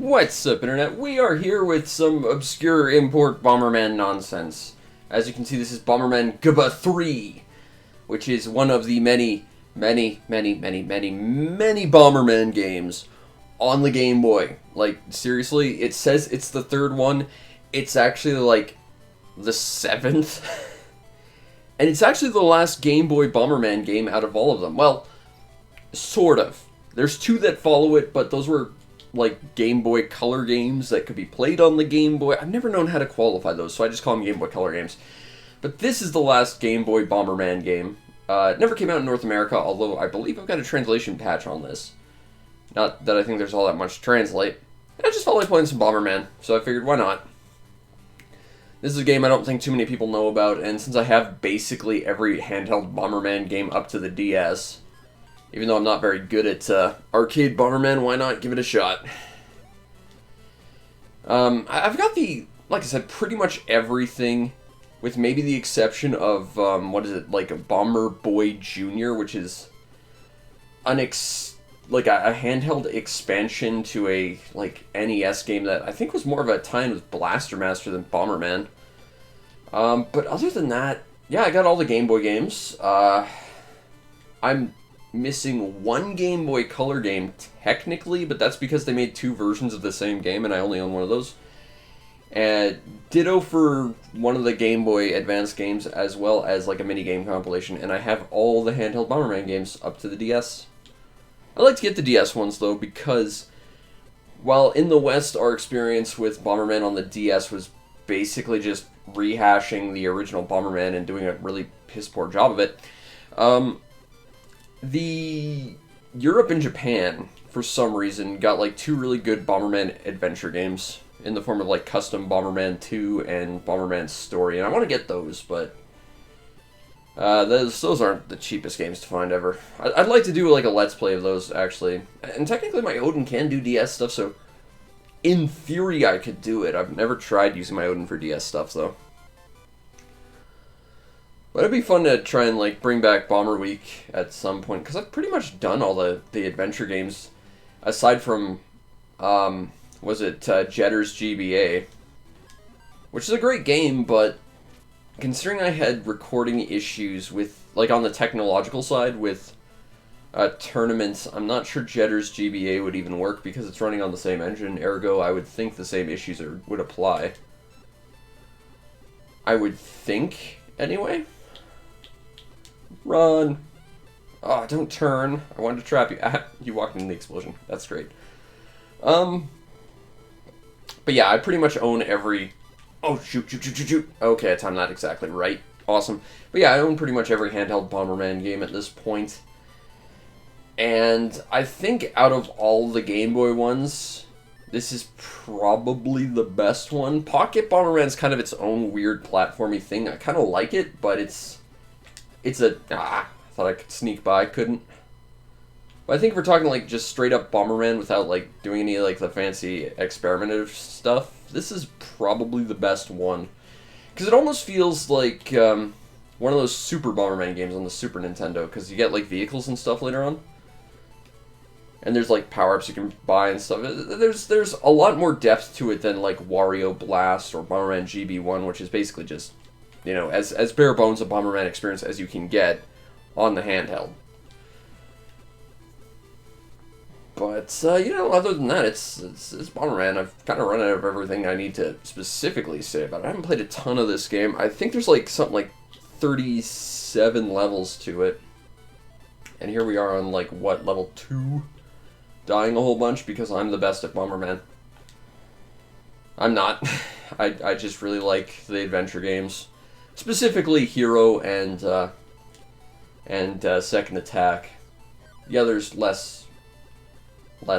What's up, Internet? We are here with some obscure import Bomberman nonsense. As you can see, this is Bomberman GB3, which is one of the many Bomberman games on the Game Boy. Like, seriously, it says it's the third one. It's actually, like, the seventh. And it's actually the last Game Boy Bomberman game out of all of them. Well, sort of. There's two that follow it, but those were like Game Boy Color games that could be played on the Game Boy. I've never known how to qualify those, so I just call them Game Boy Color games. But this is the last Game Boy Bomberman game. It never came out in North America, although I believe I've got a translation patch on this. Not that I think there's all that much to translate. I just felt like playing some Bomberman, so I figured why not. This is a game I don't think too many people know about, and since I have basically every handheld Bomberman game up to the DS, even though I'm not very good at arcade Bomberman, why not give it a shot? I've got like I said, pretty much everything, with maybe the exception of, what is it, like a Bomberboy Jr., which is like a handheld expansion to a, like, NES game that I think was more of a tie-in with Blaster Master than Bomberman. But other than that, yeah, I got all the Game Boy games. I'm missing one Game Boy Color game, technically, but that's because they made two versions of the same game, and I only own one of those. And ditto for one of the Game Boy Advance games, as well as like a mini-game compilation, and I have all the handheld Bomberman games up to the DS. I like to get the DS ones, though, because while in the West, our experience with Bomberman on the DS was basically just rehashing the original Bomberman and doing a really piss-poor job of it, the Europe and Japan, for some reason, got like two really good Bomberman adventure games in the form of like Custom Bomberman 2 and Bomberman Story, and I want to get those, but those aren't the cheapest games to find ever. I'd like to do like a Let's Play of those, actually. And technically my Odin can do DS stuff, so in theory I could do it. I've never tried using my Odin for DS stuff, though. But it'd be fun to try and like bring back Bomber Week at some point, because I've pretty much done all the adventure games, aside from, was it Jetter's GBA, which is a great game, but considering I had recording issues with, like on the technological side with tournaments, I'm not sure Jetter's GBA would even work because it's running on the same engine, ergo I would think the same issues would apply. I would think, anyway. Run! Oh, don't turn. I wanted to trap you. You walked into the explosion. That's great. But yeah, I pretty much own every... Oh, shoot. Okay, I timed that exactly right. Awesome. But yeah, I own pretty much every handheld Bomberman game at this point. And I think out of all the Game Boy ones, this is probably the best one. Pocket Bomberman's kind of its own weird platformy thing. I kind of like it, but it's I thought I could sneak by, couldn't. But I think if we're talking like just straight up Bomberman without like doing any like the fancy experimentative stuff, this is probably the best one. Because it almost feels like one of those Super Bomberman games on the Super Nintendo, because you get like vehicles and stuff later on. And there's like power-ups you can buy and stuff. There's a lot more depth to it than like Wario Blast or Bomberman GB1, which is basically just, you know, as bare bones a Bomberman experience as you can get on the handheld. But, you know, other than that, it's Bomberman. I've kind of run out of everything I need to specifically say about it. I haven't played a ton of this game. I think there's like something like 37 levels to it. And here we are on like, what, level 2? Dying a whole bunch because I'm the best at Bomberman. I'm not. I just really like the adventure games. Specifically Hero and Second Attack. The others less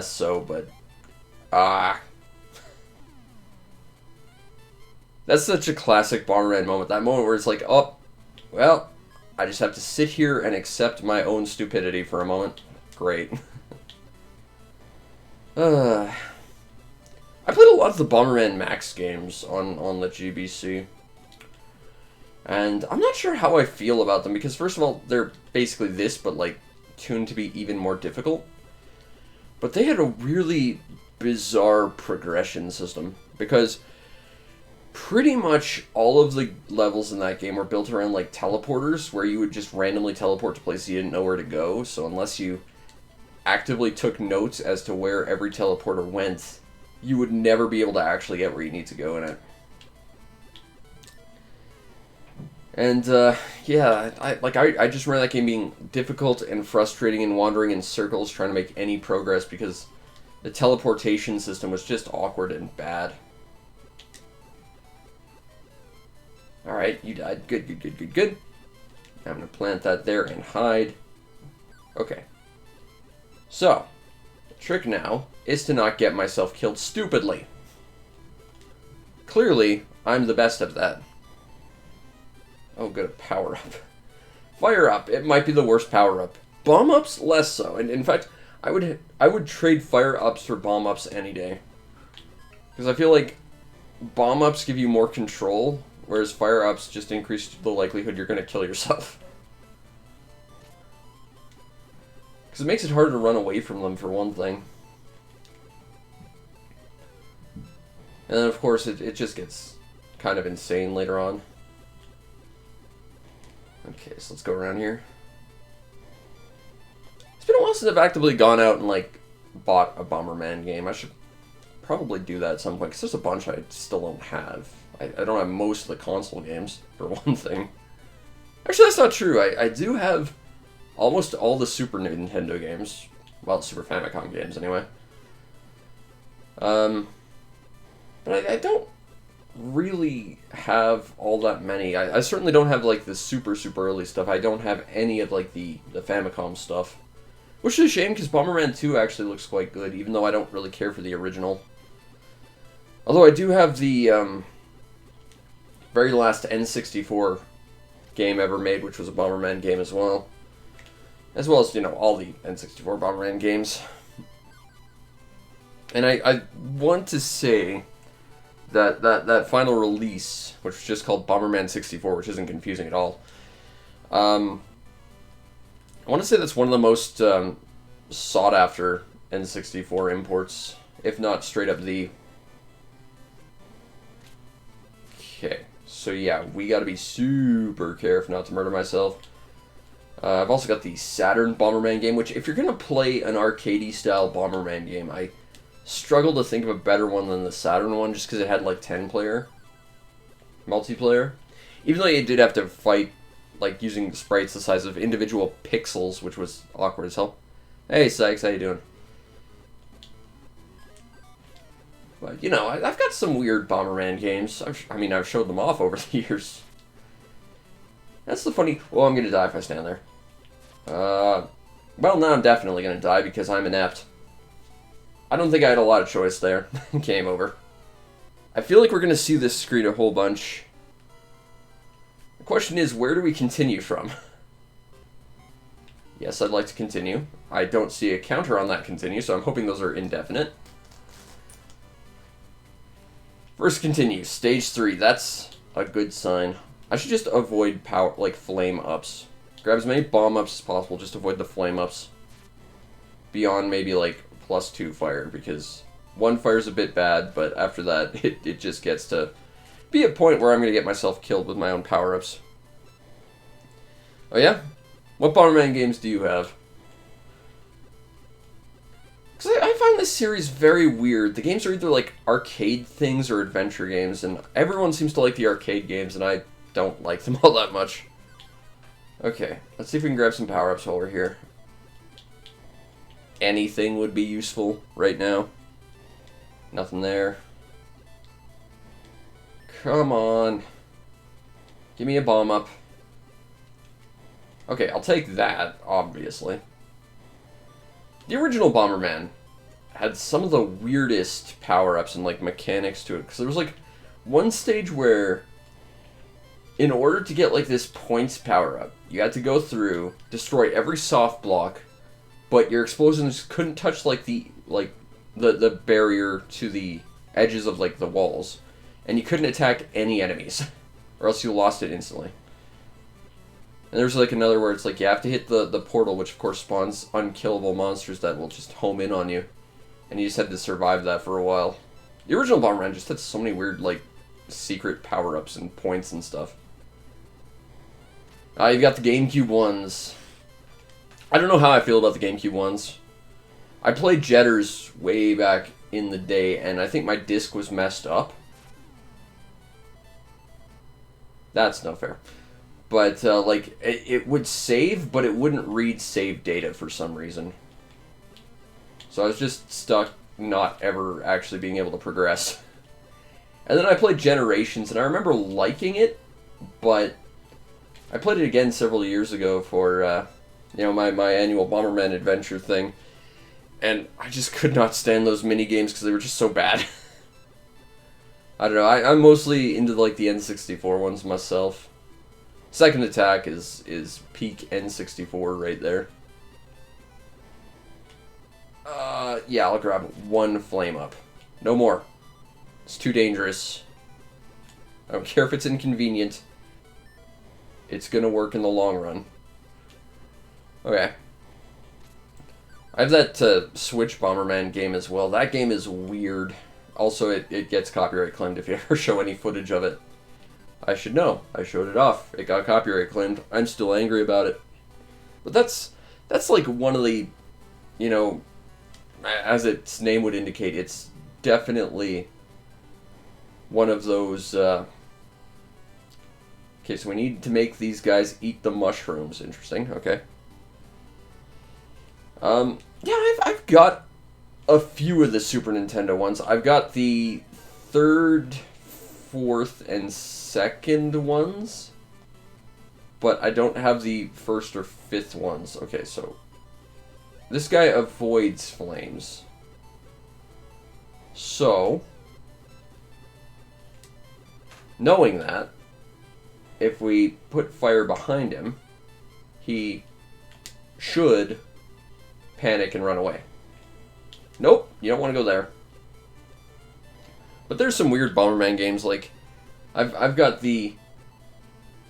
so, but that's such a classic Bomberman moment. That moment where it's like, oh, well, I just have to sit here and accept my own stupidity for a moment. Great. I played a lot of the Bomberman Max games on the GBC. And I'm not sure how I feel about them, because first of all, they're basically this, but like tuned to be even more difficult. But they had a really bizarre progression system, because pretty much all of the levels in that game were built around like teleporters, where you would just randomly teleport to places you didn't know where to go. So unless you actively took notes as to where every teleporter went, you would never be able to actually get where you need to go in it. And, yeah, I just remember that game being difficult and frustrating and wandering in circles trying to make any progress because the teleportation system was just awkward and bad. Alright, you died. Good, good, good, good, good. I'm going to plant that there and hide. Okay. So, the trick now is to not get myself killed stupidly. Clearly, I'm the best at that. Oh, good, a power-up. Fire-up, it might be the worst power-up. Bomb-ups, less so. And in fact, I would trade fire-ups for bomb-ups any day. Because I feel like bomb-ups give you more control, whereas fire-ups just increase the likelihood you're going to kill yourself. Because it makes it harder to run away from them, for one thing. And then, of course, it just gets kind of insane later on. Okay, so let's go around here. It's been a while since I've actively gone out and, like, bought a Bomberman game. I should probably do that at some point, because there's a bunch I still don't have. I don't have most of the console games, for one thing. Actually, that's not true. I do have almost all the Super Nintendo games. Well, Super Famicom games, anyway. But I don't really have all that many. I certainly don't have, like, the super early stuff. I don't have any of, like, the Famicom stuff. Which is a shame, because Bomberman 2 actually looks quite good, even though I don't really care for the original. Although I do have the very last N64 game ever made, which was a Bomberman game as well. As well as, you know, all the N64 Bomberman games. And I want to say that final release, which was just called Bomberman 64, which isn't confusing at all. I want to say that's one of the most sought-after N64 imports, if not straight up the... Okay, so yeah, we gotta be super careful not to murder myself. I've also got the Saturn Bomberman game, which if you're gonna play an arcadey-style Bomberman game, I struggle to think of a better one than the Saturn one, just because it had, like, 10-player multiplayer. Even though you did have to fight, like, using sprites the size of individual pixels, which was awkward as hell. Hey, Sykes, how you doing? But, you know, I've got some weird Bomberman games. I've showed them off over the years. That's the funny... Well, I'm gonna die if I stand there. Well, now I'm definitely gonna die because I'm inept. I don't think I had a lot of choice there. Game over. I feel like we're going to see this screen a whole bunch. The question is, where do we continue from? Yes, I'd like to continue. I don't see a counter on that continue, so I'm hoping those are indefinite. First continue. Stage 3. That's a good sign. I should just avoid power, like, flame ups. Grab as many bomb ups as possible, just avoid the flame ups. Beyond maybe, like, +2 fire, because 1 fire's a bit bad, but after that, it just gets to be a point where I'm going to get myself killed with my own power-ups. Oh yeah? What Bomberman games do you have? Because I find this series very weird. The games are either, like, arcade things or adventure games, and everyone seems to like the arcade games, and I don't like them all that much. Okay, let's see if we can grab some power-ups while we're here. Anything would be useful right now. Nothing there. Come on. Give me a bomb up. Okay, I'll take that, obviously. The original Bomberman had some of the weirdest power-ups and, like, mechanics to it. Because there was, like, one stage where, in order to get, like, this points power-up, you had to go through, destroy every soft block, but your explosions couldn't touch, like, the barrier to the edges of, like, the walls. And you couldn't attack any enemies, or else you lost it instantly. And there's, like, another where it's, like, you have to hit the portal, which, of course, spawns unkillable monsters that will just home in on you. And you just had to survive that for a while. The original Bomberman just had so many weird, like, secret power-ups and points and stuff. You've got the GameCube ones. I don't know how I feel about the GameCube ones. I played Jetters way back in the day, and I think my disc was messed up. That's not fair. But, like, it would save, but it wouldn't read save data for some reason. So I was just stuck not ever actually being able to progress. And then I played Generations, and I remember liking it, but I played it again several years ago for, you know, my annual Bomberman adventure thing, and I just could not stand those mini games because they were just so bad. I don't know, I'm mostly into, like, the N64 ones myself. Second Attack is peak N64 right there. Yeah, I'll grab one flame up. No more. It's too dangerous. I don't care if it's inconvenient. It's gonna work in the long run. Okay. I have that Switch Bomberman game as well. That game is weird. Also, it gets copyright claimed if you ever show any footage of it. I should know. I showed it off. It got copyright claimed. I'm still angry about it. But that's like one of the, you know, as its name would indicate, it's definitely one of those, okay, so we need to make these guys eat the mushrooms. Interesting, okay. Yeah, I've got a few of the Super Nintendo ones. I've got the third, fourth, and second ones, but I don't have the first or fifth ones. Okay, so this guy avoids flames. So, knowing that, if we put fire behind him, he should panic and run away. Nope, you don't want to go there. But there's some weird Bomberman games, like I've got the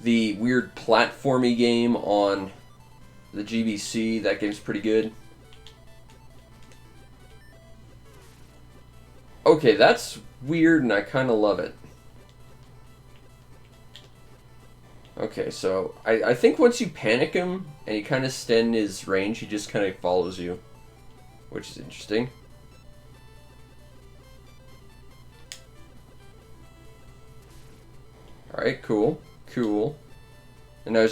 weird platformy game on the GBC. That game's pretty good. Okay, that's weird and I kind of love it. Okay, so I think once you panic him and you kind of extend his range, he just kind of follows you, which is interesting. Alright, cool, cool. And now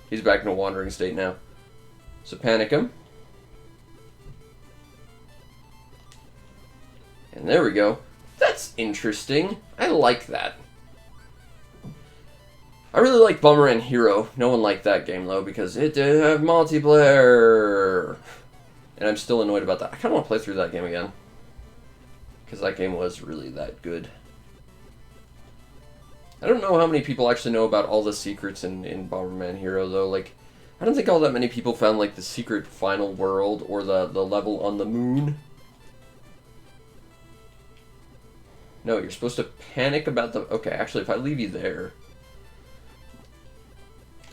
he's back in a wandering state now. So panic him. And there we go. That's interesting. I like that. I really like Bomberman Hero. No one liked that game, though, because it did have multiplayer. And I'm still annoyed about that. I kind of want to play through that game again, because that game was really that good. I don't know how many people actually know about all the secrets in Bomberman Hero, though. Like, I don't think all that many people found, like, the secret final world or the level on the moon. No, you're supposed to panic about the... Okay, actually, if I leave you there,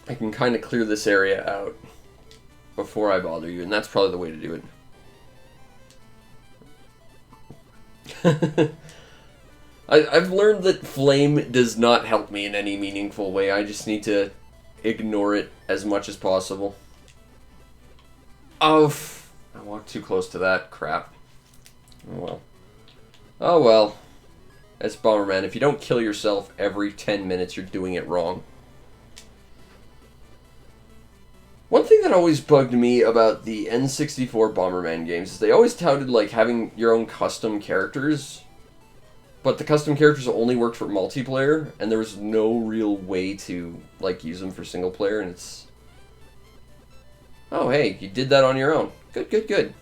I can kind of clear this area out before I bother you, and that's probably the way to do it. I've learned that flame does not help me in any meaningful way. I just need to ignore it as much as possible. Oh, I walked too close to that. Crap. Oh well. Oh well. That's Bomberman. If you don't kill yourself every 10 minutes, you're doing it wrong. One thing that always bugged me about the N64 Bomberman games is they always touted, like, having your own custom characters, but the custom characters only worked for multiplayer, and there was no real way to, like, use them for single player, and it's... Oh, hey, you did that on your own. Good, good, good.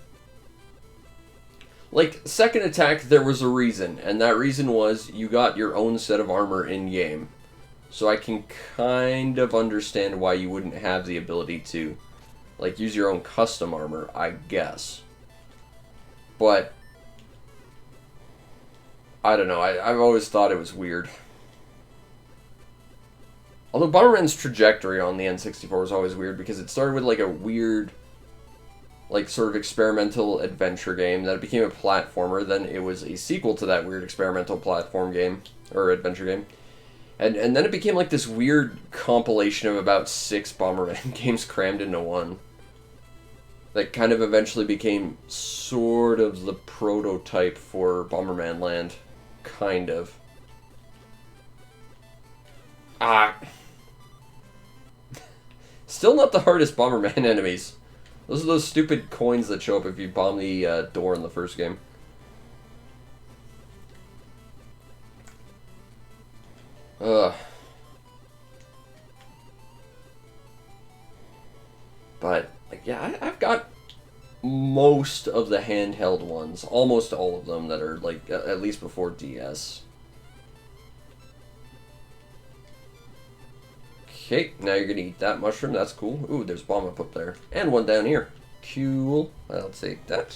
Like, Second Attack, there was a reason, and that reason was you got your own set of armor in-game. So I can kind of understand why you wouldn't have the ability to, like, use your own custom armor, I guess. But I don't know, I've always thought it was weird. Although Bomberman's trajectory on the N64 was always weird, because it started with, like, a weird like, sort of experimental adventure game. Then it became a platformer. Then it was a sequel to that weird experimental platform game, or adventure game. And then it became, like, this weird compilation of about 6 Bomberman games crammed into one. That kind of eventually became sort of the prototype for Bomberman Land. Kind of. Still not the hardest Bomberman enemies. Those are those stupid coins that show up if you bomb the door in the first game. Ugh. But, like, yeah, I've got most of the handheld ones. Almost all of them that are, like, at least before DS. Okay, now you're gonna eat that mushroom. That's cool. Ooh, there's bomb up there. And one down here. Cool. I'll take that.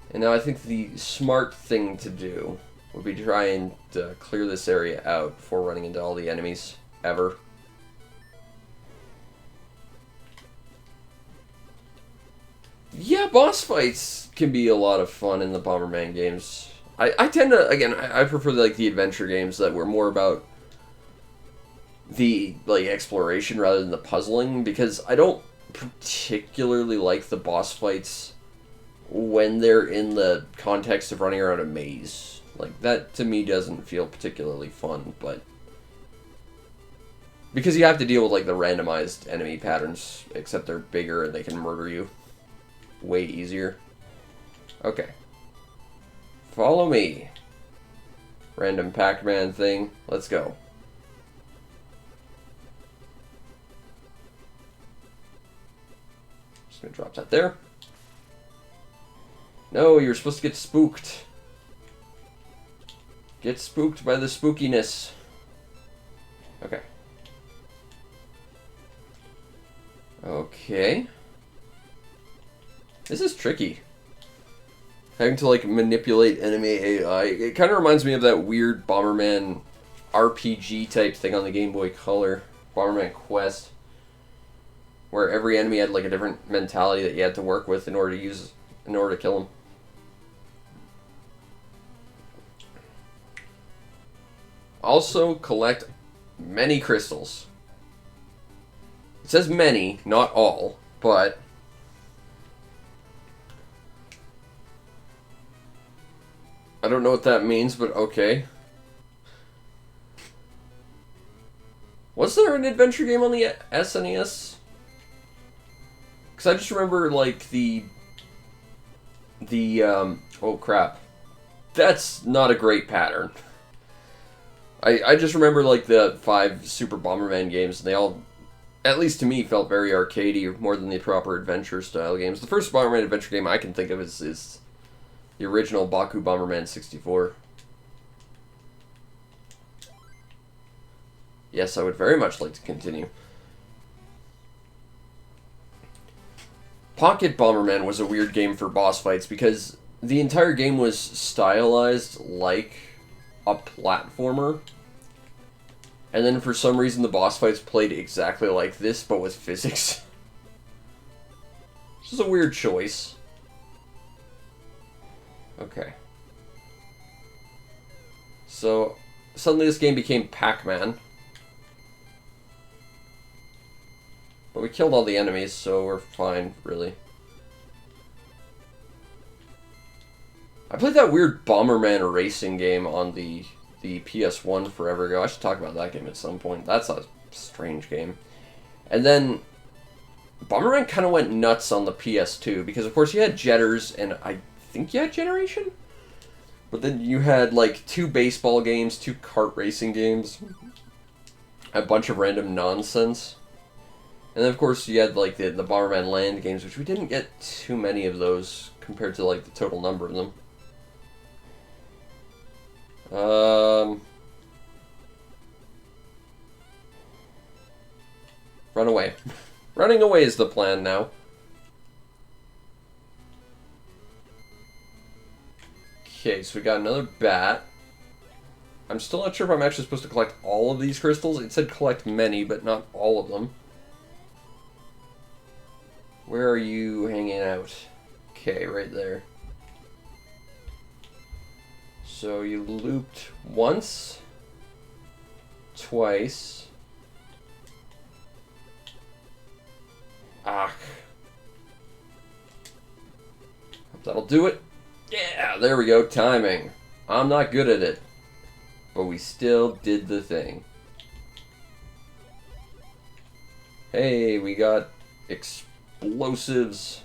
And now I think the smart thing to do would be to try and clear this area out before running into all the enemies ever. Yeah, boss fights can be a lot of fun in the Bomberman games. I tend to, again, I prefer like the adventure games that were more about the like exploration rather than the puzzling, because I don't particularly like the boss fights when they're in the context of running around a maze. Like, that to me doesn't feel particularly fun, but because you have to deal with like the randomized enemy patterns, except they're bigger and they can murder you way easier. Okay. Follow me. Random Pac-Man thing. Let's go. Just gonna drop that there. No, you're supposed to get spooked. Get spooked by the spookiness. Okay. Okay. This is tricky. Having to, like, manipulate enemy AI. It kind of reminds me of that weird Bomberman RPG type thing on the Game Boy Color. Bomberman Quest. Where every enemy had, like, a different mentality that you had to work with in order to kill them. Also, collect many crystals. It says many, not all, but I don't know what that means, but okay. Was there an adventure game on the SNES? Because I just remember, like, oh crap. That's not a great pattern. I just remember, like, the 5 Super Bomberman games, and they all, at least to me, felt very arcadey, more than the proper adventure-style games. The first Bomberman adventure game I can think of is the original Baku Bomberman 64. Yes, I would very much like to continue. Pocket Bomberman was a weird game for boss fights, because the entire game was stylized like a platformer, and then for some reason the boss fights played exactly like this, but with physics. This is a weird choice. Okay. So, suddenly this game became Pac-Man. But we killed all the enemies, so we're fine, really. I played that weird Bomberman racing game on the PS1 forever ago. I should talk about that game at some point. That's a strange game. And then Bomberman kind of went nuts on the PS2, because of course you had Jetters, and I think you had Generation? But then you had, like, 2 baseball games, 2 kart racing games, a bunch of random nonsense. And then, of course, you had, like, the Bomberman Land games, which we didn't get too many of those compared to, like, the total number of them. Run away. Running away is the plan now. Okay, so we got another bat. I'm still not sure if I'm actually supposed to collect all of these crystals. It said collect many, but not all of them. Where are you hanging out? Okay, right there. So you looped once, twice. Ah. That'll do it. Yeah, there we go. Timing. I'm not good at it, but we still did the thing. Hey, we got explosives.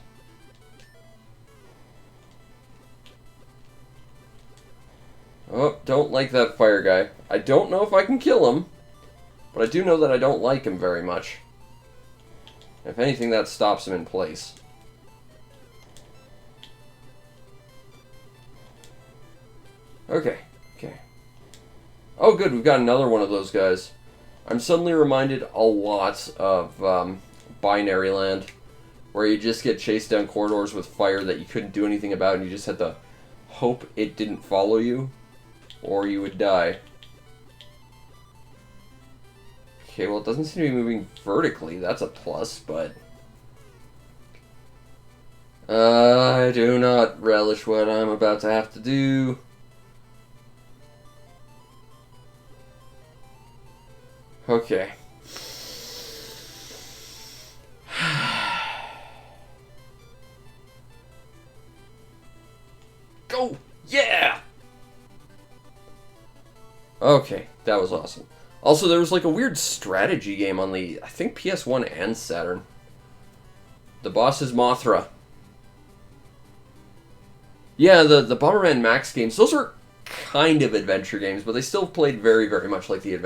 Oh, don't like that fire guy. I don't know if I can kill him, but I do know that I don't like him very much. If anything, that stops him in place. Okay, okay. Oh, good, we've got another one of those guys. I'm suddenly reminded a lot of Binary Land, where you just get chased down corridors with fire that you couldn't do anything about, and you just had to hope it didn't follow you, or you would die. Okay, well, it doesn't seem to be moving vertically. That's a plus, but... I do not relish what I'm about to have to do. Okay. Go! Yeah! Okay, that was awesome. Also, there was like a weird strategy game on the, I think, PS1 and Saturn. The boss is Mothra. Yeah, the Bomberman Max games, those were kind of adventure games, but they still played very, very much like the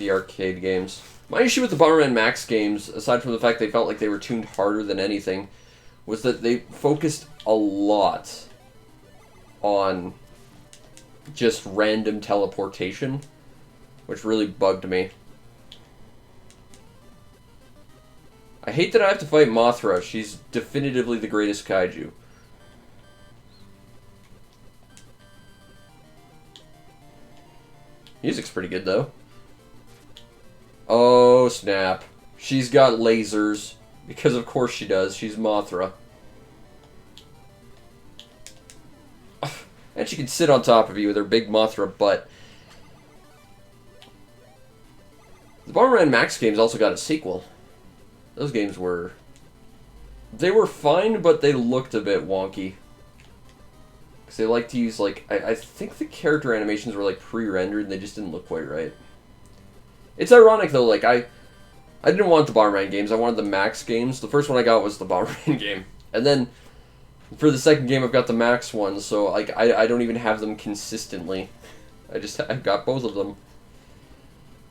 arcade games. My issue with the Bomberman Max games, aside from the fact they felt like they were tuned harder than anything, was that they focused a lot on just random teleportation, which really bugged me. I hate that I have to fight Mothra. She's definitively the greatest kaiju. Music's pretty good, though. Oh, snap. She's got lasers. Because of course she does. She's Mothra. And she can sit on top of you with her big Mothra butt. The Bomberman Max games also got a sequel. Those games were... They were fine, but they looked a bit wonky. Because they like to use, like... I think the character animations were, like, pre-rendered, and they just didn't look quite right. It's ironic, though, like, I didn't want the Bomberman games, I wanted the Max games. The first one I got was the Bomberman game. And then, for the second game, I've got the Max one, so, like, I don't even have them consistently. I've got both of them.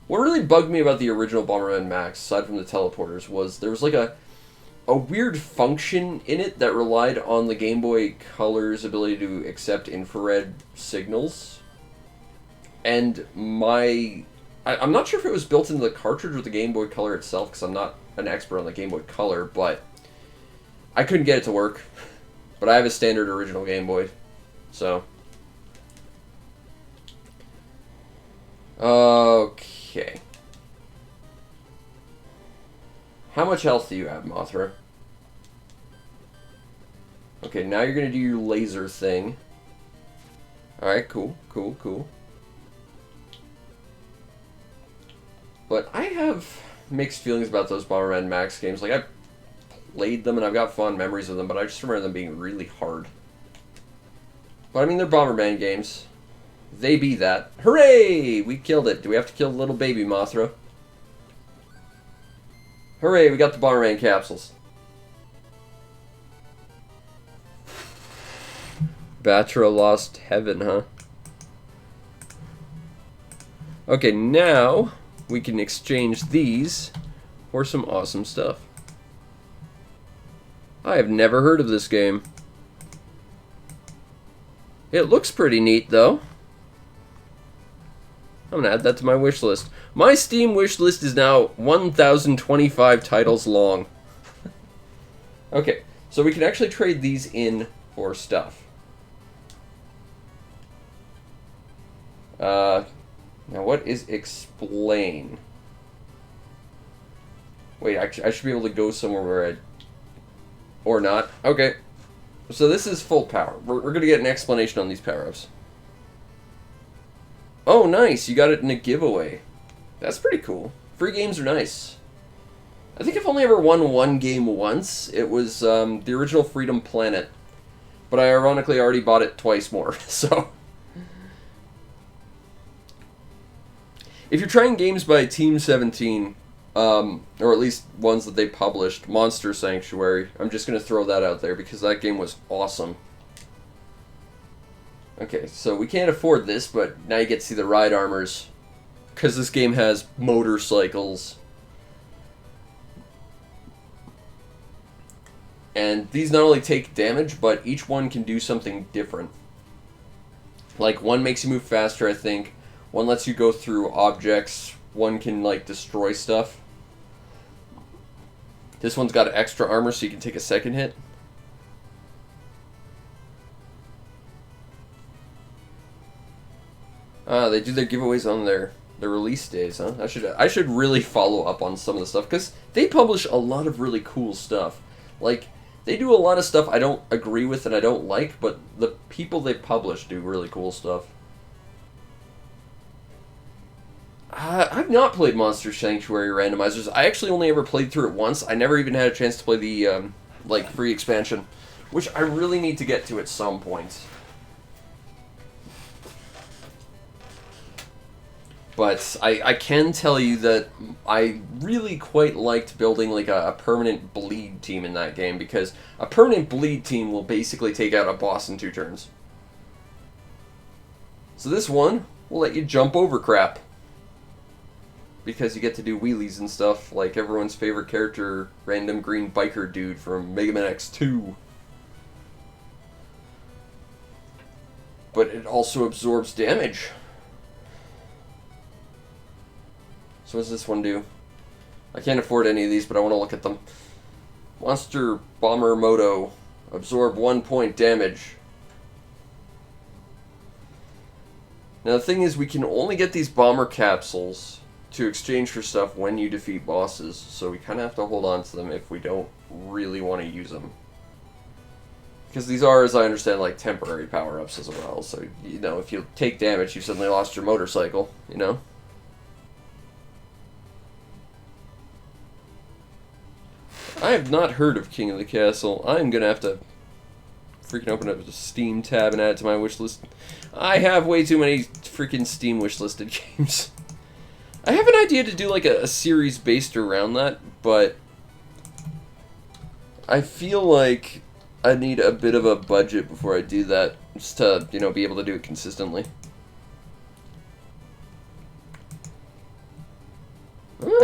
What really bugged me about the original Bomberman Max, aside from the teleporters, was there was, like, a weird function in it that relied on the Game Boy Color's ability to accept infrared signals. And I'm not sure if it was built into the cartridge or the Game Boy Color itself, because I'm not an expert on the Game Boy Color, but I couldn't get it to work. But I have a standard original Game Boy, so... Okay. How much health do you have, Mothra? Okay, now you're gonna do your laser thing. Alright, cool, cool, cool. But I have mixed feelings about those Bomberman Max games. Like, I've played them and I've got fond memories of them, but I just remember them being really hard. But I mean, they're Bomberman games. They be that. Hooray! We killed it. Do we have to kill the little baby Mothra? Hooray, we got the Bomberman capsules. Batra lost heaven, huh? Okay, now we can exchange these for some awesome stuff. I have never heard of this game. It looks pretty neat, though. I'm gonna add that to my wish list. My Steam wish list is now 1,025 titles long. Okay, so we can actually trade these in for stuff. Now what is explain? Wait, I should be able to go somewhere where I... Or not. Okay. So this is full power. We're going to get an explanation on these power-ups. Oh, nice. You got it in a giveaway. That's pretty cool. Free games are nice. I think I've only ever won one game once. It was the original Freedom Planet. But I ironically already bought it twice more, so... If you're trying games by Team 17, or at least ones that they published, Monster Sanctuary, I'm just going to throw that out there because that game was awesome. Okay, so we can't afford this, but now you get to see the ride armors. Because this game has motorcycles. And these not only take damage, but each one can do something different. Like, one makes you move faster, I think. One lets you go through objects. One can, like, destroy stuff. This one's got extra armor, so you can take a second hit. They do their giveaways on their release days, huh? I should really follow up on some of the stuff, because they publish a lot of really cool stuff. Like, they do a lot of stuff I don't agree with and I don't like, but the people they publish do really cool stuff. I've not played Monster Sanctuary Randomizers. I actually only ever played through it once. I never even had a chance to play the, like, free expansion, which I really need to get to at some point. But I can tell you that I really quite liked building, like, a permanent bleed team in that game, because a permanent bleed team will basically take out a boss in 2 turns. So this one will let you jump over crap. Because you get to do wheelies and stuff, like everyone's favorite character, random green biker dude from Mega Man X2. But it also absorbs damage. So what does this one do? I can't afford any of these, but I want to look at them. Monster Bomber Moto. Absorb 1 point damage. Now the thing is, we can only get these bomber capsules to exchange for stuff when you defeat bosses, so we kind of have to hold on to them if we don't really want to use them. Because these are, as I understand, like temporary power-ups as well, so, you know, if you take damage, you suddenly lost your motorcycle, you know? I have not heard of King of the Castle. I'm gonna have to freaking open up a Steam tab and add it to my wish list. I have way too many freaking Steam wish listed games. I have an idea to do like a series based around that, but I feel like I need a bit of a budget before I do that, just to, you know, be able to do it consistently.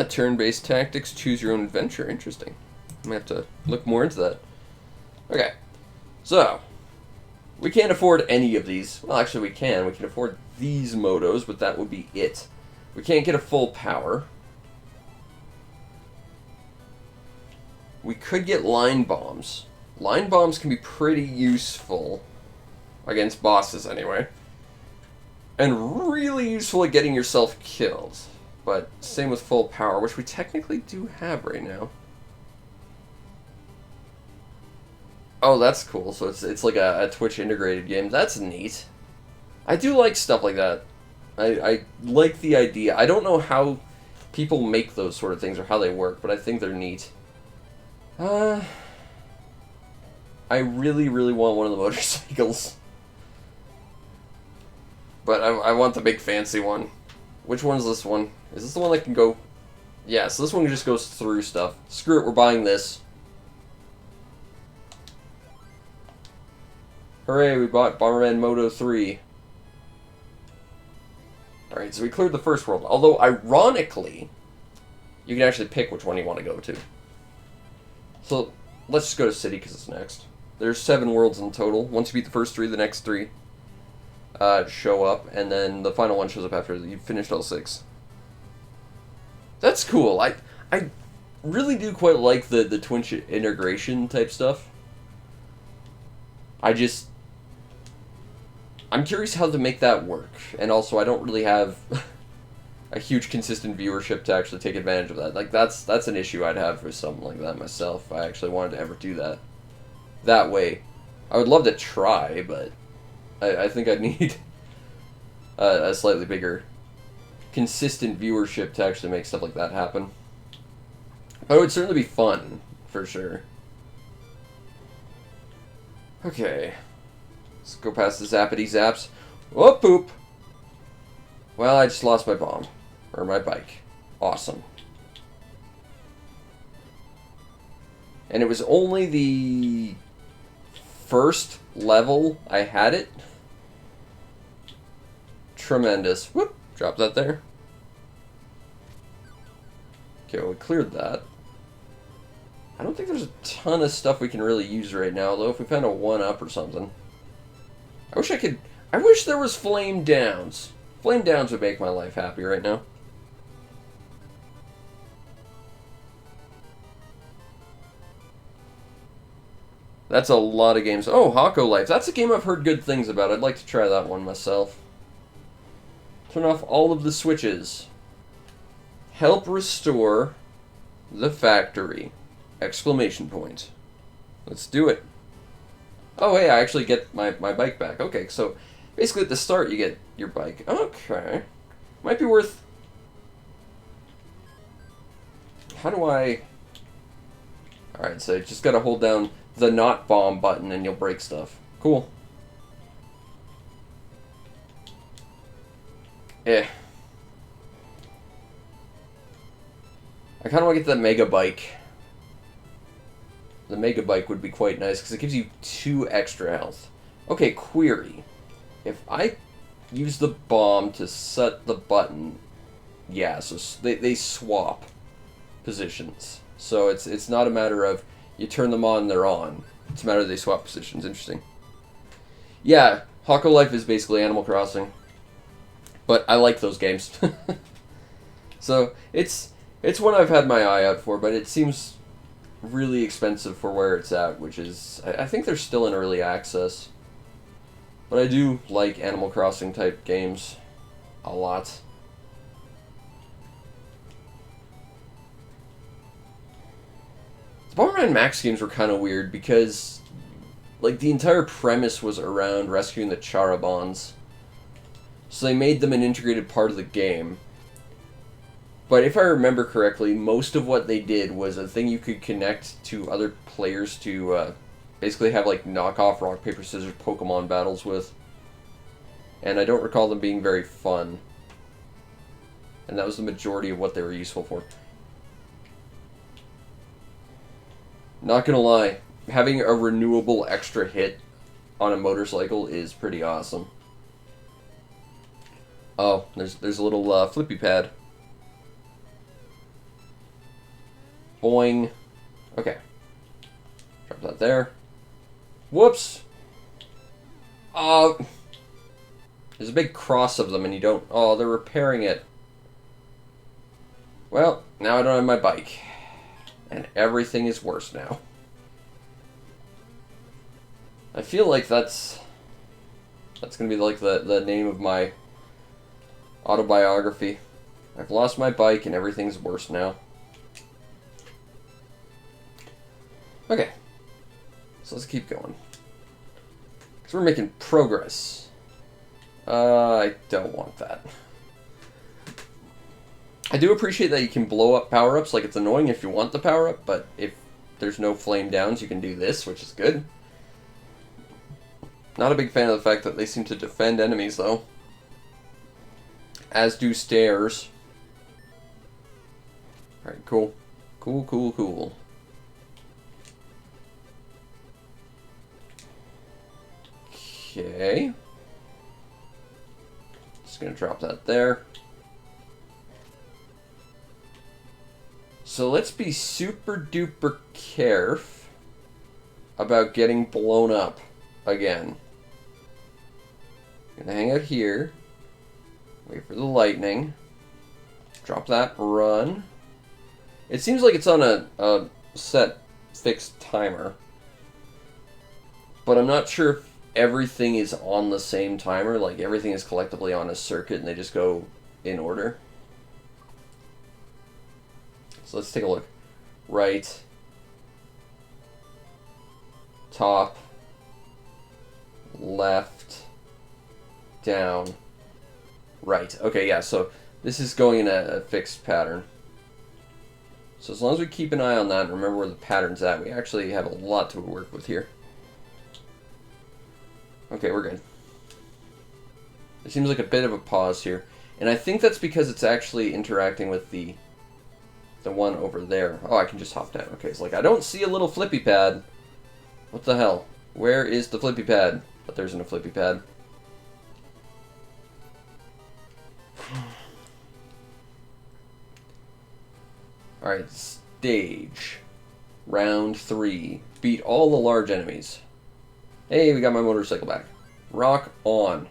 Turn-based tactics, choose your own adventure. Interesting. I'm gonna have to look more into that. Okay, so we can't afford any of these. Well, actually, we can. We can afford these motos, but that would be it. We can't get a full power. We could get line bombs. Line bombs can be pretty useful against bosses anyway. And really useful at getting yourself killed. But same with full power, which we technically do have right now. Oh, that's cool. So it's like a Twitch integrated game. That's neat. I do like stuff like that. I like the idea. I don't know how people make those sort of things or how they work, but I think they're neat. I really, really want one of the motorcycles. But I want the big fancy one. Which one's this one? Is this the one that can go... Yeah, so this one just goes through stuff. Screw it, we're buying this. Hooray, we bought Bomberman Moto 3. Alright, so we cleared the first world. Although, ironically, you can actually pick which one you want to go to. So, let's just go to City, because it's next. There's 7 worlds in total. Once you beat the first 3, the next 3 show up, and then the final one shows up after you've finished all 6. That's cool. I really do quite like the Twitch integration type stuff. I'm curious how to make that work, and also I don't really have a huge consistent viewership to actually take advantage of that. Like that's an issue I'd have with something like that myself. If I actually wanted to ever do that way. I would love to try, but I think I'd need a slightly bigger consistent viewership to actually make stuff like that happen. But it would certainly be fun, for sure. Okay. Let's go past the zappity zaps. Oh, poop! Well, I just lost my bomb. Or my bike. Awesome. And it was only the first level I had it. Tremendous. Whoop! Drop that there. Okay, well, we cleared that. I don't think there's a ton of stuff we can really use right now, though, if we found a 1-up or something. I wish there was flame downs. Flame downs would make my life happy right now. That's a lot of games. Oh, Hako Life. That's a game I've heard good things about. I'd like to try that one myself. Turn off all of the switches. Help restore the factory. Exclamation point. Let's do it. Oh, hey, I actually get my bike back. Okay, so basically at the start you get your bike. Okay. Might be worth... How do I... Alright, so you just gotta hold down the not bomb button and you'll break stuff. Cool. Eh. I kind of want to get that Mega Bike. The Mega Bike would be quite nice because it gives you 2 extra health. Okay, query. If I use the bomb to set the button, yeah, so they swap positions. So it's not a matter of you turn them on, they're on. It's a matter of they swap positions. Interesting. Yeah, Hako Life is basically Animal Crossing. But I like those games. So it's one I've had my eye out for, but it seems really expensive for where it's at, which is... I think they're still in early access. But I do like Animal Crossing type games a lot. The Bomberman Max games were kind of weird because, like, the entire premise was around rescuing the Charabons. So they made them an integrated part of the game. But if I remember correctly, most of what they did was a thing you could connect to other players to basically have, like, knockoff rock, paper, scissors Pokemon battles with. And I don't recall them being very fun. And that was the majority of what they were useful for. Not gonna lie, having a renewable extra hit on a motorcycle is pretty awesome. Oh, there's a little flippy pad. Boing. Okay. Drop that there. Whoops! There's a big cross of them and you don't... Oh, they're repairing it. Well, now I don't have my bike. And everything is worse now. I feel like that's going to be like the name of my autobiography. I've lost my bike and everything's worse now. Okay. So let's keep going. Because we're making progress. I don't want that. I do appreciate that you can blow up power-ups. Like, it's annoying if you want the power-up, but if there's no flame downs, you can do this, which is good. Not a big fan of the fact that they seem to defend enemies, though. As do stairs. Alright, cool. Cool, cool, cool. Okay. Just gonna drop that there. So let's be super duper careful about getting blown up again. Gonna hang out here. Wait for the lightning. Drop that, run. It seems like it's on a set fixed timer. But I'm not sure if everything is on the same timer. Like everything is collectively on a circuit and they just go in order. So let's take a look. Right. Top. Left. Down. Right. Okay, yeah, so this is going in a fixed pattern. So as long as we keep an eye on that and remember where the pattern's at, we actually have a lot to work with here. Okay, we're good. It seems like a bit of a pause here. And I think that's because it's actually interacting with the one over there. Oh, I can just hop down. Okay, it's like, I don't see a little flippy pad. What the hell? Where is the flippy pad? But there isn't a flippy pad. Alright, stage. Round 3. Beat all the large enemies. Hey, we got my motorcycle back. Rock on.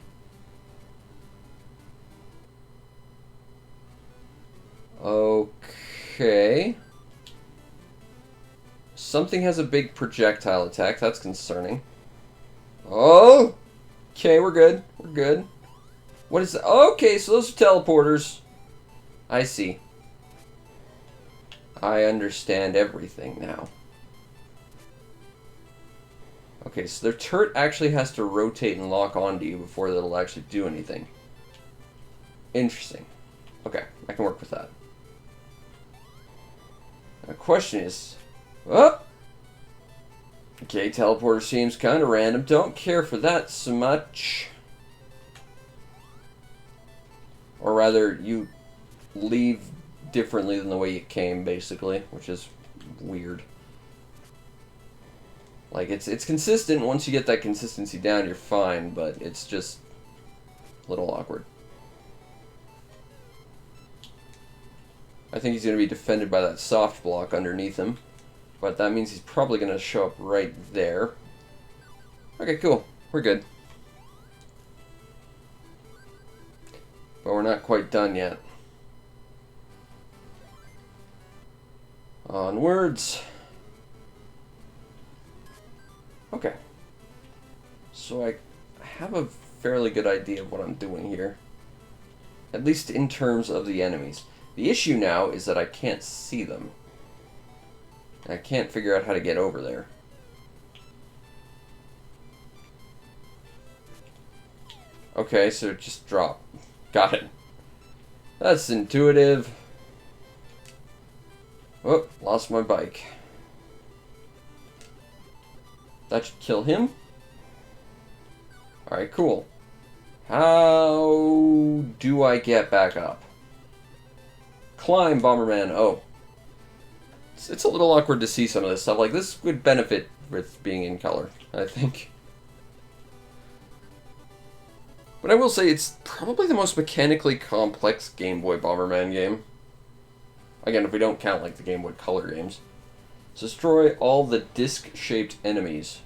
Okay. Something has a big projectile attack. That's concerning. Oh! Okay, we're good. We're good. What is that? Okay, so those are teleporters. I see. I understand everything now. Okay, so their turret actually has to rotate and lock onto you before it'll actually do anything. Interesting. Okay, I can work with that. The question is... Oh! Okay, teleporter seems kind of random. Don't care for that so much. Or rather, you leave differently than the way you came, basically, which is weird. Like, it's consistent. Once you get that consistency down, you're fine, but it's just a little awkward. I think he's going to be defended by that soft block underneath him, but that means he's probably going to show up right there. Okay, cool. We're good. But we're not quite done yet. Onwards. Okay. So I have a fairly good idea of what I'm doing here. At least in terms of the enemies. The issue now is that I can't see them. I can't figure out how to get over there. Okay, so just drop. Got it. That's intuitive. Oh, lost my bike. That should kill him. Alright, cool. How do I get back up? Climb, Bomberman. Oh. It's a little awkward to see some of this stuff. Like, this would benefit with being in color, I think. But I will say, it's probably the most mechanically complex Game Boy Bomberman game. Again, if we don't count, like, the Game Boy Color games. So destroy all the disc-shaped enemies.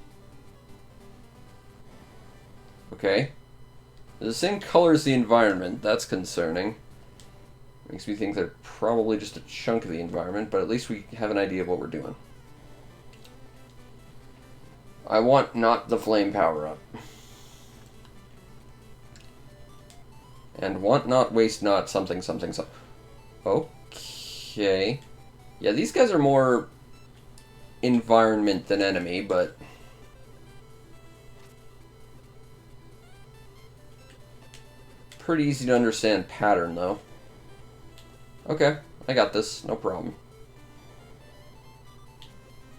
Okay. They're the same color as the environment. That's concerning. Makes me think they're probably just a chunk of the environment, but at least we have an idea of what we're doing. I want not the flame power-up. And want not, waste not, something, something, something. Okay. Yeah, these guys are more environment than enemy, but... pretty easy to understand pattern, though. Okay, I got this, no problem.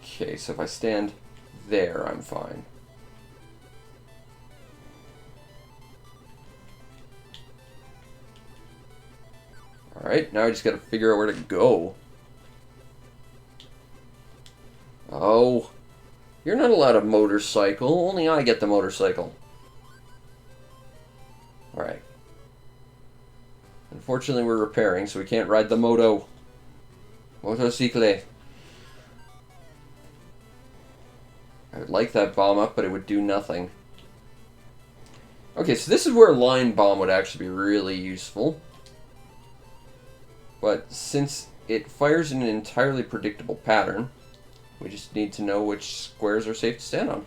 Okay, so if I stand there, I'm fine. Alright, now I just gotta figure out where to go. Oh, you're not allowed a motorcycle, only I get the motorcycle. Alright. Unfortunately, we're repairing, so we can't ride the motorcycle. I would like that bomb up, but it would do nothing. Okay, so this is where a line bomb would actually be really useful. But since it fires in an entirely predictable pattern, we just need to know which squares are safe to stand on.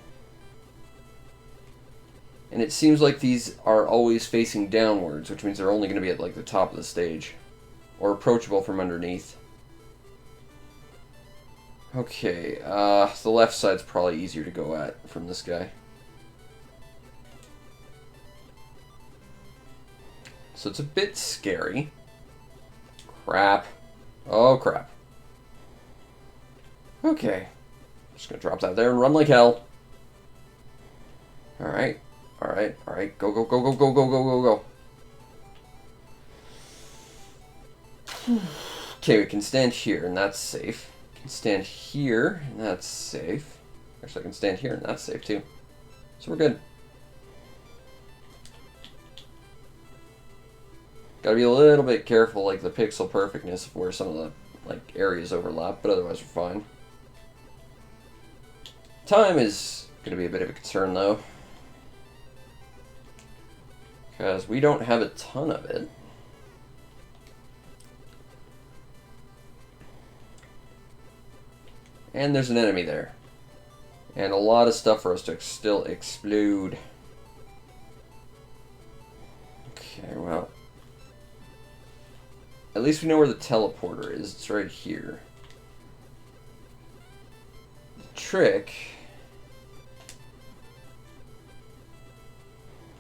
And it seems like these are always facing downwards, which means they're only going to be at like the top of the stage. Or approachable from underneath. Okay, the left side's probably easier to go at from this guy. So it's a bit scary. Crap. Oh, crap. Okay. Just gonna drop that there and run like hell. Alright. Alright. Alright. Go, go, go, go, go, go, go, go, go. Okay, we can stand here, and that's safe. We can stand here, and that's safe. Actually, I can stand here, and that's safe, too. So we're good. Gotta be a little bit careful, like, the pixel perfectness of where some of the, like, areas overlap, but otherwise we're fine. Time is gonna be a bit of a concern, though. Because we don't have a ton of it. And there's an enemy there. And a lot of stuff for us to still explode. Okay, well. At least we know where the teleporter is. It's right here. The trick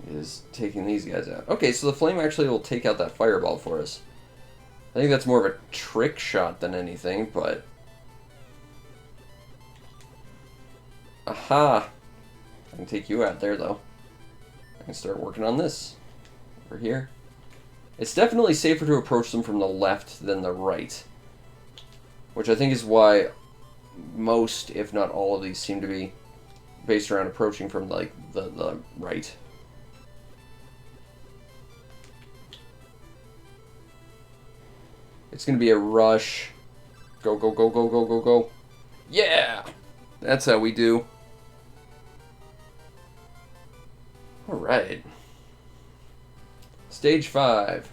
is taking these guys out. Okay, so the flame actually will take out that fireball for us. I think that's more of a trick shot than anything, but... Aha! I can take you out there, though. I can start working on this. Over here. It's definitely safer to approach them from the left than the right. Which I think is why most, if not all of these, seem to be based around approaching from, like, the right. It's going to be a rush. Go, go, go, go, go, go, go. Yeah! That's how we do. Alright. Stage 5.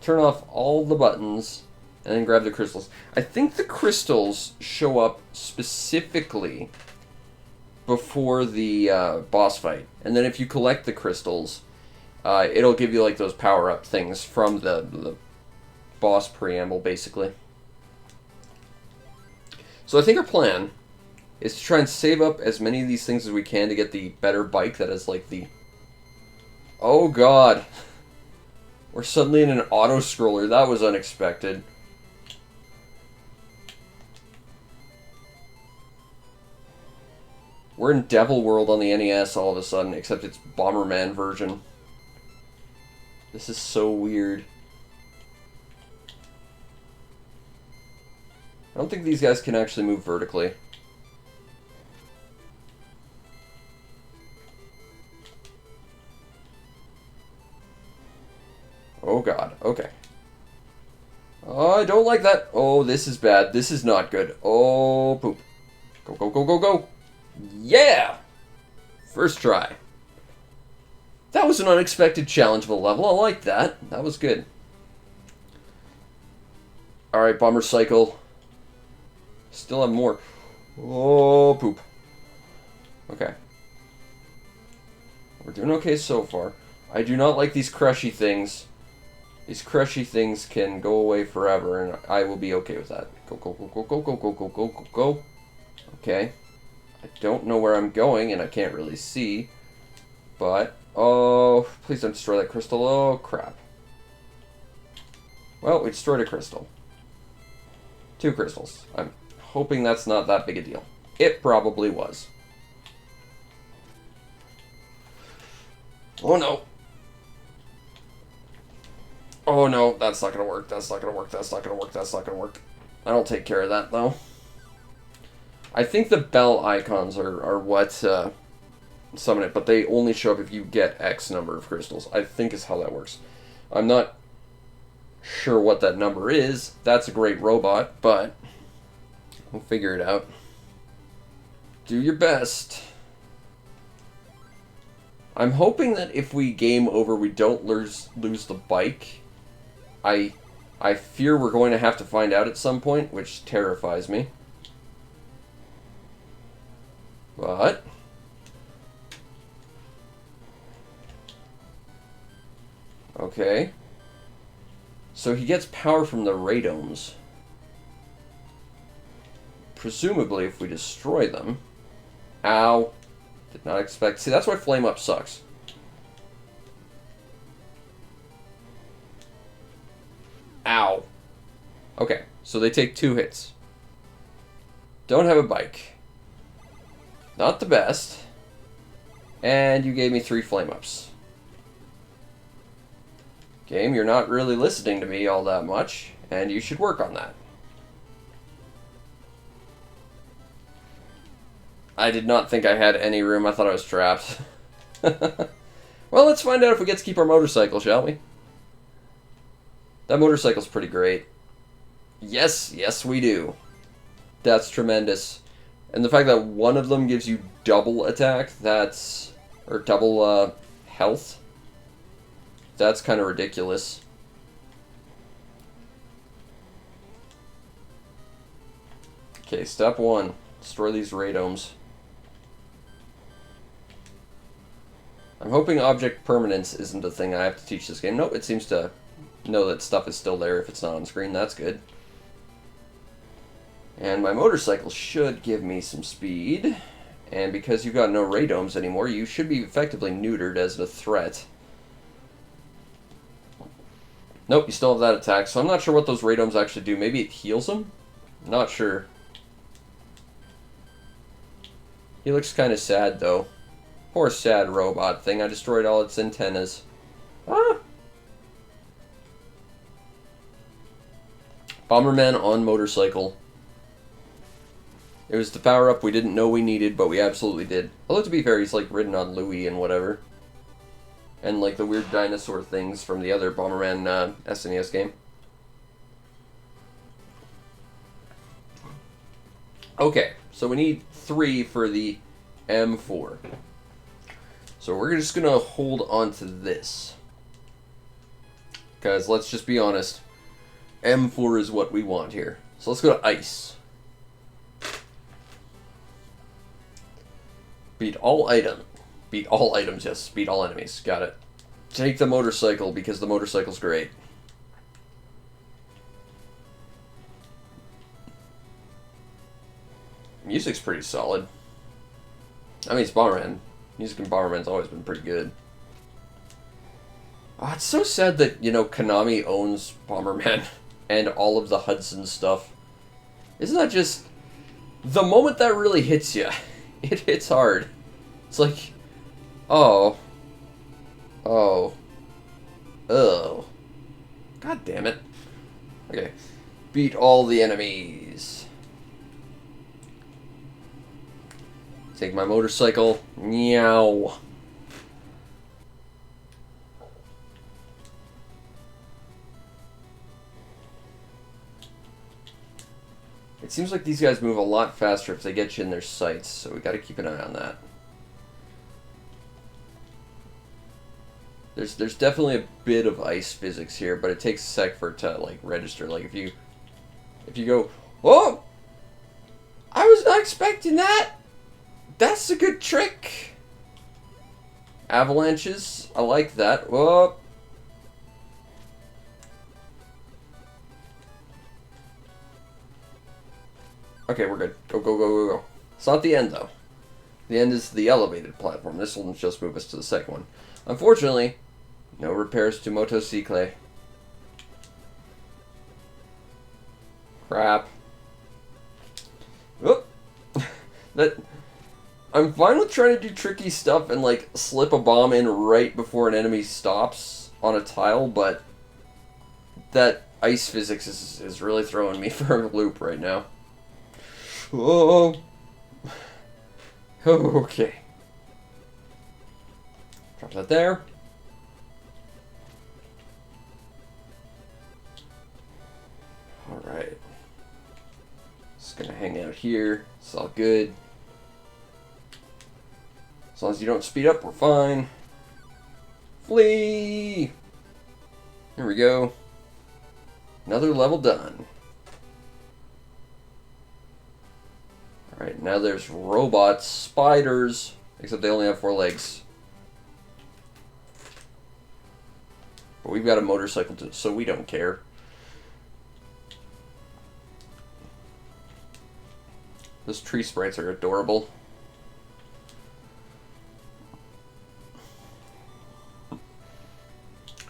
Turn off all the buttons and then grab the crystals. I think the crystals show up specifically before the boss fight. And then if you collect the crystals, it'll give you like those power-up things from the boss preamble, basically. So I think our plan is to try and save up as many of these things as we can to get the better bike that is like the... Oh god! We're suddenly in an auto-scroller. That was unexpected. We're in Devil World on the NES all of a sudden, except it's Bomberman version. This is so weird. I don't think these guys can actually move vertically. Oh god, okay. Oh, I don't like that. Oh, this is bad. This is not good. Oh, poop. Go, go, go, go, go. Yeah! First try. That was an unexpected challenge of a level. I like that. That was good. Alright, Bomber Cycle. Still have more. Oh, poop. Okay. We're doing okay so far. I do not like these crushy things. These crushy things can go away forever, and I will be okay with that. Go, go, go, go, go, go, go, go, go, go, go. Okay. I don't know where I'm going, and I can't really see. But, oh, please don't destroy that crystal. Oh, crap. Well, we destroyed a crystal. 2 crystals. I'm hoping that's not that big a deal. It probably was. Oh, no. Oh no, that's not gonna work, that's not gonna work, that's not gonna work, that's not gonna work. I'll take care of that, though. I think the bell icons are what summon it, but they only show up if you get X number of crystals. I think is how that works. I'm not sure what that number is. That's a great robot, but we'll figure it out. Do your best. I'm hoping that if we game over, we don't lose the bike. I fear we're going to have to find out at some point, which terrifies me. But okay. So he gets power from the radomes. presumably if we destroy them... Ow. Did not expect... See, that's why Flame Up sucks. Ow. Okay, so they take 2 hits. Don't have a bike. Not the best. And you gave me 3 Flame Ups. Game, you're not really listening to me all that much, and you should work on that. I did not think I had any room. I thought I was trapped. Well, let's find out if we get to keep our motorcycle, shall we? That motorcycle's pretty great. Yes, yes we do. That's tremendous. And the fact that one of them gives you double attack, that's... or double, health. That's kind of ridiculous. Okay, step 1. Destroy these radomes. I'm hoping object permanence isn't a thing I have to teach this game. Nope, it seems to know that stuff is still there if it's not on screen. That's good. And my motorcycle should give me some speed. And because you've got no radomes anymore, you should be effectively neutered as a threat. Nope, you still have that attack. So I'm not sure what those radomes actually do. Maybe it heals them? Not sure. He looks kind of sad, though. Poor sad robot thing. I destroyed all its antennas. Ah! Bomberman on motorcycle. It was the power-up we didn't know we needed, but we absolutely did. Although, to be fair, he's, like, ridden on Louie and whatever. And, like, the weird dinosaur things from the other Bomberman SNES game. Okay, so we need 3 for the M4. So we're just going to hold on to this. Because, let's just be honest, M4 is what we want here. So let's go to Ice. Beat all items. Beat all items, yes. Beat all enemies. Got it. Take the motorcycle, because the motorcycle's great. Music's pretty solid. I mean, it's Bomberman. Music in Bomberman's always been pretty good. Oh, it's so sad that, you know, Konami owns Bomberman and all of the Hudson stuff. Isn't that just... the moment that really hits you, it hits hard. It's like, oh. Oh. Oh. God damn it. Okay. Beat all the enemies. Take my motorcycle. Meow. It seems like these guys move a lot faster if they get you in their sights, so we gotta keep an eye on that. There's definitely a bit of ice physics here, but it takes a sec for it to, like, register. Like, if you go, oh! I was not expecting that! That's a good trick! Avalanches, I like that. Whoa! Okay, we're good. Go, go, go, go, go. It's not the end, though. The end is the elevated platform. This will just move us to the second one. Unfortunately, no repairs to Motocycle. Crap. Oop. I'm fine with trying to do tricky stuff and, like, slip a bomb in right before an enemy stops on a tile, but that ice physics is really throwing me for a loop right now. Oh. Okay. Drop that there. Alright. Just gonna hang out here. It's all good. As long as you don't speed up, we're fine. Flee! There we go. Another level done. Alright, now there's robot spiders, except they only have 4 legs. But we've got a motorcycle, so we don't care. Those tree sprites are adorable.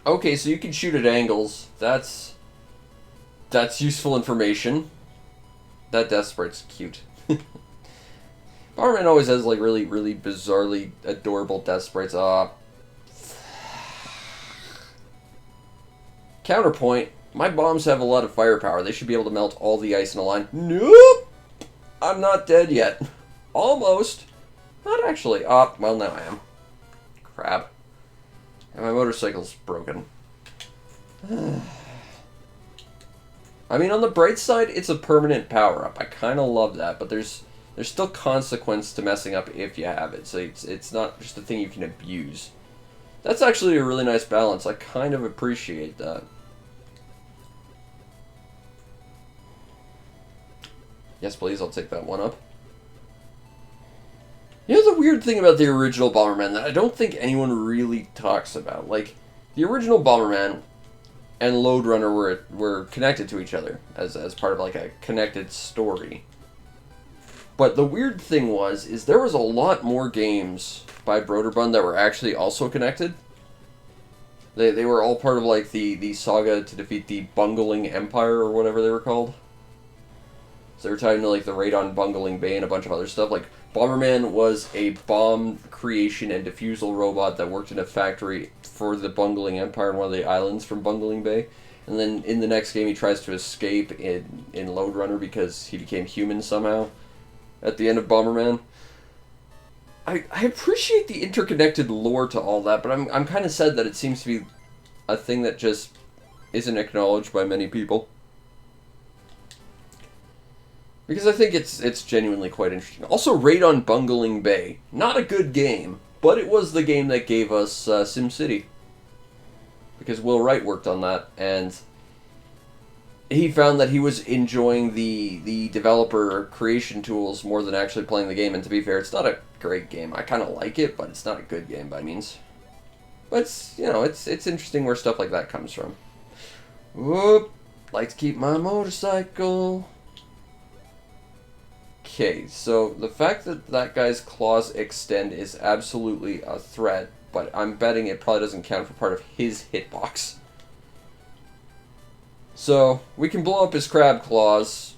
Okay, so you can shoot at angles. That's useful information. That death sprite's cute. Bomberman always has like really, really bizarrely adorable death sprites. Counterpoint, my bombs have a lot of firepower. They should be able to melt all the ice in a line. Nope! I'm not dead yet. Almost. Not actually. Oh, well, now I am. Crap. And my motorcycle's broken. I mean, on the bright side, it's a permanent power-up. I kind of love that, but there's still consequence to messing up if you have it. So it's not just a thing you can abuse. That's actually a really nice balance. I kind of appreciate that. Yes, please, I'll take that one up. You know the weird thing about the original Bomberman that I don't think anyone really talks about? Like, the original Bomberman and Lode Runner were connected to each other as part of like a connected story. But the weird thing is there was a lot more games by Broderbund that were actually also connected. They were all part of like the saga to defeat the Bungling Empire or whatever they were called. So they were tied into like the raid on Bungling Bay and a bunch of other stuff. Like Bomberman was a bomb creation and defusal robot that worked in a factory for the Bungling Empire on one of the islands from Bungling Bay. And then in the next game he tries to escape in Lode Runner because he became human somehow at the end of Bomberman. I appreciate the interconnected lore to all that, but I'm kind of sad that it seems to be a thing that just isn't acknowledged by many people. Because I think it's genuinely quite interesting. Also, Raid on Bungling Bay. Not a good game, but it was the game that gave us SimCity. Because Will Wright worked on that, and he found that he was enjoying the developer creation tools more than actually playing the game. And to be fair, it's not a great game. I kind of like it, but it's not a good game by means. But it's, you know, it's interesting where stuff like that comes from. Whoop! Like to keep my motorcycle. Okay, so the fact that that guy's claws extend is absolutely a threat, but I'm betting it probably doesn't count for part of his hitbox. So, we can blow up his crab claws,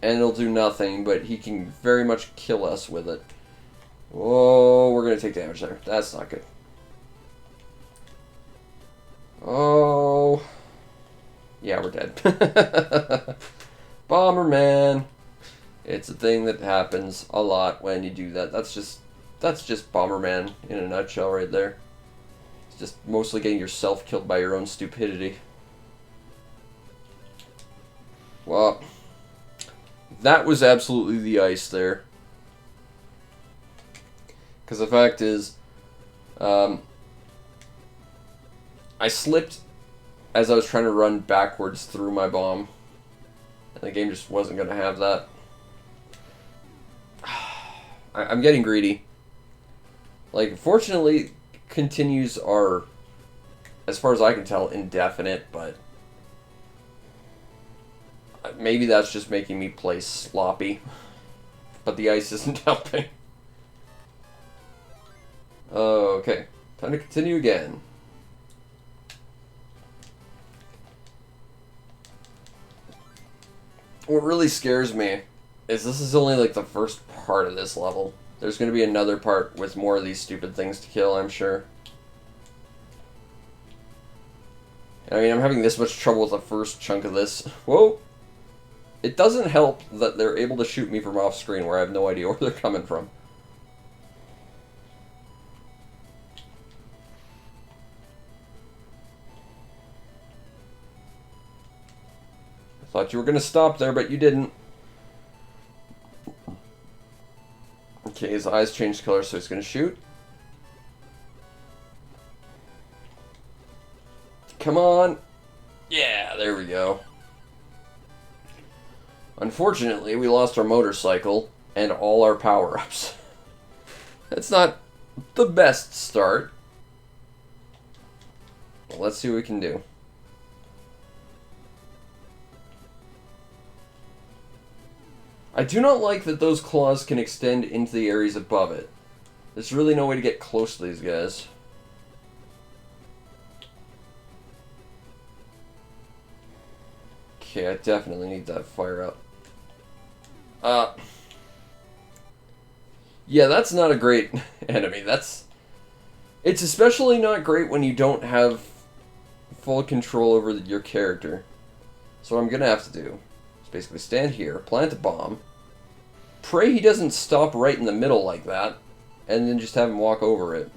and it'll do nothing, but he can very much kill us with it. Whoa, we're going to take damage there. That's not good. Oh. Yeah, we're dead. Bomberman. It's a thing that happens a lot when you do that. That's just Bomberman in a nutshell right there. It's just mostly getting yourself killed by your own stupidity. Well, that was absolutely the ice there. Because the fact is, I slipped as I was trying to run backwards through my bomb. And the game just wasn't going to have that. I'm getting greedy. Like, fortunately, continues are, as far as I can tell, indefinite, but maybe that's just making me play sloppy. But the ice isn't helping. Okay, time to continue again. What really scares me is this is only like the first part of this level. There's going to be another part with more of these stupid things to kill, I'm sure. I mean, I'm having this much trouble with the first chunk of this. Whoa! It doesn't help that they're able to shoot me from off screen where I have no idea where they're coming from. I thought you were going to stop there, but you didn't. Okay, his eyes changed color, so he's going to shoot. Come on. Yeah, there we go. Unfortunately, we lost our motorcycle and all our power-ups. That's not the best start. Well, let's see what we can do. I do not like that those claws can extend into the areas above it. There's really no way to get close to these guys. Okay, I definitely need that fire up. Yeah, that's not a great enemy. It's especially not great when you don't have full control over your character. So what I'm gonna have to do is basically stand here, plant a bomb, pray he doesn't stop right in the middle like that, and then just have him walk over it.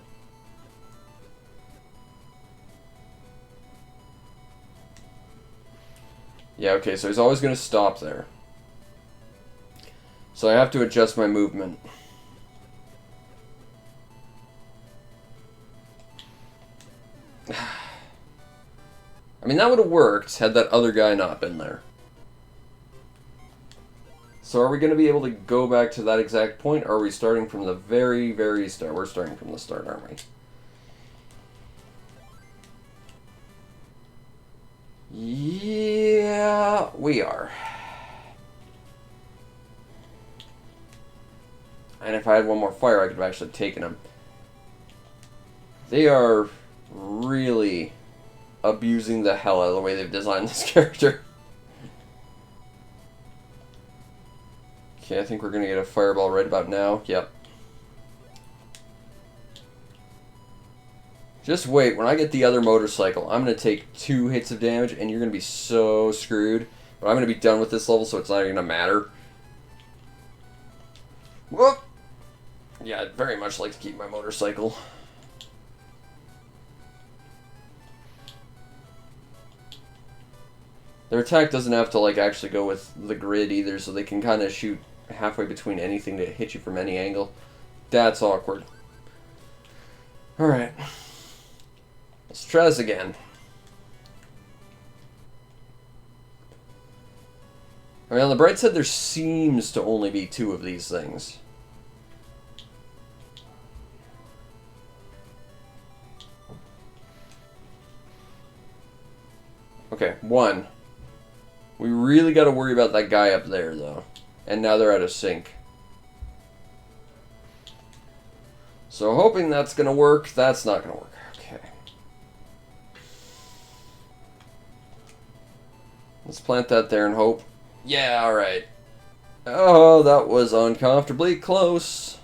Yeah, okay, so he's always gonna stop there. So I have to adjust my movement. I mean, that would have worked had that other guy not been there. So are we going to be able to go back to that exact point, or are we starting from the very, very start? We're starting from the start, aren't we? Yeah, we are. And if I had one more fire, I could have actually taken him. They are really abusing the hell out of the way they've designed this character. Okay, I think we're going to get a fireball right about now. Yep. Just wait. When I get the other motorcycle, I'm going to take 2 hits of damage, and you're going to be so screwed. But I'm going to be done with this level, so it's not even going to matter. Whoop! Yeah, I'd very much like to keep my motorcycle. Their attack doesn't have to, like, actually go with the grid either, so they can kind of shoot halfway between anything to hit you from any angle. That's awkward. Alright. Let's try this again. I mean, on the bright side, there seems to only be 2 of these things. Okay, 1. We really got to worry about that guy up there, though. And now they're out of sync. So hoping that's going to work. That's not going to work. Okay. Let's plant that there and hope. Yeah, alright. Oh, that was uncomfortably close.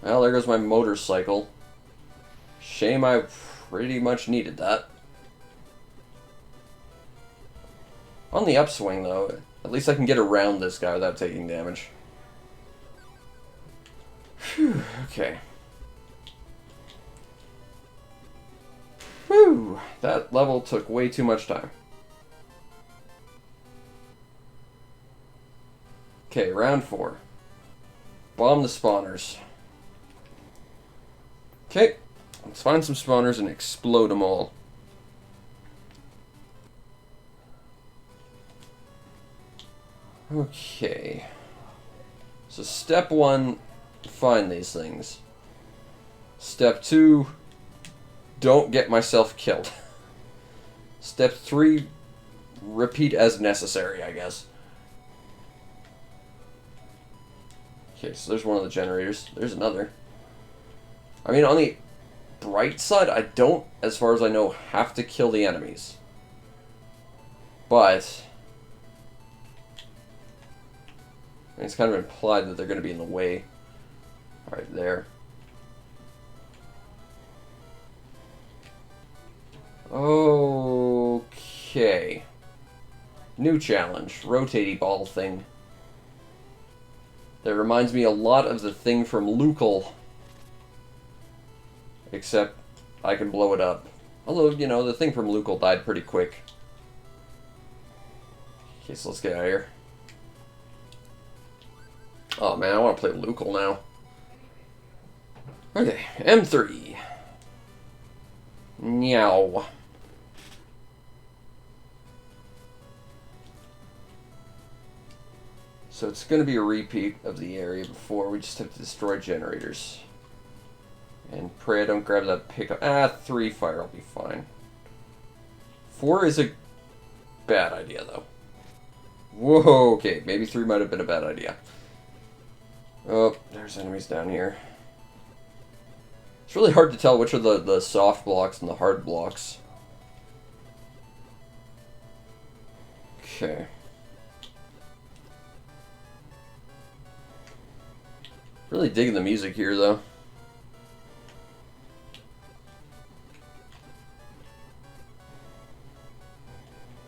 Well, there goes my motorcycle. Shame I pretty much needed that. On the upswing, though, at least I can get around this guy without taking damage. Whew, okay. Whew, that level took way too much time. Okay, round 4. Bomb the spawners. Okay, let's find some spawners and explode them all. Okay. So step 1, find these things. Step 2, don't get myself killed. Step 3, repeat as necessary, I guess. Okay, so there's one of the generators. There's another. I mean, on the bright side, I don't, as far as I know, have to kill the enemies. But it's kind of implied that they're going to be in the way. Alright, there. Okay. New challenge. Rotatey ball thing. That reminds me a lot of the thing from Lucal. Except I can blow it up. Although, you know, the thing from Lucal died pretty quick. Okay, so let's get out of here. Oh man, I want to play Lucal now. Okay, M3. Meow. So it's going to be a repeat of the area before. We just have to destroy generators. And pray I don't grab that pickup. 3 fire, I'll be fine. 4 is a bad idea, though. Whoa, okay. Maybe 3 might have been a bad idea. Oh, there's enemies down here. It's really hard to tell which are the soft blocks and the hard blocks. Okay. Really digging the music here, though.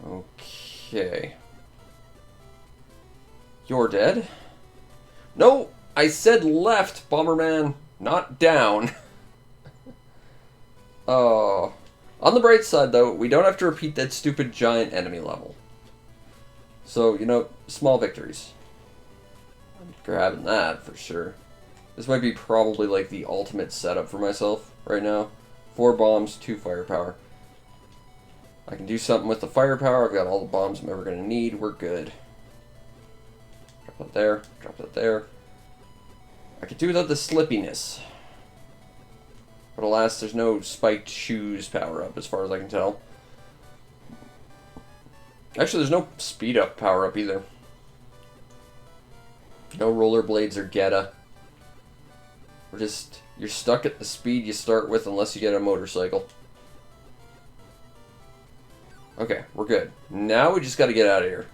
Okay. You're dead? No! I said left, Bomberman, not down. Oh. On the bright side, though, we don't have to repeat that stupid giant enemy level. So, you know, small victories. I'm grabbing that for sure. This might be probably like the ultimate setup for myself right now. 4 bombs, 2 firepower. I can do something with the firepower. I've got all the bombs I'm ever going to need. We're good. Drop that there. Drop that there. I could do without the slippiness. But alas, there's no spiked shoes power-up as far as I can tell. Actually, there's no speed-up power-up either. No rollerblades or Geta. We're just... You're stuck at the speed you start with unless you get a motorcycle. Okay, we're good. Now we just gotta get out of here.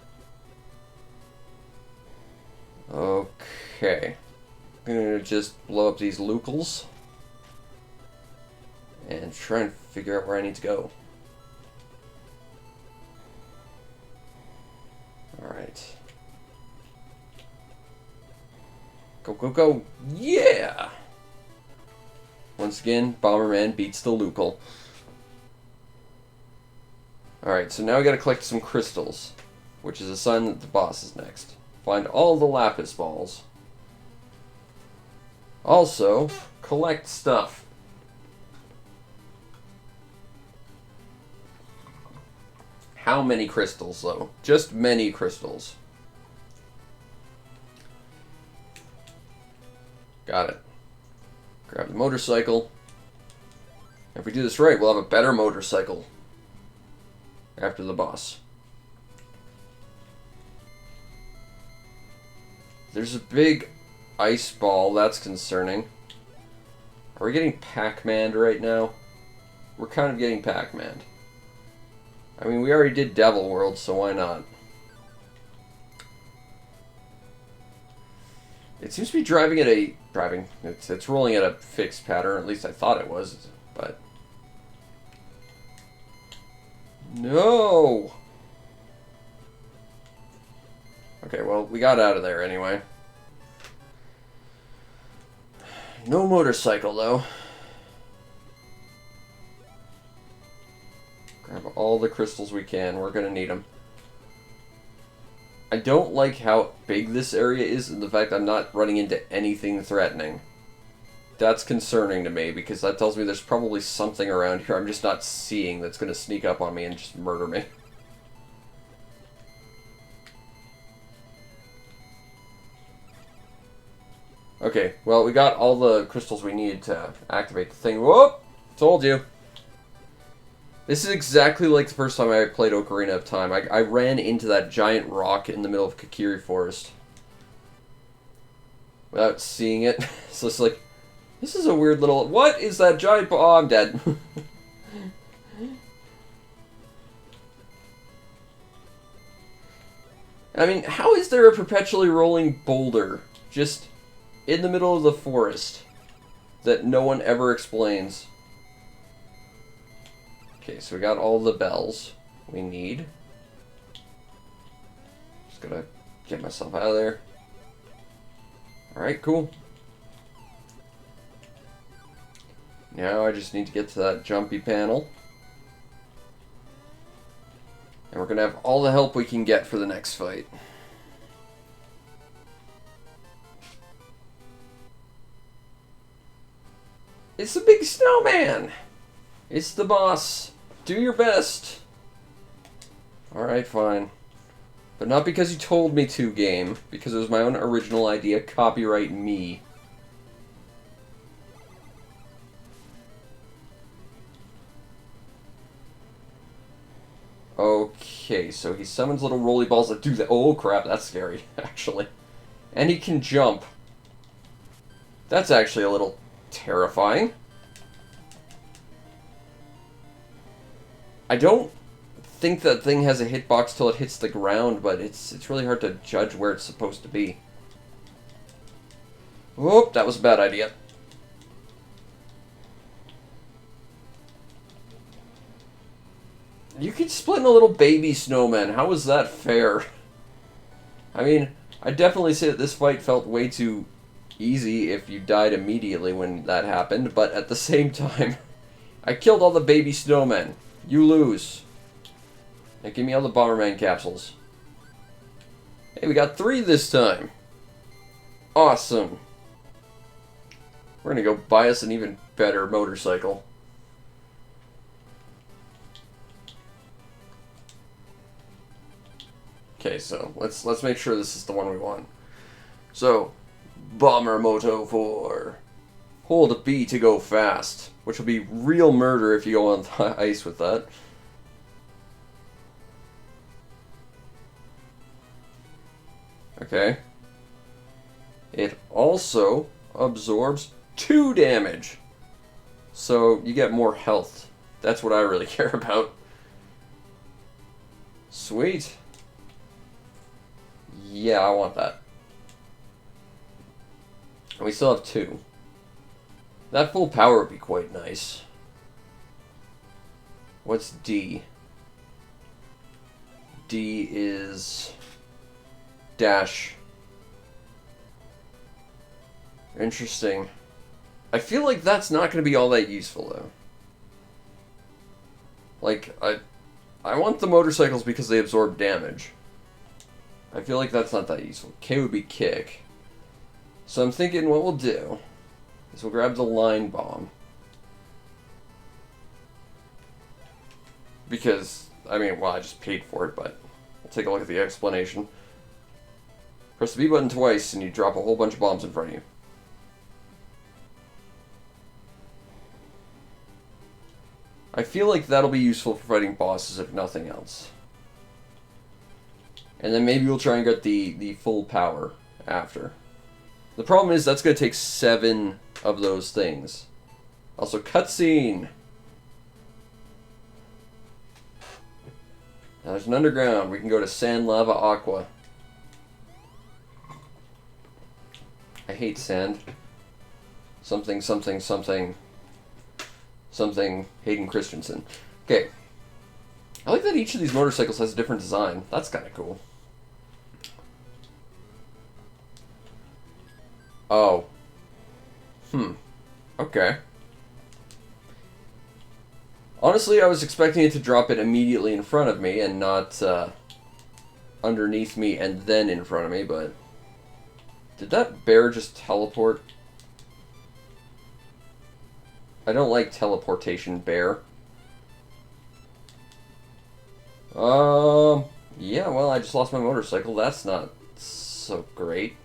Okay. I'm gonna just blow up these lucals. And try and figure out where I need to go. Alright. Go, go, go! Yeah! Once again, Bomberman beats the Lucal. Alright, so now we gotta collect some crystals, which is a sign that the boss is next. Find all the lapis balls. Also, collect stuff. How many crystals, though? Just many crystals. Got it. Grab the motorcycle. If we do this right, we'll have a better motorcycle after the boss. There's a big ice ball. That's concerning. Are we getting Pac-Man'd right now? We're kind of getting Pac-Man'd. I mean, we already did Devil World, so why not? It seems to be driving at a... It's rolling at a fixed pattern. At least I thought it was, but... No! Okay, well, we got out of there anyway. No motorcycle, though. Grab all the crystals we can. We're gonna need them. I don't like how big this area is and the fact I'm not running into anything threatening. That's concerning to me because that tells me there's probably something around here I'm just not seeing that's gonna sneak up on me and just murder me. Okay, well, we got all the crystals we needed to activate the thing. Whoop! Told you. This is exactly like the first time I played Ocarina of Time. I ran into that giant rock in the middle of Kakiri Forest without seeing it. So it's like, this is a weird little... What is that giant... Oh, I'm dead. I mean, how is there a perpetually rolling boulder just in the middle of the forest that no one ever explains? Okay, so we got all the bells we need. Just gotta get myself out of there. Alright, cool. Now I just need to get to that jumpy panel. And we're gonna have all the help we can get for the next fight. It's the big snowman! It's the boss. Do your best. Alright, fine. But not because you told me to, game. Because it was my own original idea. Copyright me. Okay, so he summons little roly balls that do that. Oh crap, that's scary, actually. And he can jump. That's actually a little terrifying. I don't think that thing has a hitbox till it hits the ground, but it's really hard to judge where it's supposed to be. Whoop, that was a bad idea. You could split in a little baby snowman. How is that fair? I mean, I definitely say that this fight felt way too easy if you died immediately when that happened, but at the same time, I killed all the baby snowmen. You lose. Now give me all the Bomberman capsules. Hey, we got 3 this time. Awesome. We're gonna go buy us an even better motorcycle. Okay, so let's make sure this is the one we want. So, Bomber Moto 4. Hold B to go fast, which will be real murder if you go on the ice with that. Okay. It also absorbs 2 damage. So you get more health. That's what I really care about. Sweet. Yeah, I want that. And we still have 2. That full power would be quite nice. What's D? D is dash. Interesting. I feel like that's not going to be all that useful, though. Like, I want the motorcycles because they absorb damage. I feel like that's not that useful. K would be kick. So I'm thinking what we'll do is we'll grab the line bomb. Because, I mean, well, I just paid for it, but we'll take a look at the explanation. Press the B button twice and you drop a whole bunch of bombs in front of you. I feel like that'll be useful for fighting bosses if nothing else. And then maybe we'll try and get the full power after. The problem is that's going to take 7 of those things. Also, cutscene! Now there's an underground. We can go to Sand, Lava, Aqua. I hate sand. Something, something, something. Something, Hayden Christensen. Okay. I like that each of these motorcycles has a different design. That's kind of cool. Oh. Okay. Honestly, I was expecting it to drop it immediately in front of me and not underneath me and then in front of me, but... Did that bear just teleport? I don't like teleportation, bear. Yeah, well, I just lost my motorcycle. That's not so great.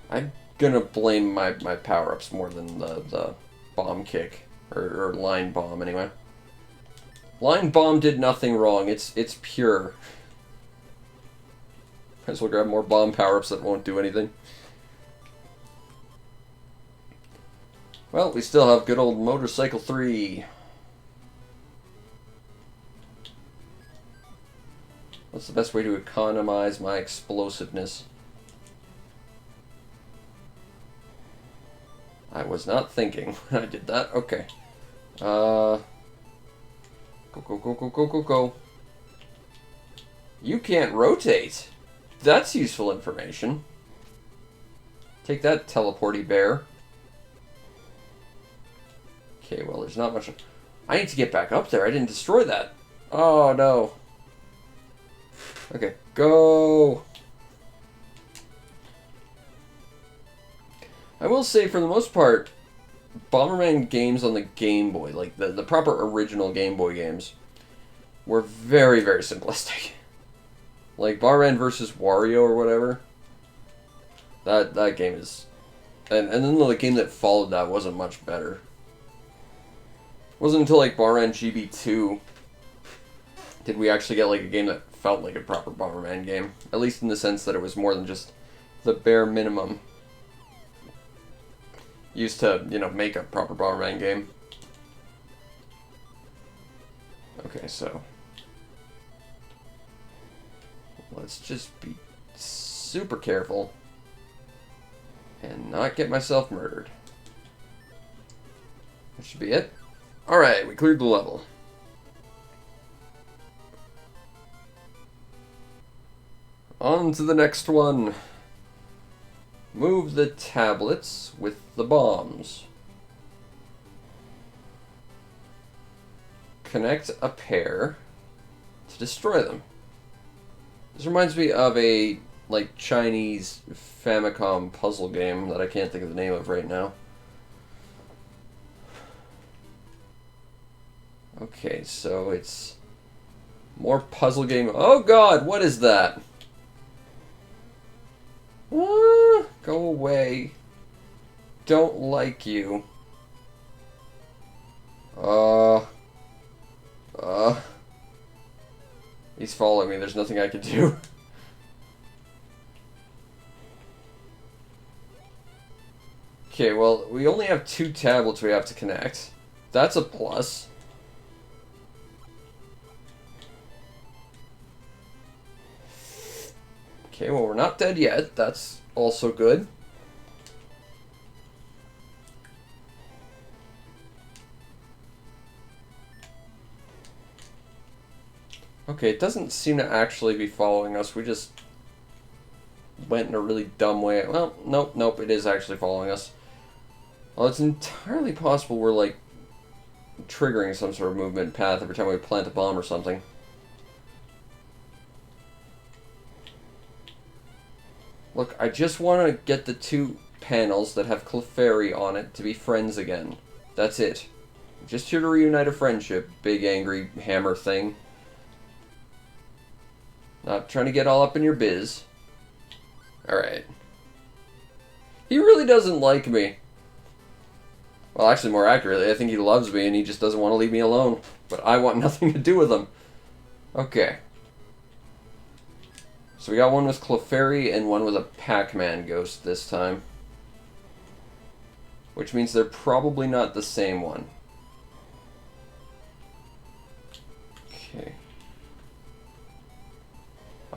I'm gonna blame my power-ups more than the bomb kick. Or line bomb, anyway. Line bomb did nothing wrong. It's pure. Might as well grab more bomb power-ups that won't do anything. Well, we still have good old Motorcycle 3. What's the best way to economize my explosiveness? I was not thinking when I did that. Okay. Go, go, go, go, go, go, go. You can't rotate. That's useful information. Take that, teleporty bear. Okay, well, there's not much... I need to get back up there. I didn't destroy that. Oh, no. Okay, go. I will say, for the most part, Bomberman games on the Game Boy, like the proper original Game Boy games, were very, very simplistic. Like Bomberman vs. Wario or whatever. That game is... And then the game that followed that wasn't much better. Wasn't until like Bomberman GB2 did we actually get like a game that felt like a proper Bomberman game. At least in the sense that it was more than just the bare minimum used to, you know, make a proper Bomberman game. Okay, so let's just be super careful and not get myself murdered. That should be it. Alright, we cleared the level. On to the next one. Move the tablets with the bombs. Connect a pair to destroy them. This reminds me of a like Chinese Famicom puzzle game that I can't think of the name of right now. Okay, so it's more puzzle game. Oh god, what is that? Go away. Don't like you. He's following me. There's nothing I can do. Okay, well, we only have 2 tablets we have to connect. That's a plus. Okay, well, we're not dead yet. That's also good. Okay, it doesn't seem to actually be following us. We just went in a really dumb way. Well, nope, it is actually following us. Well, it's entirely possible we're, like, triggering some sort of movement path every time we plant a bomb or something. Look, I just want to get the 2 panels that have Clefairy on it to be friends again. That's it. Just here to reunite a friendship, big angry hammer thing. Not trying to get all up in your biz. Alright. He really doesn't like me. Well, actually, more accurately, I think he loves me and he just doesn't want to leave me alone. But I want nothing to do with him. Okay. So we got one with Clefairy and one with a Pac-Man ghost this time. Which means they're probably not the same one. Okay.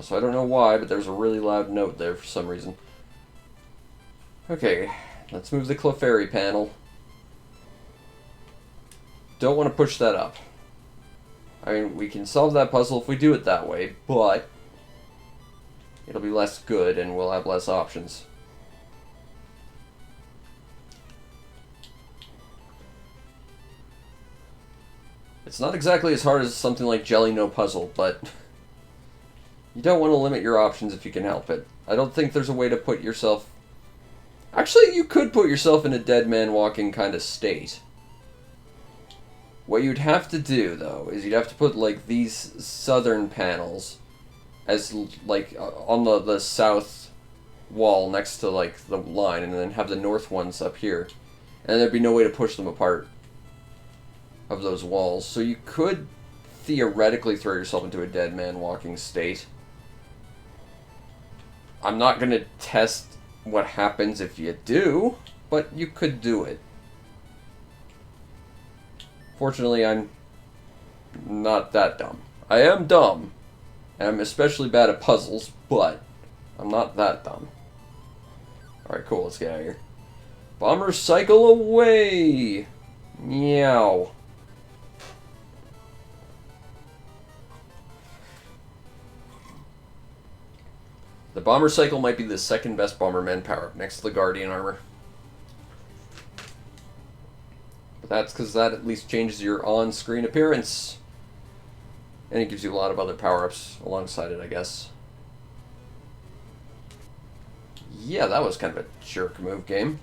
So I don't know why, but there's a really loud note there for some reason. Okay, let's move the Clefairy panel. Don't want to push that up. I mean, we can solve that puzzle if we do it that way, but it'll be less good and we'll have less options. It's not exactly as hard as something like Jelly No Puzzle, but you don't want to limit your options if you can help it. I don't think there's a way to put yourself... Actually, you could put yourself in a dead man walking kind of state. What you'd have to do, though, is you'd have to put, like, these southern panels as, like, on the south wall next to, like, the line, and then have the north ones up here. And there'd be no way to push them apart of those walls. So you could theoretically throw yourself into a dead man walking state. I'm not going to test what happens if you do, but you could do it. Fortunately, I'm not that dumb. I am dumb, and I'm especially bad at puzzles, but I'm not that dumb. Alright, cool, let's get out of here. Bomber cycle away! Meow. The Bomber Cycle might be the second best Bomberman power-up, next to the Guardian Armor. But that's because that at least changes your on-screen appearance. And it gives you a lot of other power-ups alongside it, I guess. Yeah, that was kind of a jerk move game.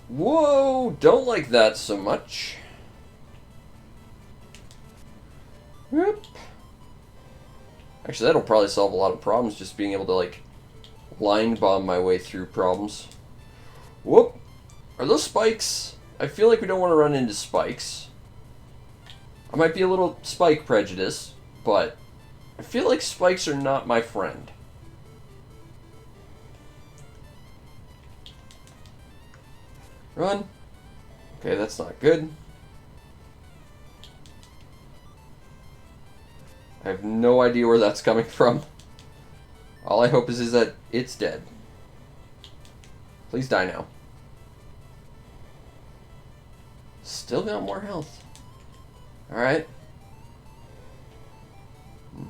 Whoa, don't like that so much. Whoop. Actually, that'll probably solve a lot of problems, just being able to, like, line bomb my way through problems. Whoop! Are those spikes? I feel like we don't want to run into spikes. I might be a little spike prejudice, but I feel like spikes are not my friend. Run. Okay, that's not good. I have no idea where that's coming from. All I hope is that it's dead. Please die now. Still got more health. Alright.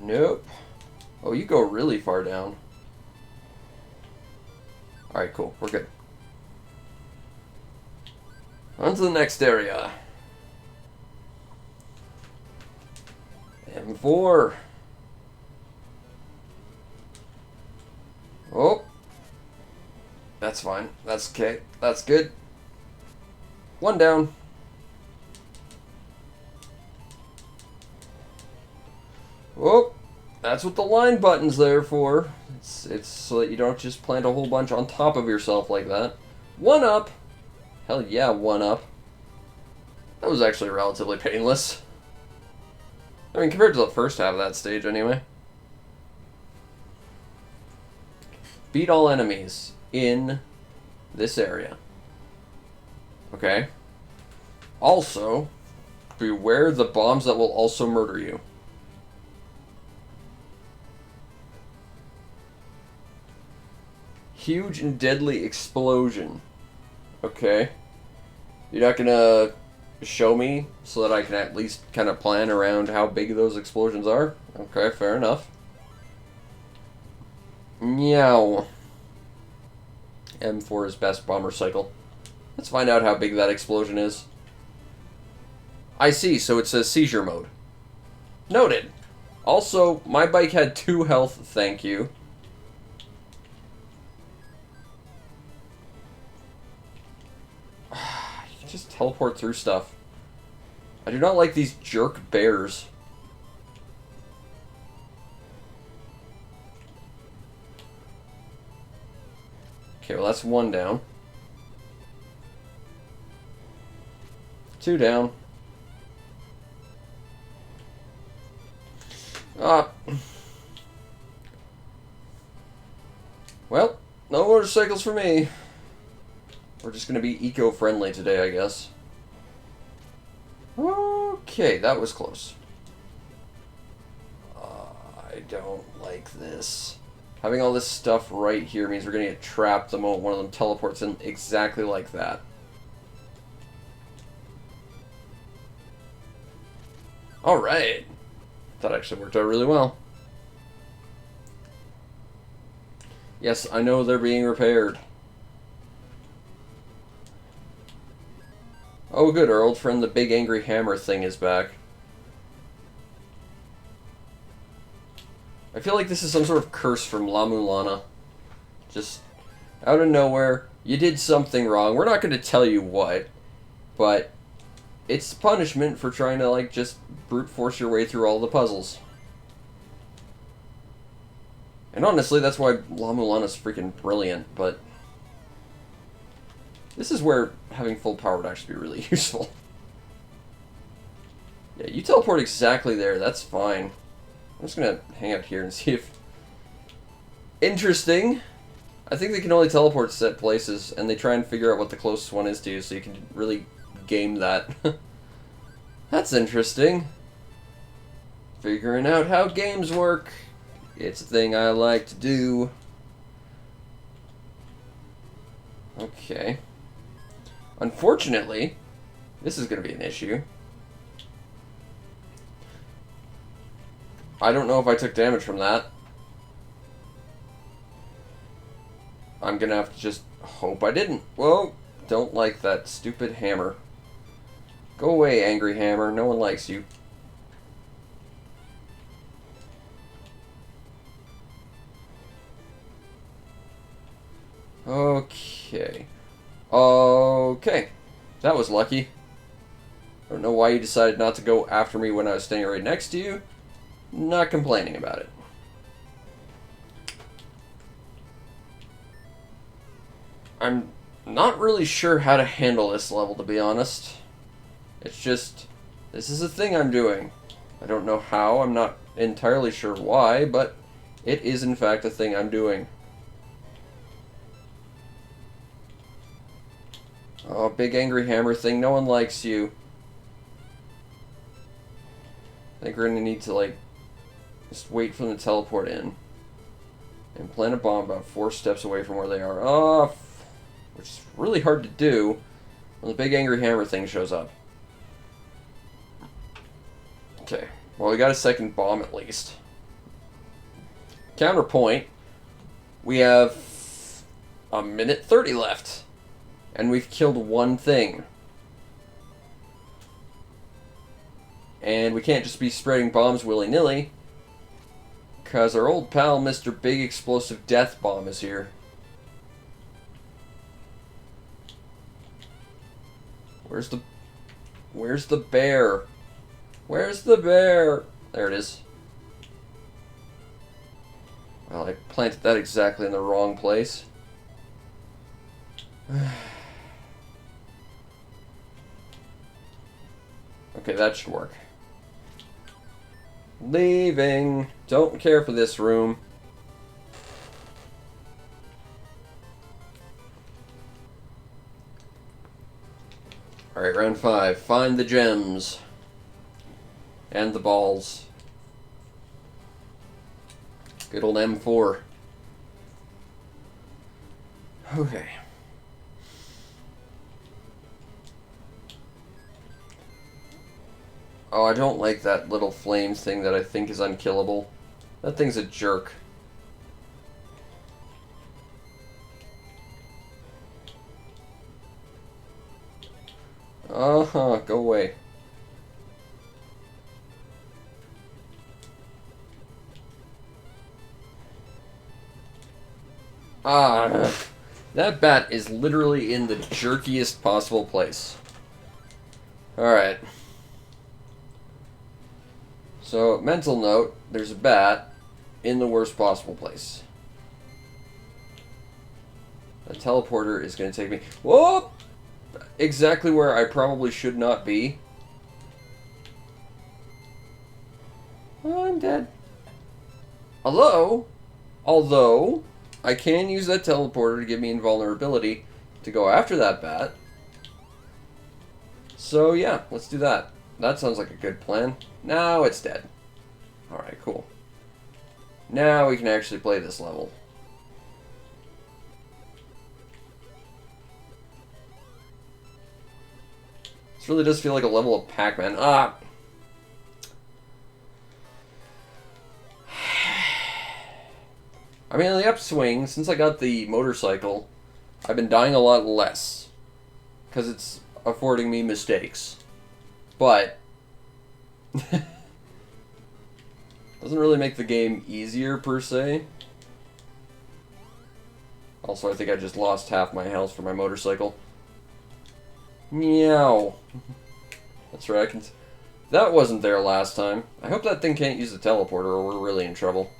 Nope. Oh, you go really far down. Alright, cool. We're good. On to the next area. M4. Oh. That's fine. That's okay. That's good. One down. Oh. That's what the line button's there for. It's so that you don't just plant a whole bunch on top of yourself like that. One up. Hell yeah, one up. That was actually relatively painless. I mean, compared to the first half of that stage, anyway. Beat all enemies in this area. Okay. Also, beware the bombs that will also murder you. Huge and deadly explosion. Okay. You're not gonna show me so that I can at least kind of plan around how big those explosions are? Okay, fair enough. Meow. M4 is best bomber cycle. Let's find out how big that explosion is. I see, so it says seizure mode. Noted. Also, my bike had 2 health, thank you. You can just teleport through stuff. I do not like these jerk bears. Okay, well that's 1 down. 2 down. Well, no motorcycles for me. We're just gonna be eco-friendly today, I guess. Okay, that was close. I don't like this. Having all this stuff right here means we're gonna get trapped the moment one of them teleports in exactly like that. Alright. That actually worked out really well. Yes, I know they're being repaired. Oh good, our old friend the big angry hammer thing is back. I feel like this is some sort of curse from La Mulana. Just out of nowhere, you did something wrong. We're not going to tell you what, but it's punishment for trying to, like, just brute force your way through all the puzzles. And honestly, that's why La Mulana's freaking brilliant, but this is where having full power would actually be really useful. Yeah, you teleport exactly there, that's fine. I'm just gonna hang out here and see if... Interesting! I think they can only teleport to set places, and they try and figure out what the closest one is to you, so you can really game that. That's interesting. Figuring out how games work. It's a thing I like to do. Okay. Unfortunately, this is gonna be an issue. I don't know if I took damage from that. I'm gonna have to just hope I didn't. Whoa, don't like that stupid hammer. Go away, angry hammer. No one likes you. Okay. Okay. That was lucky. I don't know why you decided not to go after me when I was standing right next to you. Not complaining about it. I'm not really sure how to handle this level, to be honest. It's just This is a thing I'm doing. I don't know how, I'm not entirely sure why, but it is in fact a thing I'm doing. Oh, big angry hammer thing, no one likes you. I think we're gonna need to, like, just wait for them to teleport in. And plant a bomb about 4 steps away from where they are. Oh, which is really hard to do when the big angry hammer thing shows up. Okay, well, we got a second bomb at least. Counterpoint, we have a minute 30 left, and we've killed one thing. And we can't just be spreading bombs willy-nilly, because our old pal, Mr. Big Explosive Death Bomb, is here. Where's the bear? Where's the bear? There it is. Well, I planted that exactly in the wrong place. Okay, that should work. Leaving. Don't care for this room. Alright, round 5. Find the gems. And the balls. Good old M4. Okay. Oh, I don't like that little flames thing that I think is unkillable. That thing's a jerk. Uh-huh, go away. Ah, that bat is literally in the jerkiest possible place. Alright. So, mental note, there's a bat in the worst possible place. The teleporter is going to take me... Whoa! Exactly where I probably should not be. Oh, I'm dead. Hello? Although, I can use that teleporter to give me invulnerability to go after that bat. So, yeah, let's do that. That sounds like a good plan. Now it's dead. Alright, cool. Now we can actually play this level. This really does feel like a level of Pac-Man. Ah! I mean, on the upswing, since I got the motorcycle, I've been dying a lot less. Because it's affording me mistakes. But... doesn't really make the game easier, per se. Also, I think I just lost half my health for my motorcycle. Meow. That's right, I can... That wasn't there last time. I hope that thing can't use the teleporter or we're really in trouble.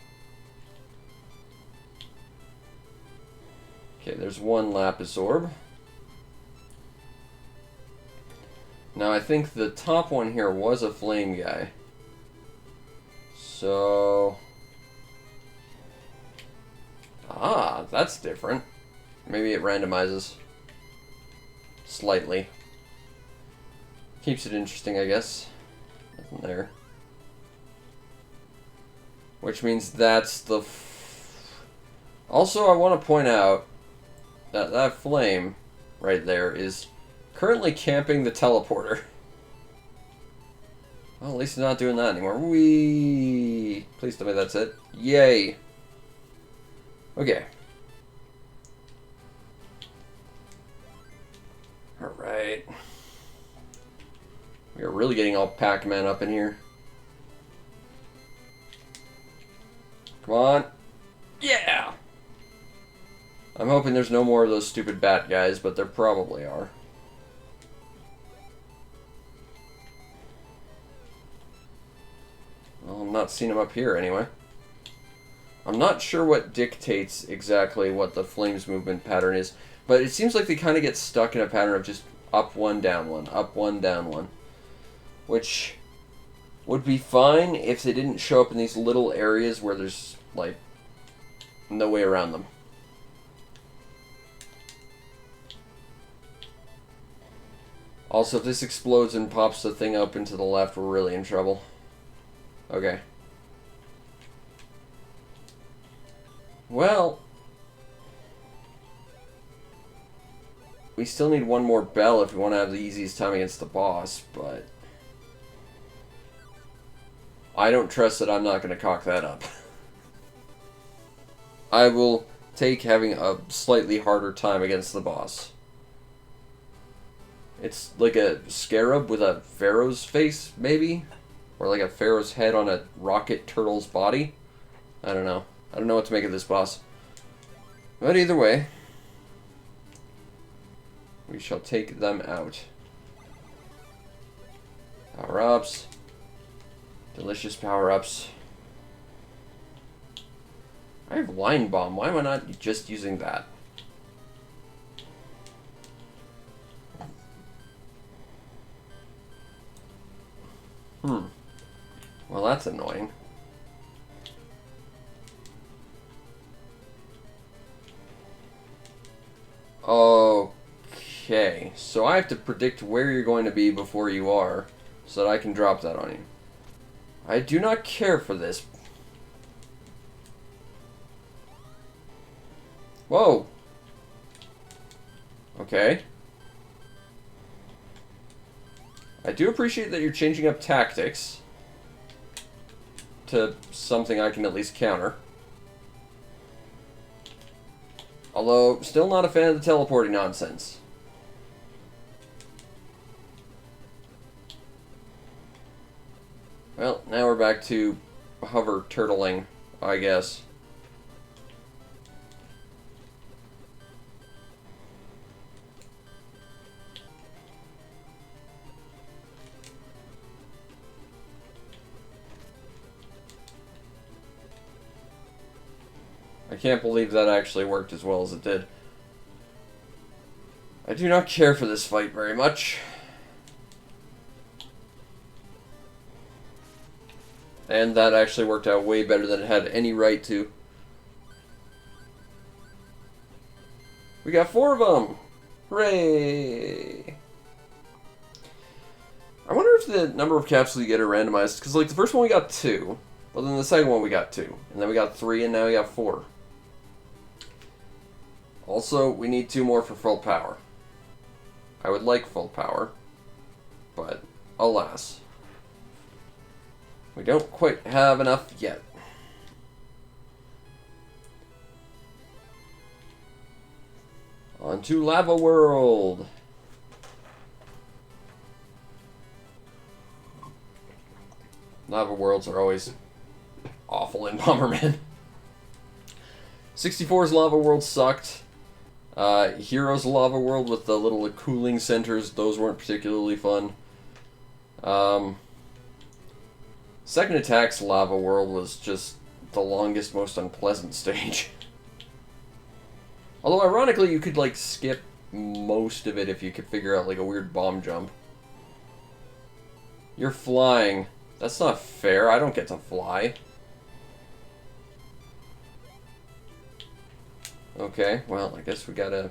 Okay, there's one Lapis Orb. Now, I think the top one here was a flame guy. So... Ah, that's different. Maybe it randomizes. Slightly. Keeps it interesting, I guess. Nothing there. Which means that's the... Also, I want to point out that that flame right there is currently camping the teleporter. Well, at least it's not doing that anymore. Whee! Please tell me that's it. Yay! Okay. Alright. We are really getting all Pac-Man up in here. Come on. Yeah! I'm hoping there's no more of those stupid bat guys, but there probably are. Well, I'm not seeing them up here anyway. I'm not sure what dictates exactly what the flames movement pattern is, but it seems like they kind of get stuck in a pattern of just up one, down one, up one, down one. which would be fine if they didn't show up in these little areas where there's, like, no way around them. Also, if this explodes and pops the thing up into the left, we're really in trouble. Okay. Well, we still need one more bell if we want to have the easiest time against the boss, but I don't trust that I'm not going to cock that up. I will take having a slightly harder time against the boss. It's like a scarab with a pharaoh's face, maybe? Or like a pharaoh's head on a rocket turtle's body? I don't know. I don't know what to make of this boss. But either way, we shall take them out. Power-ups. Delicious power-ups. I have Line Bomb. Why am I not just using that? Well, that's annoying. Okay, so I have to predict where you're going to be before you are, so that I can drop that on you. I do not care for this. Whoa! Okay. I do appreciate that you're changing up tactics to something I can at least counter. Although, still not a fan of the teleporting nonsense. Well, now we're back to hover turtling, I guess. I can't believe that actually worked as well as it did. I do not care for this fight very much. And that actually worked out way better than it had any right to. We got 4 of them! Hooray! I wonder if the number of capsules you get are randomized, because like the first one we got 2, but then the second one we got 2, and then we got 3, and now we got 4. Also, we need 2 more for full power. I would like full power, but alas. We don't quite have enough yet. On to Lava World! Lava Worlds are always awful in Bomberman. 64's Lava World sucked. Heroes Lava World with the little cooling centers, those weren't particularly fun. Second Attack's Lava World was just the longest, most unpleasant stage. Although, ironically, you could, like, skip most of it if you could figure out, like, a weird bomb jump. You're flying. That's not fair. I don't get to fly. Okay, well, I guess we gotta...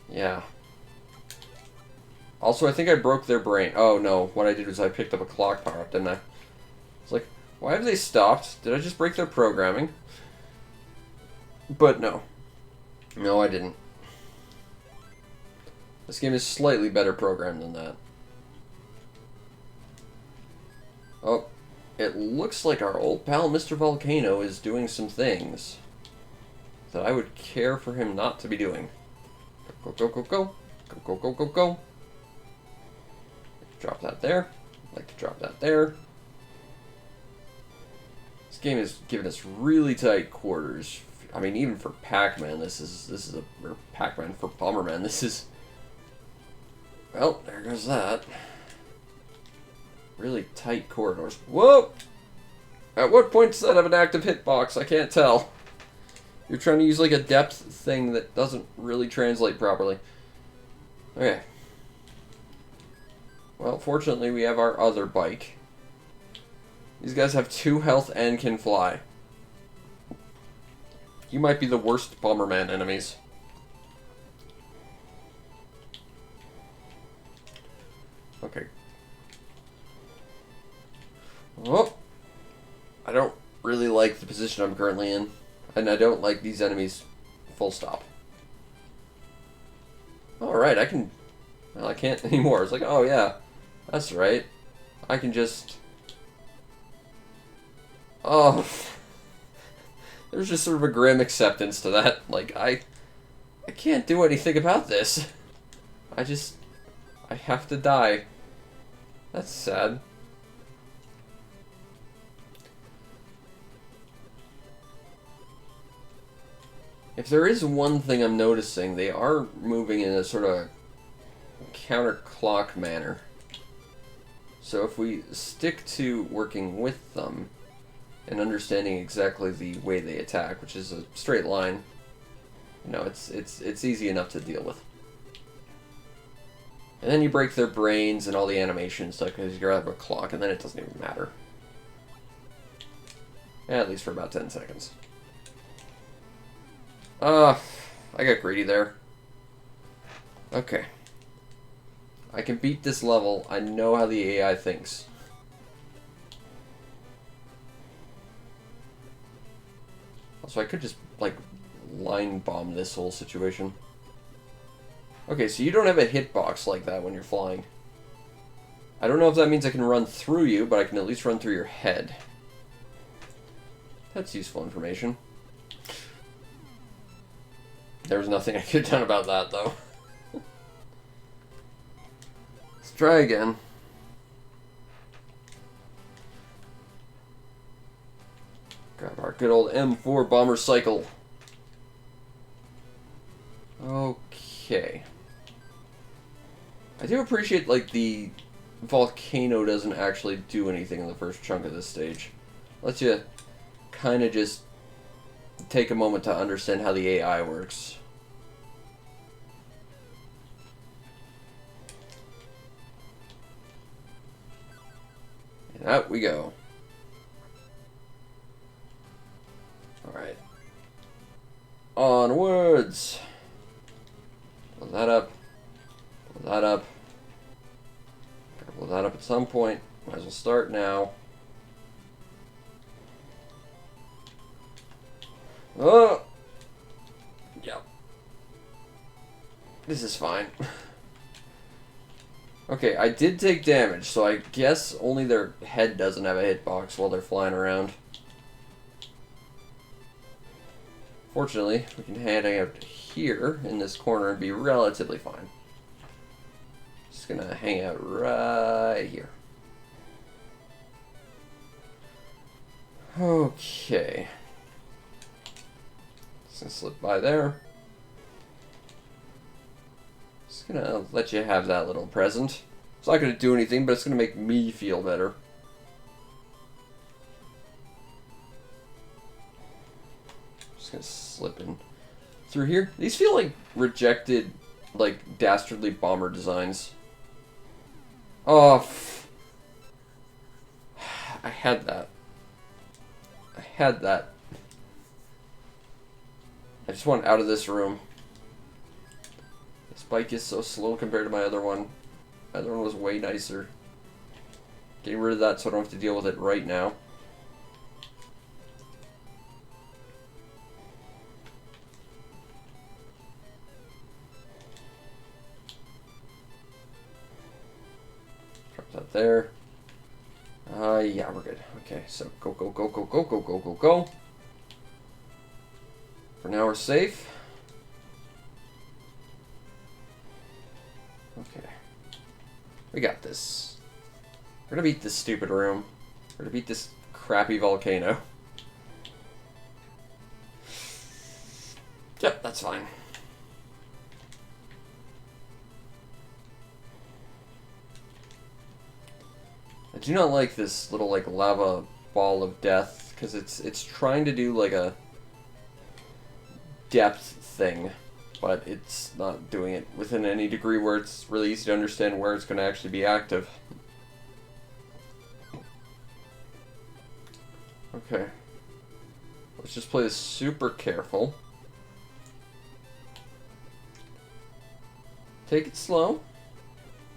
Yeah. Also, I think I broke their brain. Oh, no. What I did was I picked up a clock power-up, didn't I? It's like, why have they stopped? Did I just break their programming? But no. No, I didn't. This game is slightly better programmed than that. Oh, it looks like our old pal Mr. Volcano is doing some things that I would care for him not to be doing. Go, go, go, go. Go, go, go, go, go. Drop that there. I'd like to drop that there. This game is giving us really tight quarters. I mean, even for Pac-Man, this is a... Or Pac-Man, for Bomberman, this is... Well, there goes that. Really tight corridors. Whoa! At what point does that have an active hitbox? I can't tell. You're trying to use like a depth thing that doesn't really translate properly. Okay. Well, fortunately, we have our other bike. These guys have 2 health and can fly. You might be the worst Bomberman enemies. Okay. Oh! I don't really like the position I'm currently in. And I don't like these enemies. Full stop. Alright, I can... Well, I can't anymore. It's like, oh yeah, that's right. I can just... Oh... There's just sort of a grim acceptance to that. Like, I can't do anything about this. I have to die. That's sad. If there is one thing I'm noticing, they are moving in a sort of counterclock manner. So if we stick to working with them and understanding exactly the way they attack, which is a straight line, you know, it's easy enough to deal with. And then you break their brains and all the animations, like, because you're out of a clock, and then it doesn't even matter. At least for about 10 seconds. I got greedy there. Okay. I can beat this level. I know how the AI thinks. Also, I could just, like, line bomb this whole situation. Okay, so you don't have a hitbox like that when you're flying. I don't know if that means I can run through you, but I can at least run through your head. That's useful information. There was nothing I could have done about that, though. Let's try again. Grab our good old M4 bomber cycle. Okay. I do appreciate, like, the volcano doesn't actually do anything in the first chunk of this stage. Lets you kind of just take a moment to understand how the AI works. And out we go. Alright. Onwards! Pull that up. Pull that up. Gotta pull that up at some point. Might as well start now. Oh! Yep. This is fine. Okay, I did take damage, so I guess only their head doesn't have a hitbox while they're flying around. Fortunately, we can hang out here in this corner and be relatively fine. Just gonna hang out right here. Okay. Just gonna slip by there. Just gonna let you have that little present. It's not gonna do anything, but it's gonna make me feel better. Just gonna slip in through here. These feel like rejected, like, dastardly bomber designs. Oh, I had that. I had that. I just want out of this room. This bike is so slow compared to my other one. My other one was way nicer. Getting rid of that so I don't have to deal with it right now. Drop that there. Yeah, we're good. Okay, so go, go, go, go, go, go, go, go, go. For now, we're safe. Okay. We got this. We're gonna beat this stupid room. We're gonna beat this crappy volcano. Yep, that's fine. I do not like this little, like, lava ball of death, because it's trying to do, like, a depth thing but it's not doing it within any degree where it's really easy to understand where it's going to actually be active. Okay. Let's just play this super careful. Take it slow.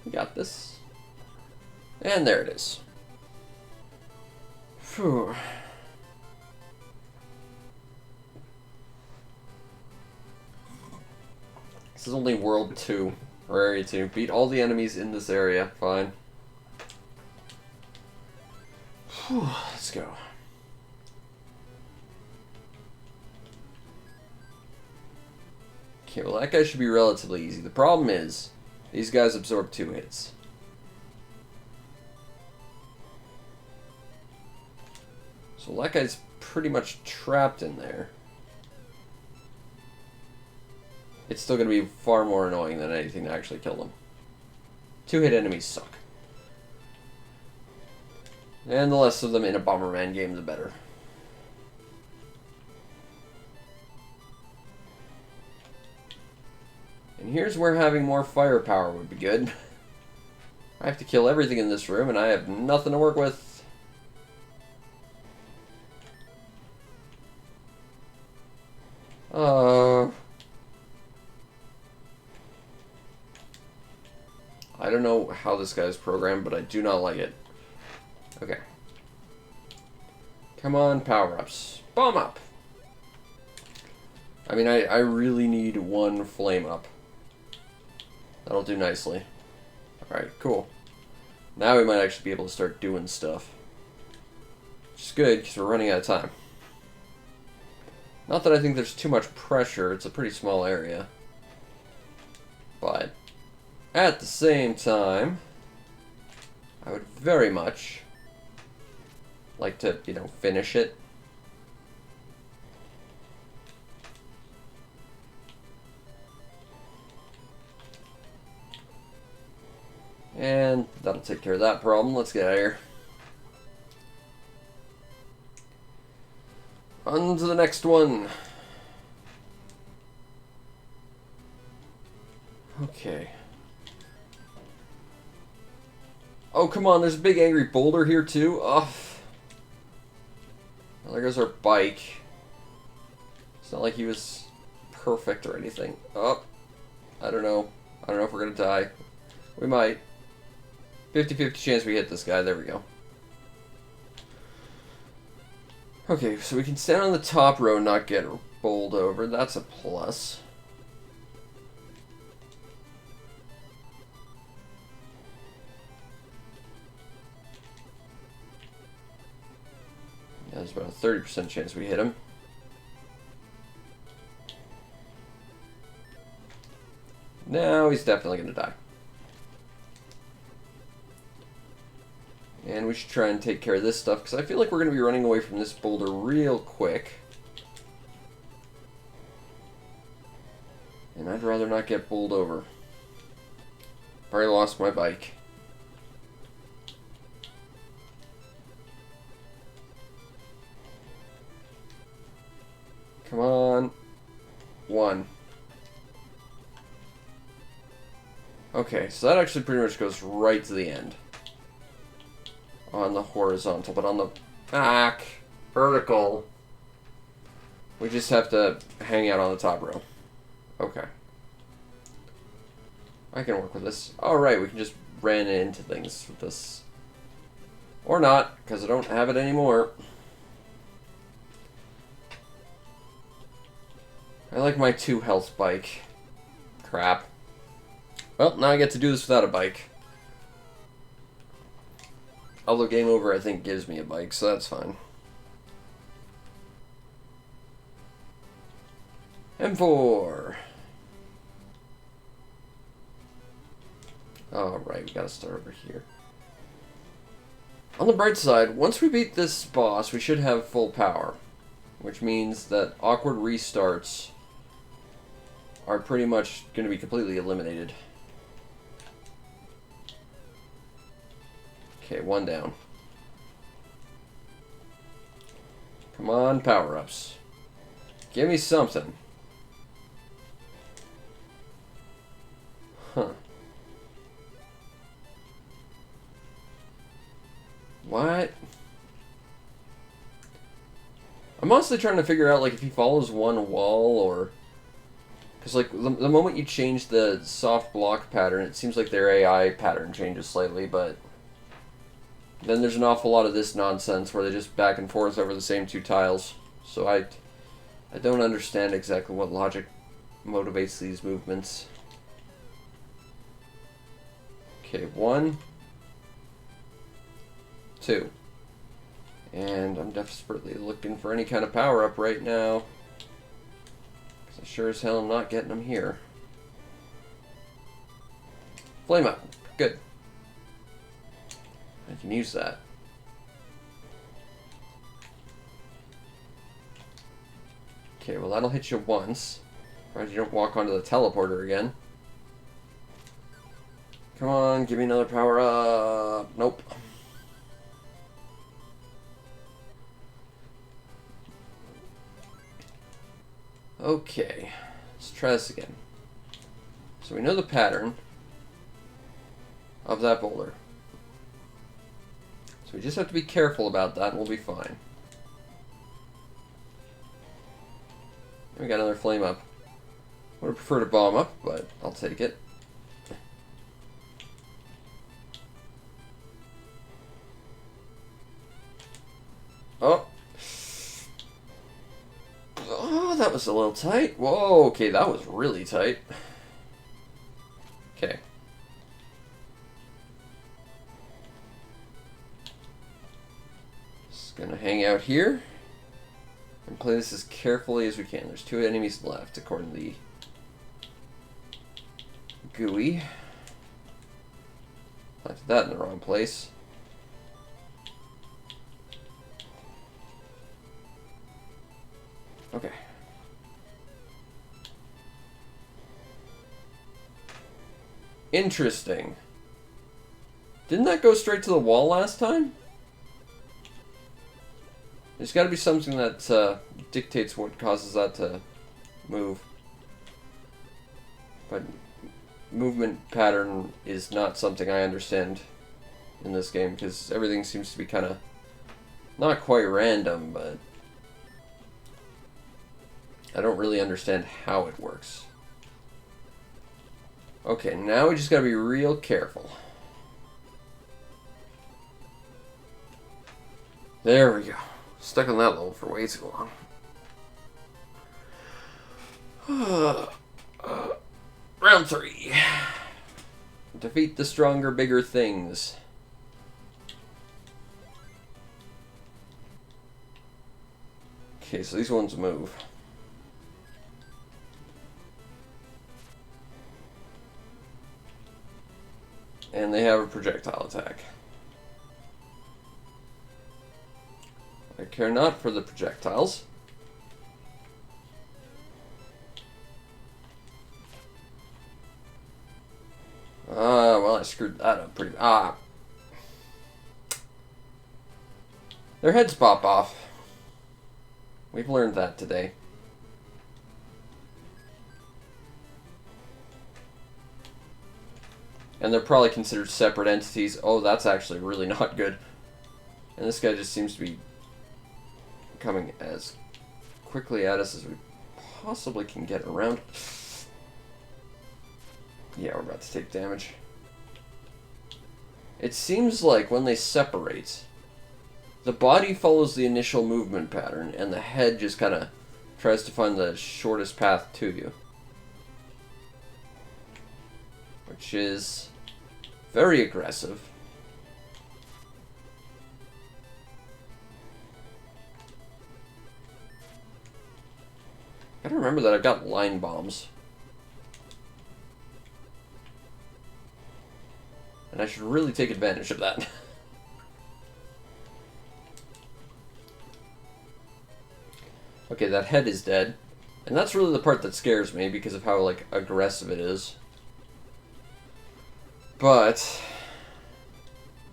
You got this. And there it is. Phew. This is only World 2, or Area 2. Beat all the enemies in this area. Fine. Whew, let's go. Okay, well that guy should be relatively easy. The problem is, these guys absorb 2 hits. So that guy's pretty much trapped in there. It's still going to be far more annoying than anything to actually kill them. 2-hit enemies suck. And the less of them in a Bomberman game, the better. And here's where having more firepower would be good. I have to kill everything in this room, and I have nothing to work with. I don't know how this guy's programmed, but I do not like it. Okay. Come on, power-ups. Bomb up! I mean, I really need 1 flame up. That'll do nicely. Alright, cool. Now we might actually be able to start doing stuff. Which is good, because we're running out of time. Not that I think there's too much pressure, it's a pretty small area. But, at the same time, I would very much like to, you know, finish it. And that'll take care of that problem. Let's get out of here. On to the next one. Okay. Oh, come on, there's a big angry boulder here, too. Oh. Well, there goes our bike. It's not like he was perfect or anything. Oh. I don't know. I don't know if we're gonna die. We might. 50-50 chance we hit this guy. There we go. Okay, so we can stand on the top row and not get bowled over. That's a plus. Yeah, there's about a 30% chance we hit him. Now he's definitely going to die. And we should try and take care of this stuff, because I feel like we're going to be running away from this boulder real quick. And I'd rather not get bowled over. Already lost my bike. Come on. 1. Okay, so that actually pretty much goes right to the end. On the horizontal, but on the back, vertical, we just have to hang out on the top row. Okay. I can work with this. Alright, we can just ran into things with this. Or not, because I don't have it anymore. I like my 2 health bike. Crap. Well, now I get to do this without a bike. Although Game Over, I think, gives me a bike, so that's fine. M4. Alright, we gotta start over here. On the bright side, once we beat this boss, we should have full power. Which means that awkward restarts are pretty much going to be completely eliminated. Okay, 1 down. Come on, power-ups. Give me something. I'm honestly trying to figure out, like, if he follows one wall, or... Because, like, the moment you change the soft block pattern, it seems like their AI pattern changes slightly, but... Then there's an awful lot of this nonsense where they just back and forth over the same two tiles. So I don't understand exactly what logic motivates these movements. Okay, 1, 2. And I'm desperately looking for any kind of power-up right now. Because I sure as hell am not getting them here. Flame up. Good. I can use that. Okay, well that'll hit you once. Provided you don't walk onto the teleporter again. Come on, give me another power-up. Nope. Okay, let's try this again. So we know the pattern of that boulder. So we just have to be careful about that and we'll be fine. And we got another flame up. I would prefer to bomb up, but I'll take it. Oh. Oh, that was a little tight. Whoa, okay, that was really tight. Okay. Just gonna hang out here and play this as carefully as we can. There's 2 enemies left, according to the GUI. Planted that in the wrong place. Okay. Interesting. Didn't that go straight to the wall last time? There's got to be something that dictates what causes that to move. But movement pattern is not something I understand in this game, because everything seems to be kind of not quite random, but I don't really understand how it works. Okay, now we just gotta be real careful. There we go. Stuck on that level for way too long. Round 3. Defeat the stronger, bigger things. Okay, so these ones move. And they have a projectile attack. I care not for the projectiles. Well, I screwed that up pretty... Their heads pop off. We've learned that today. And they're probably considered separate entities. Oh, that's actually really not good. And this guy just seems to be coming as quickly at us as we possibly can get around. Yeah, we're about to take damage. It seems like when they separate, the body follows the initial movement pattern, and the head just kind of tries to find the shortest path to you. Which is very aggressive. Gotta remember that I've got line bombs. And I should really take advantage of that. Okay, that head is dead. And that's really the part that scares me because of how, like, aggressive it is. But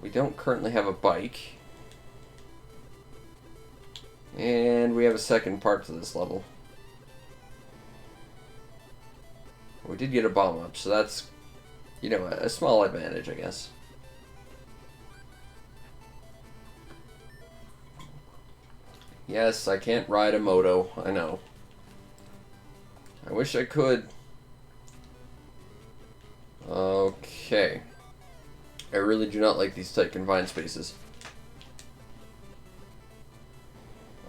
we don't currently have a bike. And we have a second part to this level. We did get a bomb up, so that's, you know, a small advantage, I guess. Yes, I can't ride a moto. I know. I wish I could. Okay. I really do not like these tight confined spaces.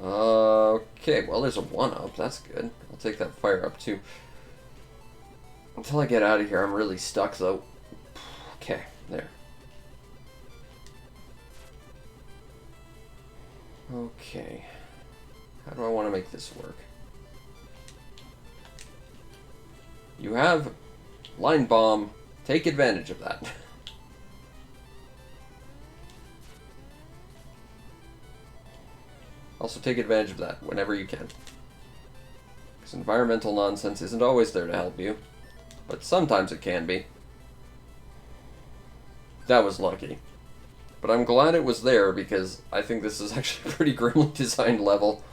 Okay, well there's a 1-up. That's good. I'll take that fire up too. Until I get out of here, I'm really stuck though. Okay, there. Okay. How do I want to make this work? You have line bomb. Take advantage of that. Also take advantage of that whenever you can. Because environmental nonsense isn't always there to help you. But sometimes it can be. That was lucky. But I'm glad it was there because I think this is actually a pretty grimly designed level.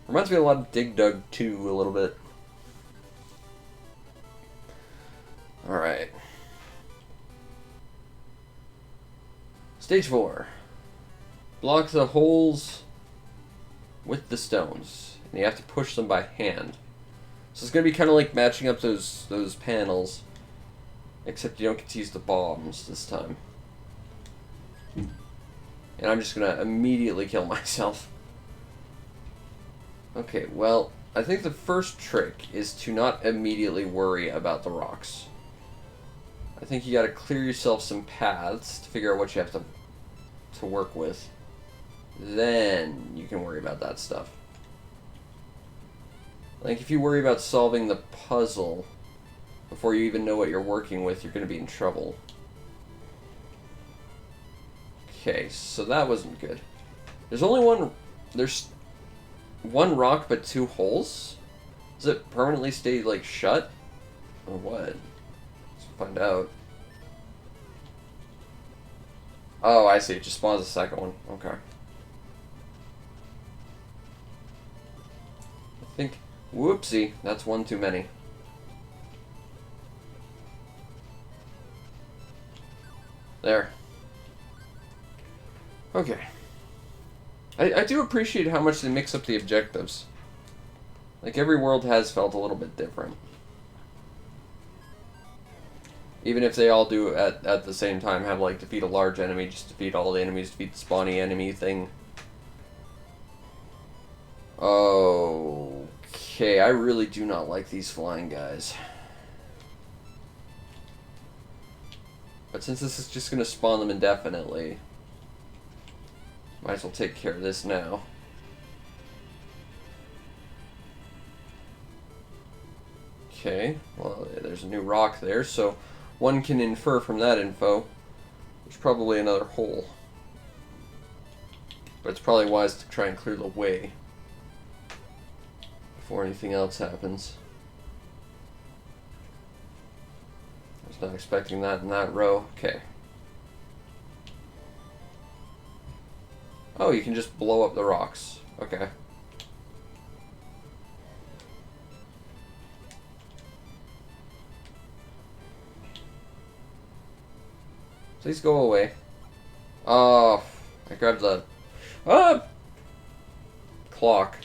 Reminds me a lot of Dig Dug 2 a little bit. Alright. Stage 4. Block the holes with the stones. And you have to push them by hand. So it's going to be kind of like matching up those panels. Except you don't get to use the bombs this time. And I'm just going to immediately kill myself. Okay, well, I think the first trick is to not immediately worry about the rocks. I think you got to clear yourself some paths to figure out what you have to work with. Then you can worry about that stuff. Like, if you worry about solving the puzzle before you even know what you're working with, you're going to be in trouble. Okay, so that wasn't good. There's one rock but 2 holes? Does it permanently stay, like, shut? Or what? Let's find out. Oh, I see. It just spawns a second one. Okay. I think... Whoopsie. That's one too many. There. Okay. I do appreciate how much they mix up the objectives. Like, every world has felt a little bit different. Even if they all do at the same time have, like, defeat a large enemy, just defeat all the enemies, defeat the spawny enemy thing. Okay, I really do not like these flying guys. But since this is just going to spawn them indefinitely, might as well take care of this now. Okay, well, there's a new rock there, so one can infer from that info there's probably another hole. But it's probably wise to try and clear the way before anything else happens. I was not expecting that in that row. Okay. Oh, you can just blow up the rocks. Okay. Please go away. Oh, I grabbed the... clock.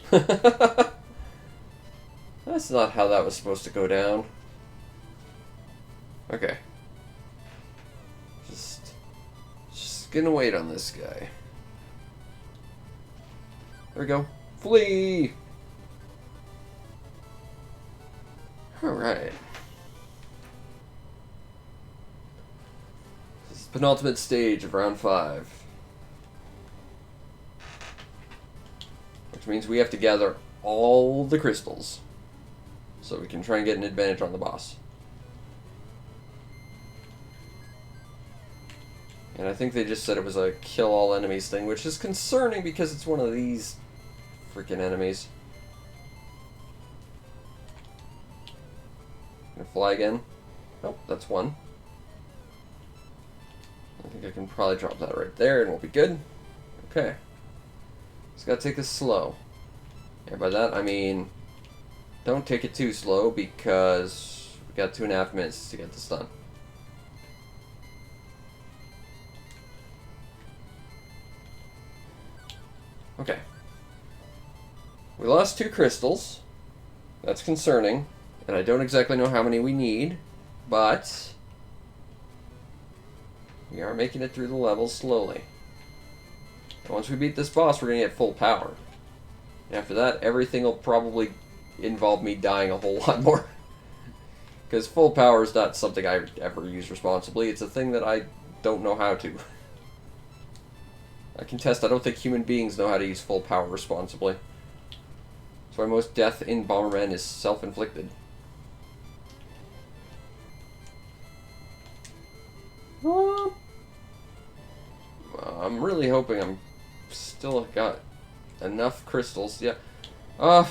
That's not how that was supposed to go down. Okay. Just gonna wait on this guy. There we go. Flee! Alright. This is the penultimate stage of round 5. Which means we have to gather all the crystals so we can try and get an advantage on the boss. And I think they just said it was a kill all enemies thing, which is concerning because it's one of these freaking enemies. Gonna fly again? Nope, that's one. I think I can probably drop that right there and we'll be good. Okay. Just gotta take this slow. And by that I mean, don't take it too slow because we got 2.5 minutes to get this done. Okay. We lost 2 crystals. That's concerning. And I don't exactly know how many we need, but we are making it through the levels slowly. And once we beat this boss, we're going to get full power. And after that, everything will probably involve me dying a whole lot more. Because full power is not something I ever use responsibly. It's a thing that I don't know how to. I contest, I don't think human beings know how to use full power responsibly. That's why most death in Bomberman is self-inflicted. I'm really hoping I'm still got enough crystals. Yeah. Well,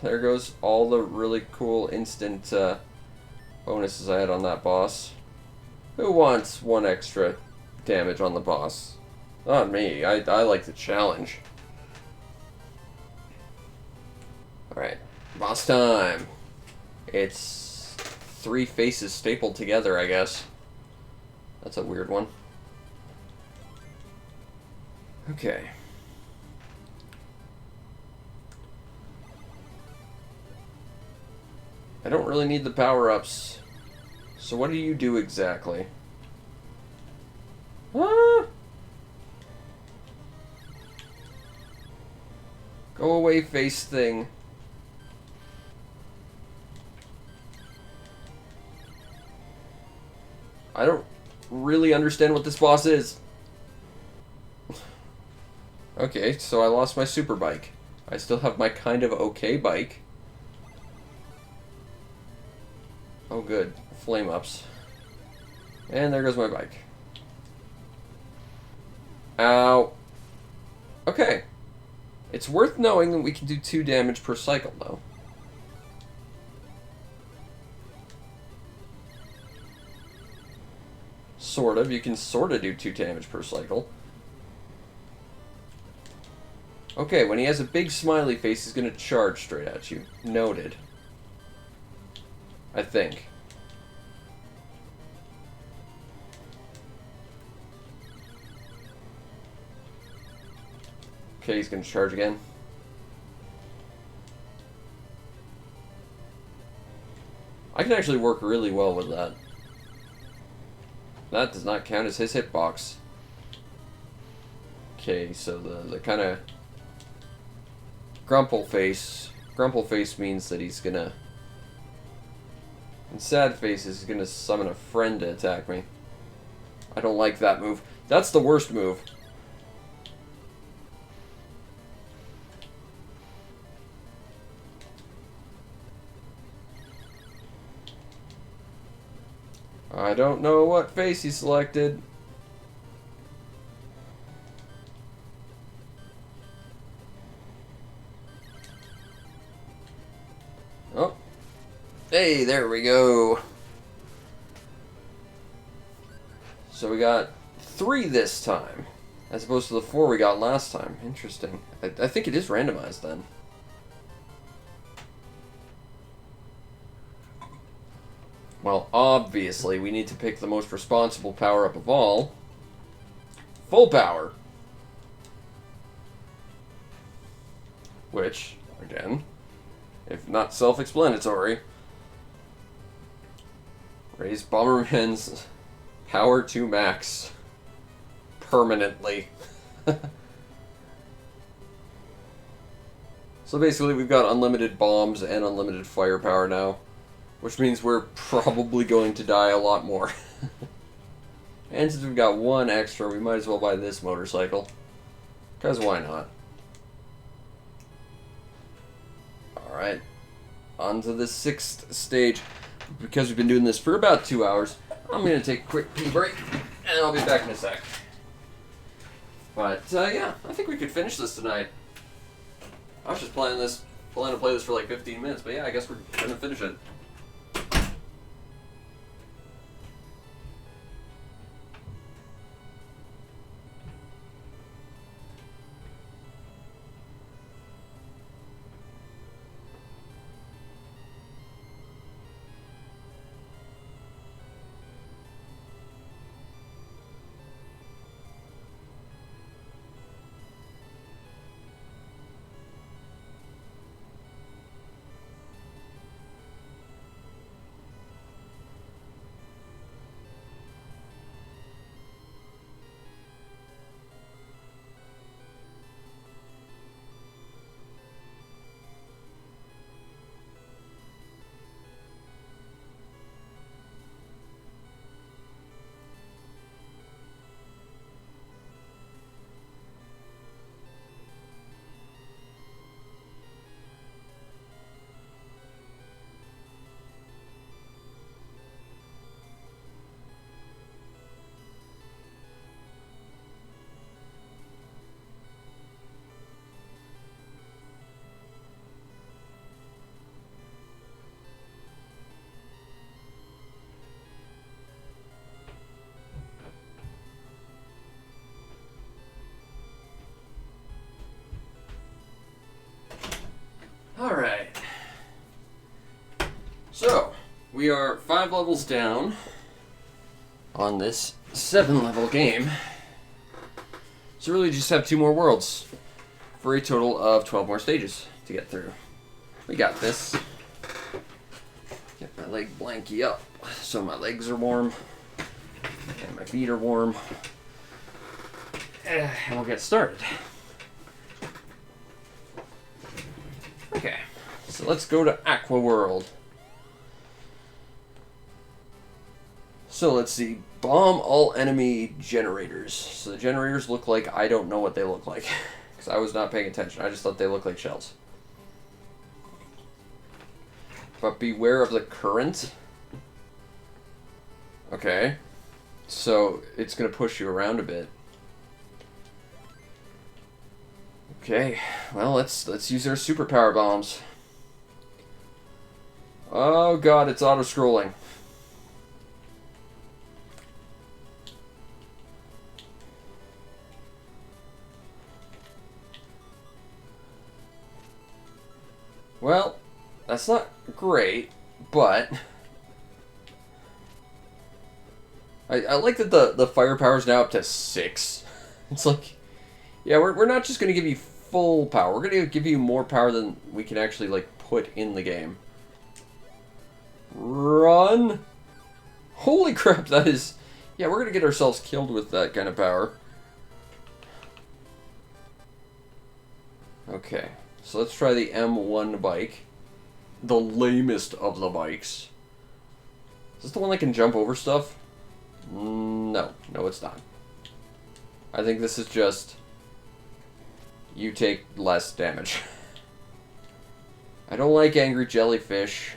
there goes all the really cool instant bonuses I had on that boss. Who wants 1 extra damage on the boss? Not me. I like the challenge. Alright. Boss time. It's 3 faces stapled together, I guess. That's a weird one. Okay. I don't really need the power-ups. So what do you do exactly? Ah! Go away, face thing. I don't really understand what this boss is. Okay, so I lost my super bike. I still have my kind of okay bike. Oh good, flame ups. And there goes my bike. Ow. Okay. It's worth knowing that we can do 2 damage per cycle, though. Sort of. You can sort of do 2 damage per cycle. Okay, when he has a big smiley face, he's going to charge straight at you. Noted. I think. Okay, he's going to charge again. I can actually work really well with that. That does not count as his hitbox. Okay, so the kind of grumple face means that he's gonna, and sad face is gonna summon a friend to attack me. I don't like that move. That's the worst move. I don't know what face he selected. Oh. Hey, there we go. So we got 3 this time, as opposed to the 4 we got last time. Interesting. I think it is randomized then. Well, obviously, we need to pick the most responsible power-up of all. Full power. Which, again, if not self-explanatory, raise Bomberman's power to max. Permanently. So basically, we've got unlimited bombs and unlimited firepower now. Which means we're probably going to die a lot more. And since we've got 1 extra, we might as well buy this motorcycle. Because why not? Alright. On to the 6th stage. Because we've been doing this for about 2 hours, I'm going to take a quick pee break. And I'll be back in a sec. But, yeah, I think we could finish this tonight. I was just planning to play this for like 15 minutes, but yeah, I guess we're going to finish it. Alright. So, we are 5 levels down on this 7-level game. So really just have 2 more worlds for a total of 12 more stages to get through. We got this. Get my leg blankie up so my legs are warm and my feet are warm. And we'll get started. Okay, so let's go to Aqua World. So let's see, bomb all enemy generators. So the generators look like I don't know what they look like, because I was not paying attention. I just thought they looked like shells. But beware of the current. Okay, so it's going to push you around a bit. Okay, well, let's use our superpower bombs. Oh god, it's auto-scrolling. Well, that's not great, but I like that the firepower is now up to 6. It's like, yeah, we're not just going to give you full power. We're going to give you more power than we can actually, like, put in the game. Run! Holy crap, that is... Yeah, we're going to get ourselves killed with that kind of power. Okay, so let's try the M1 bike. The lamest of the bikes. Is this the one that can jump over stuff? No. No, it's not. I think this is just... You take less damage. I don't like angry jellyfish.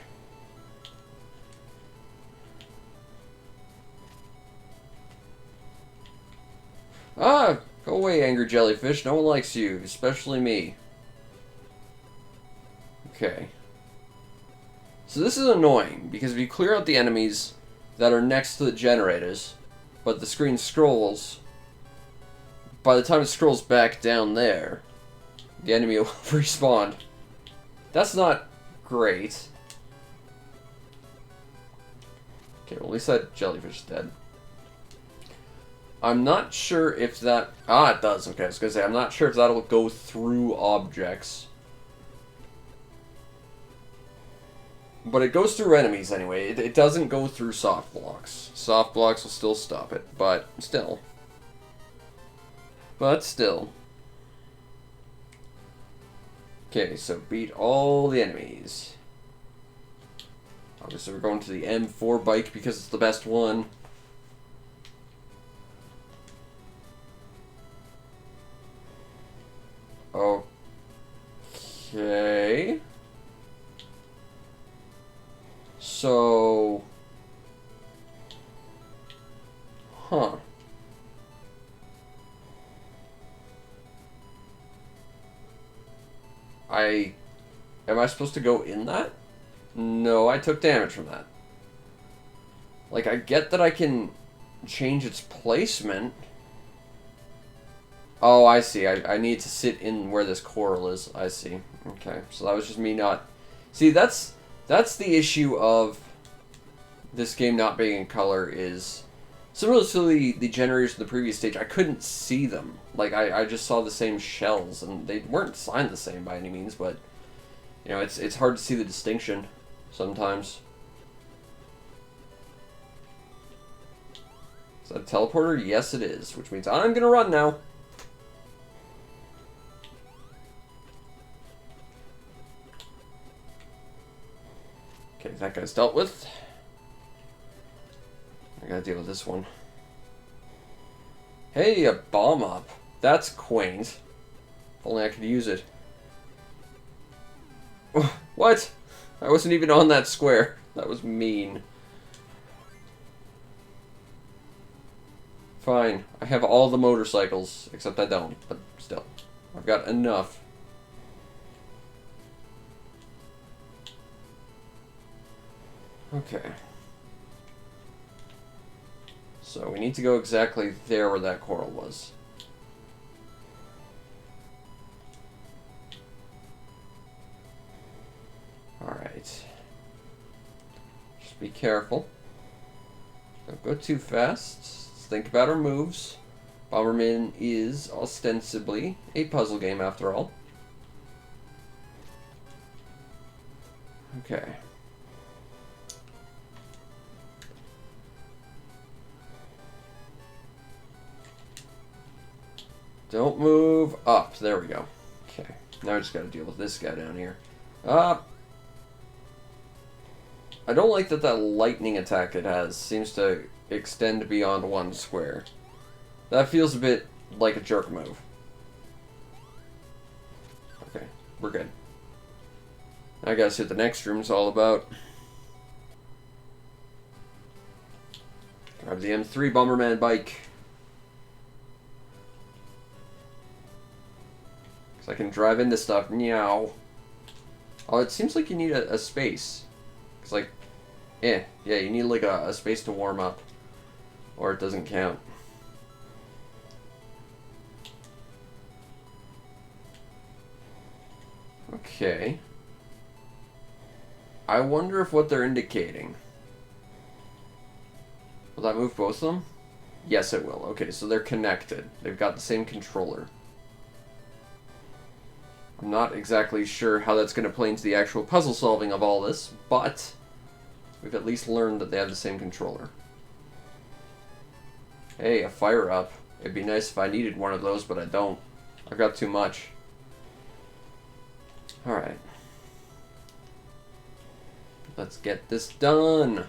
Ah! Go away, angry jellyfish. No one likes you, especially me. Okay. So this is annoying, because if you clear out the enemies that are next to the generators, but the screen scrolls, by the time it scrolls back down there, the enemy will respawn. That's not great. Okay, well at least that jellyfish is dead. I'm not sure if that... Ah, it does. Okay, I was going to say, I'm not sure if that'll go through objects. But it goes through enemies anyway. It doesn't go through soft blocks. Soft blocks will still stop it, but still. But still. Okay, so beat all the enemies. Obviously we're going to the M4 bike because it's the best one. Okay. So... Huh. Am I supposed to go in that? No, I took damage from that. Like, I get that I can change its placement. Oh, I see. I need to sit in where this coral is. I see. Okay, so that was just me not... See, that's the issue of this game not being in color is... Similar to the generators in the previous stage, I couldn't see them. Like, I just saw the same shells, and they weren't signed the same by any means, but... You know, it's hard to see the distinction sometimes. Is that a teleporter? Yes, it is, which means I'm gonna run now. Okay, that guy's dealt with. I gotta deal with this one. Hey, a bomb up. That's quaint. If only I could use it. What? I wasn't even on that square. That was mean. Fine. I have all the motorcycles, except I don't, but still. I've got enough. Okay. So we need to go exactly there where that coral was. Alright. Just be careful. Don't go too fast. Let's think about our moves. Bomberman is ostensibly a puzzle game after all. Okay. Don't move up. There we go. Okay. Now I just gotta deal with this guy down here. I don't like that lightning attack it has seems to extend beyond one square. That feels a bit like a jerk move. Okay, we're good. Now I gotta see what the next room's all about. Grab the M3 Bomberman bike. Because I can drive into stuff. Meow. Oh, it seems like you need a space. It's like, yeah, you need like a space to warm up. Or it doesn't count. Okay. I wonder if what they're indicating. Will that move both of them? Yes, it will. Okay, so they're connected. They've got the same controller. I'm not exactly sure how that's going to play into the actual puzzle solving of all this, but we've at least learned that they have the same controller. Hey, a fire up. It'd be nice if I needed one of those, but I don't. I've got too much. Alright. Let's get this done.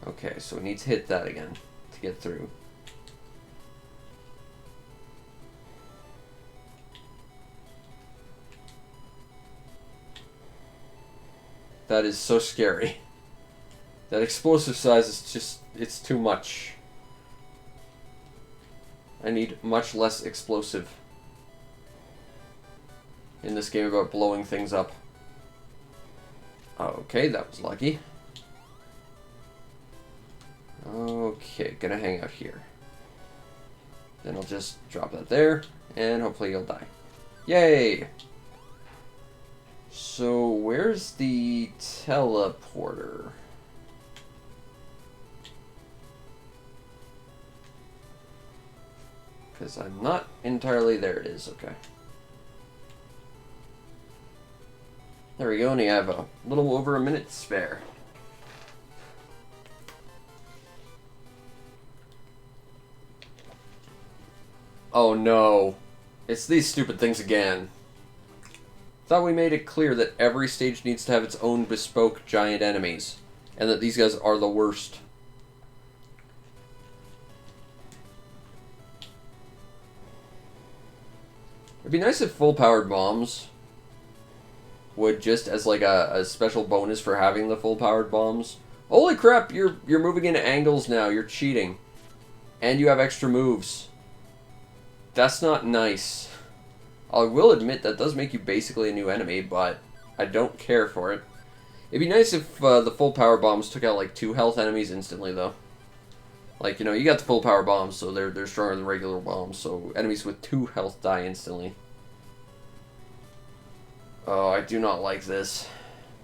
Okay, so we need to hit that again to get through. That is so scary. That explosive size is just, it's too much. I need much less explosive in this game about blowing things up. Okay, that was lucky. Okay, gonna hang out here. Then I'll just drop that there, and hopefully you'll die. Yay! So, where's the teleporter? Because I'm not entirely there. It is, okay. There we go, and you have a little over a minute to spare. Oh no. It's these stupid things again. Thought we made it clear that every stage needs to have its own bespoke giant enemies, and that these guys are the worst. It'd be nice if full-powered bombs would just as like a special bonus for having the full-powered bombs. Holy crap, you're moving into angles now, you're cheating. And you have extra moves. That's not nice. I will admit that does make you basically a new enemy, but I don't care for it. It'd be nice if the full power bombs took out like 2 health enemies instantly, though. Like, you know, you got the full power bombs, so they're stronger than regular bombs, so enemies with 2 health die instantly. Oh, I do not like this.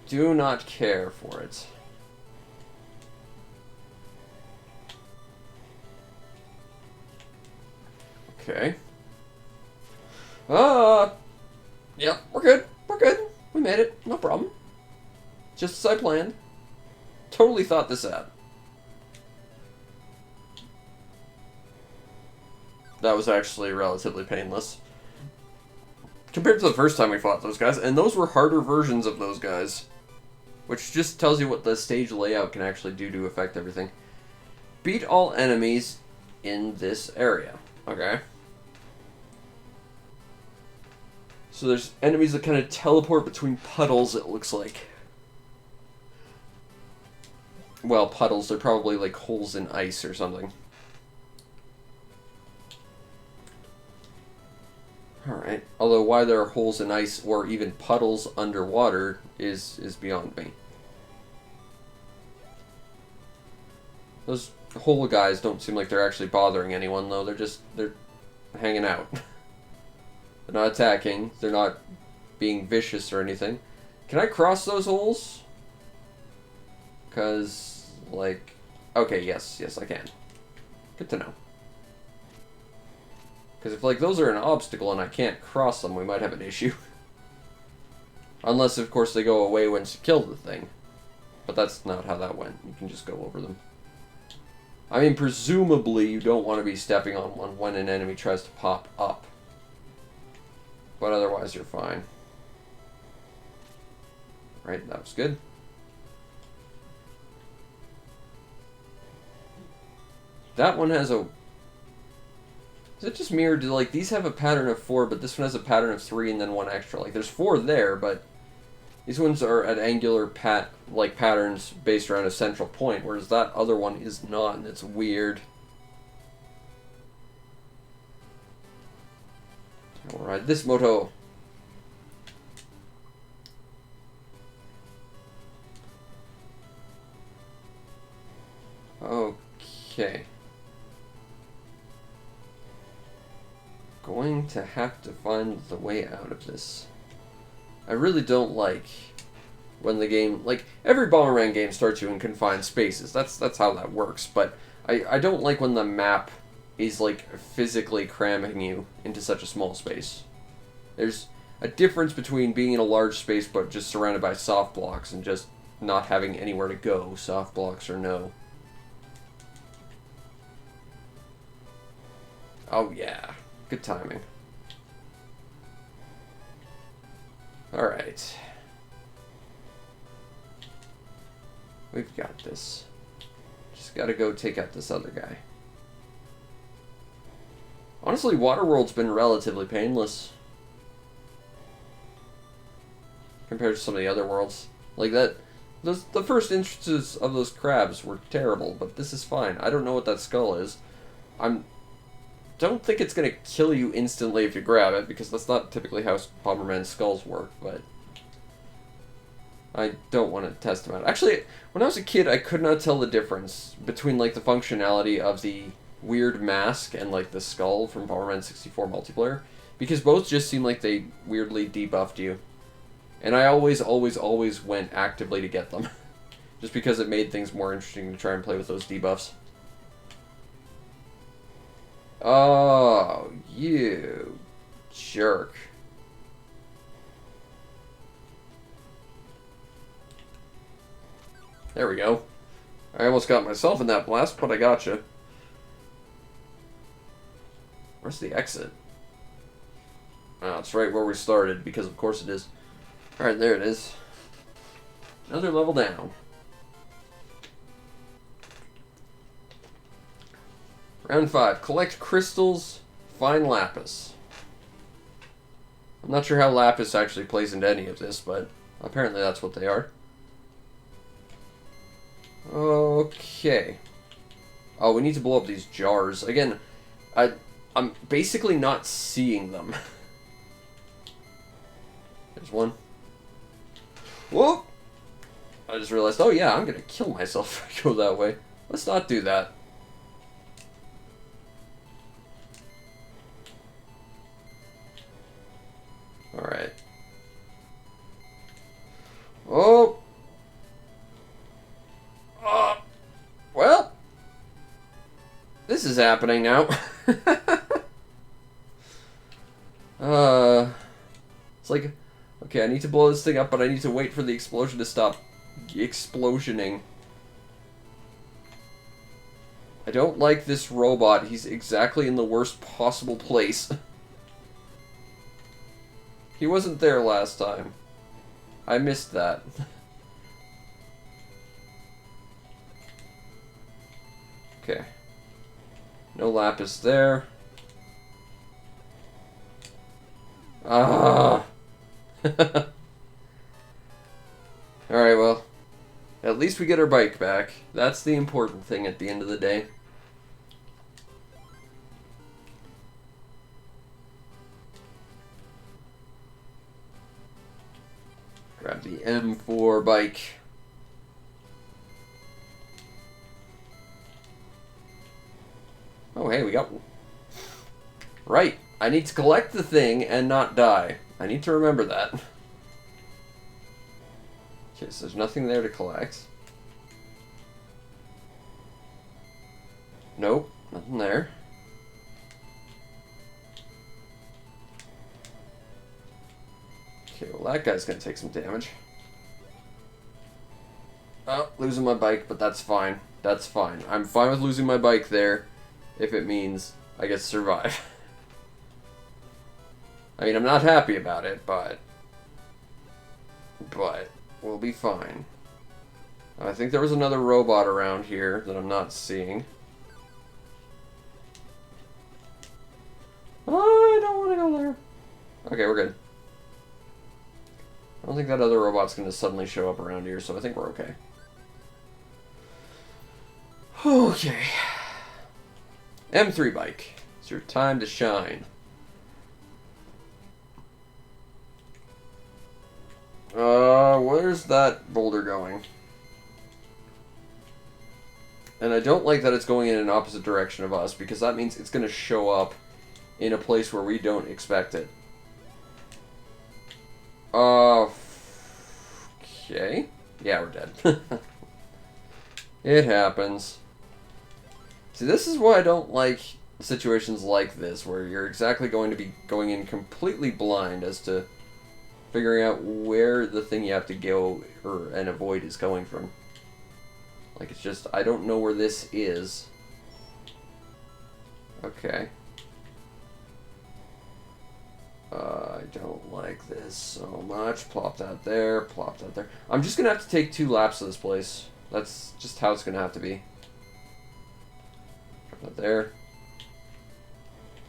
Do not care for it. Okay. Yeah, we're good. We're good. We made it. No problem. Just as I planned. Totally thought this out. That was actually relatively painless. Compared to the first time we fought those guys, and those were harder versions of those guys. Which just tells you what the stage layout can actually do to affect everything. Beat all enemies in this area. Okay. So there's enemies that kind of teleport between puddles, it looks like. Well, puddles, they're probably like holes in ice or something. Alright. Although why there are holes in ice or even puddles underwater is beyond me. Those hole guys don't seem like they're actually bothering anyone, though. They're hanging out. They're not attacking. They're not being vicious or anything. Can I cross those holes? Because, like... Okay, yes, I can. Good to know. Because if, like, those are an obstacle and I can't cross them, we might have an issue. Unless, of course, they go away once you kill the thing. But that's not how that went. You can just go over them. I mean, presumably you don't want to be stepping on one when an enemy tries to pop up. But otherwise, you're fine. Right, that was good. That one has a... Is it just mirrored to, like, these have a pattern of 4, but this one has a pattern of 3 and then 1 extra. Like, there's 4 there, but these ones are at angular patterns based around a central point, whereas that other one is not, and it's weird. Alright, this moto. Okay. Going to have to find the way out of this. I really don't like when the game, like, every Bomberman game starts you in confined spaces. That's how that works, but I don't like when the map is, like, physically cramming you into such a small space. There's a difference between being in a large space but just surrounded by soft blocks and just not having anywhere to go, soft blocks or no. Oh yeah, good timing. Alright. We've got this. Just gotta go take out this other guy. Honestly, Waterworld's been relatively painless compared to some of the other worlds. Like that, the first instances of those crabs were terrible, but this is fine. I don't know what that skull is. Don't think it's gonna kill you instantly if you grab it, because that's not typically how Bomberman skulls work, but I don't want to test them out. Actually, when I was a kid, I could not tell the difference between, like, the functionality of the weird mask and, like, the skull from Bomberman 64 multiplayer, because both just seem like they weirdly debuffed you. And I always went actively to get them, just because it made things more interesting to try and play with those debuffs. Oh, you jerk. There we go. I almost got myself in that blast, but I gotcha. Where's the exit? Oh, it's right where we started, because of course it is. Alright, there it is. Another level down. Round 5. Collect crystals, find lapis. I'm not sure how lapis actually plays into any of this, but apparently that's what they are. Okay. Oh, we need to blow up these jars. Again, I'm basically not seeing them. There's one. Whoa! I just realized, oh yeah, I'm gonna kill myself if I go that way. Let's not do that. Alright. Oh! Well, this is happening now. It's like, okay, I need to blow this thing up, but I need to wait for the explosion to stop explosioning. I don't like this robot. He's exactly in the worst possible place. He wasn't there last time. I missed that. Okay. No lapis there. Ah. Alright, well. At least we get our bike back. That's the important thing at the end of the day. Grab the M4 bike. Oh, hey, we got... Right. I need to collect the thing and not die. I need to remember that. Okay, so there's nothing there to collect. Nope, nothing there. Okay, well that guy's gonna take some damage. Oh, losing my bike, but that's fine. That's fine. I'm fine with losing my bike there, if it means I get to survive. I mean, I'm not happy about it, but we'll be fine. I think there was another robot around here that I'm not seeing. I don't want to go there. Okay, we're good. I don't think that other robot's going to suddenly show up around here, so I think we're okay. Okay. M3 bike. It's your time to shine. Where's that boulder going? And I don't like that it's going in an opposite direction of us, because that means it's going to show up in a place where we don't expect it. Okay. Yeah, we're dead. It happens. See, this is why I don't like situations like this, where you're exactly going to be going in completely blind as to figuring out where the thing you have to go and avoid is coming from. Like, it's just, I don't know where this is. Okay. I don't like this so much. Plop that there, plop that there. I'm just gonna have to take 2 laps of this place. That's just how it's gonna have to be. Drop that there.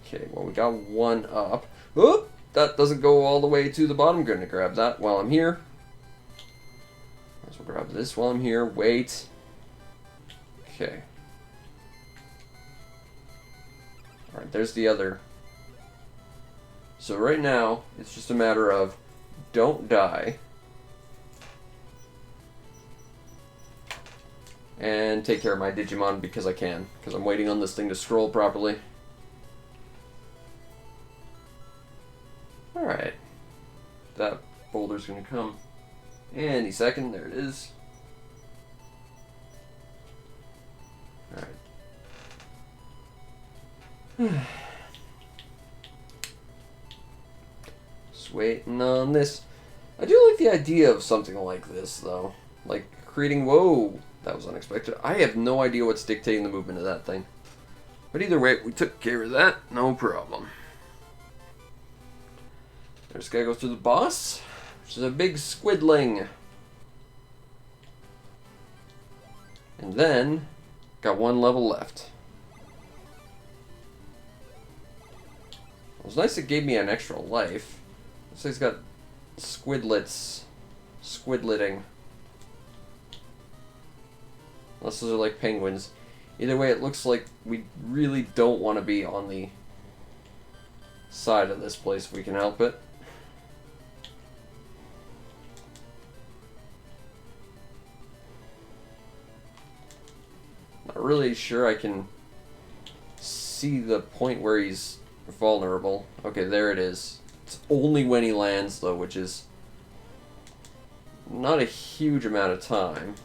Okay, well, we got 1 up. Oop! That doesn't go all the way to the bottom. I'm gonna grab that while I'm here. Might as well grab this while I'm here. Wait. Okay. Alright, there's the other. So right now, it's just a matter of don't die. And take care of my Digimon because I can. Because I'm waiting on this thing to scroll properly. Alright. That boulder's gonna come any second. There it is. Alright. Just waiting on this. I do like the idea of something like this, though. Like creating... Whoa! That was unexpected. I have no idea what's dictating the movement of that thing. But either way, we took care of that. No problem. There's gotta go through the boss, which is a big squidling. And then, got 1 level left. It was nice it gave me an extra life. Looks like it's got squidlets. Squidletting. Unless those are like penguins. Either way, it looks like we really don't want to be on the side of this place if we can help it. Not really sure I can see the point where he's vulnerable. Okay, there it is. It's only when he lands, though, which is not a huge amount of time.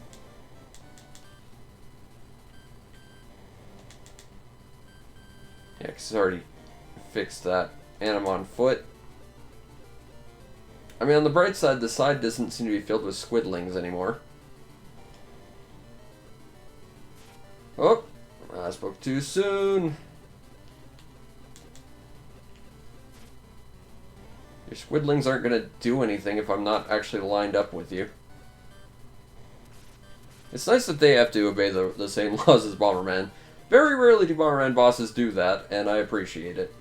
Yeah, because it's already fixed that. And I'm on foot. I mean, on the bright side, the side doesn't seem to be filled with squidlings anymore. Oh, I spoke too soon. Your squidlings aren't going to do anything if I'm not actually lined up with you. It's nice that they have to obey the same laws as Bomberman. Very rarely do Bomberman bosses do that, and I appreciate it.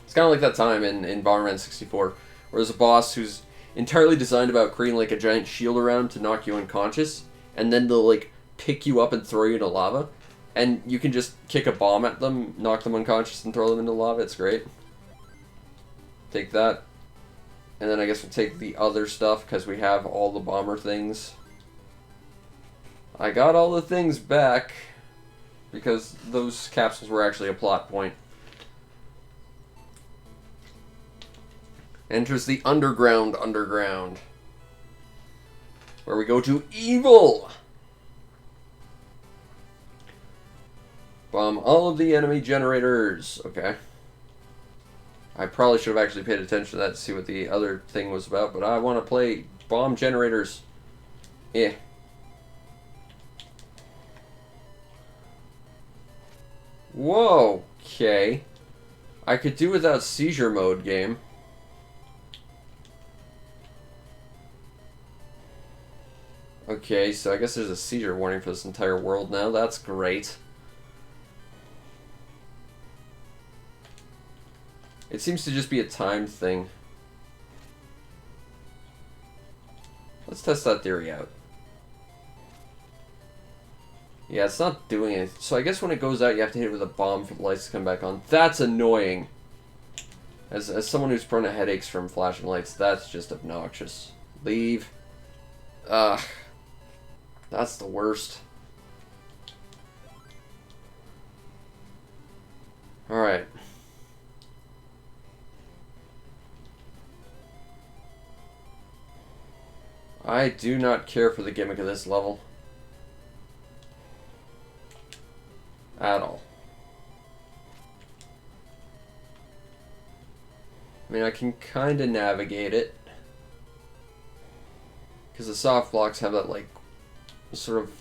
It's kind of like that time in Bomberman 64, where there's a boss who's entirely designed about creating like a giant shield around him to knock you unconscious, and then they'll like pick you up and throw you into lava, and you can just kick a bomb at them, knock them unconscious, and throw them into lava. It's great. Take that, and then I guess we'll take the other stuff, because we have all the bomber things. I got all the things back, because those capsules were actually a plot point. Enters the underground. Where we go to evil. Bomb all of the enemy generators. Okay. I probably should have actually paid attention to that to see what the other thing was about, but I want to play bomb generators. Eh. Whoa. Okay. I could do without seizure mode game. Okay, so I guess there's a seizure warning for this entire world now. That's great. It seems to just be a timed thing. Let's test that theory out. Yeah, it's not doing it. So I guess when it goes out, you have to hit it with a bomb for the lights to come back on. That's annoying. As someone who's prone to headaches from flashing lights, that's just obnoxious. Leave. Ugh. That's the worst. Alright. I do not care for the gimmick of this level. At all. I mean, I can kind of navigate it. Because the soft blocks have that, like, sort of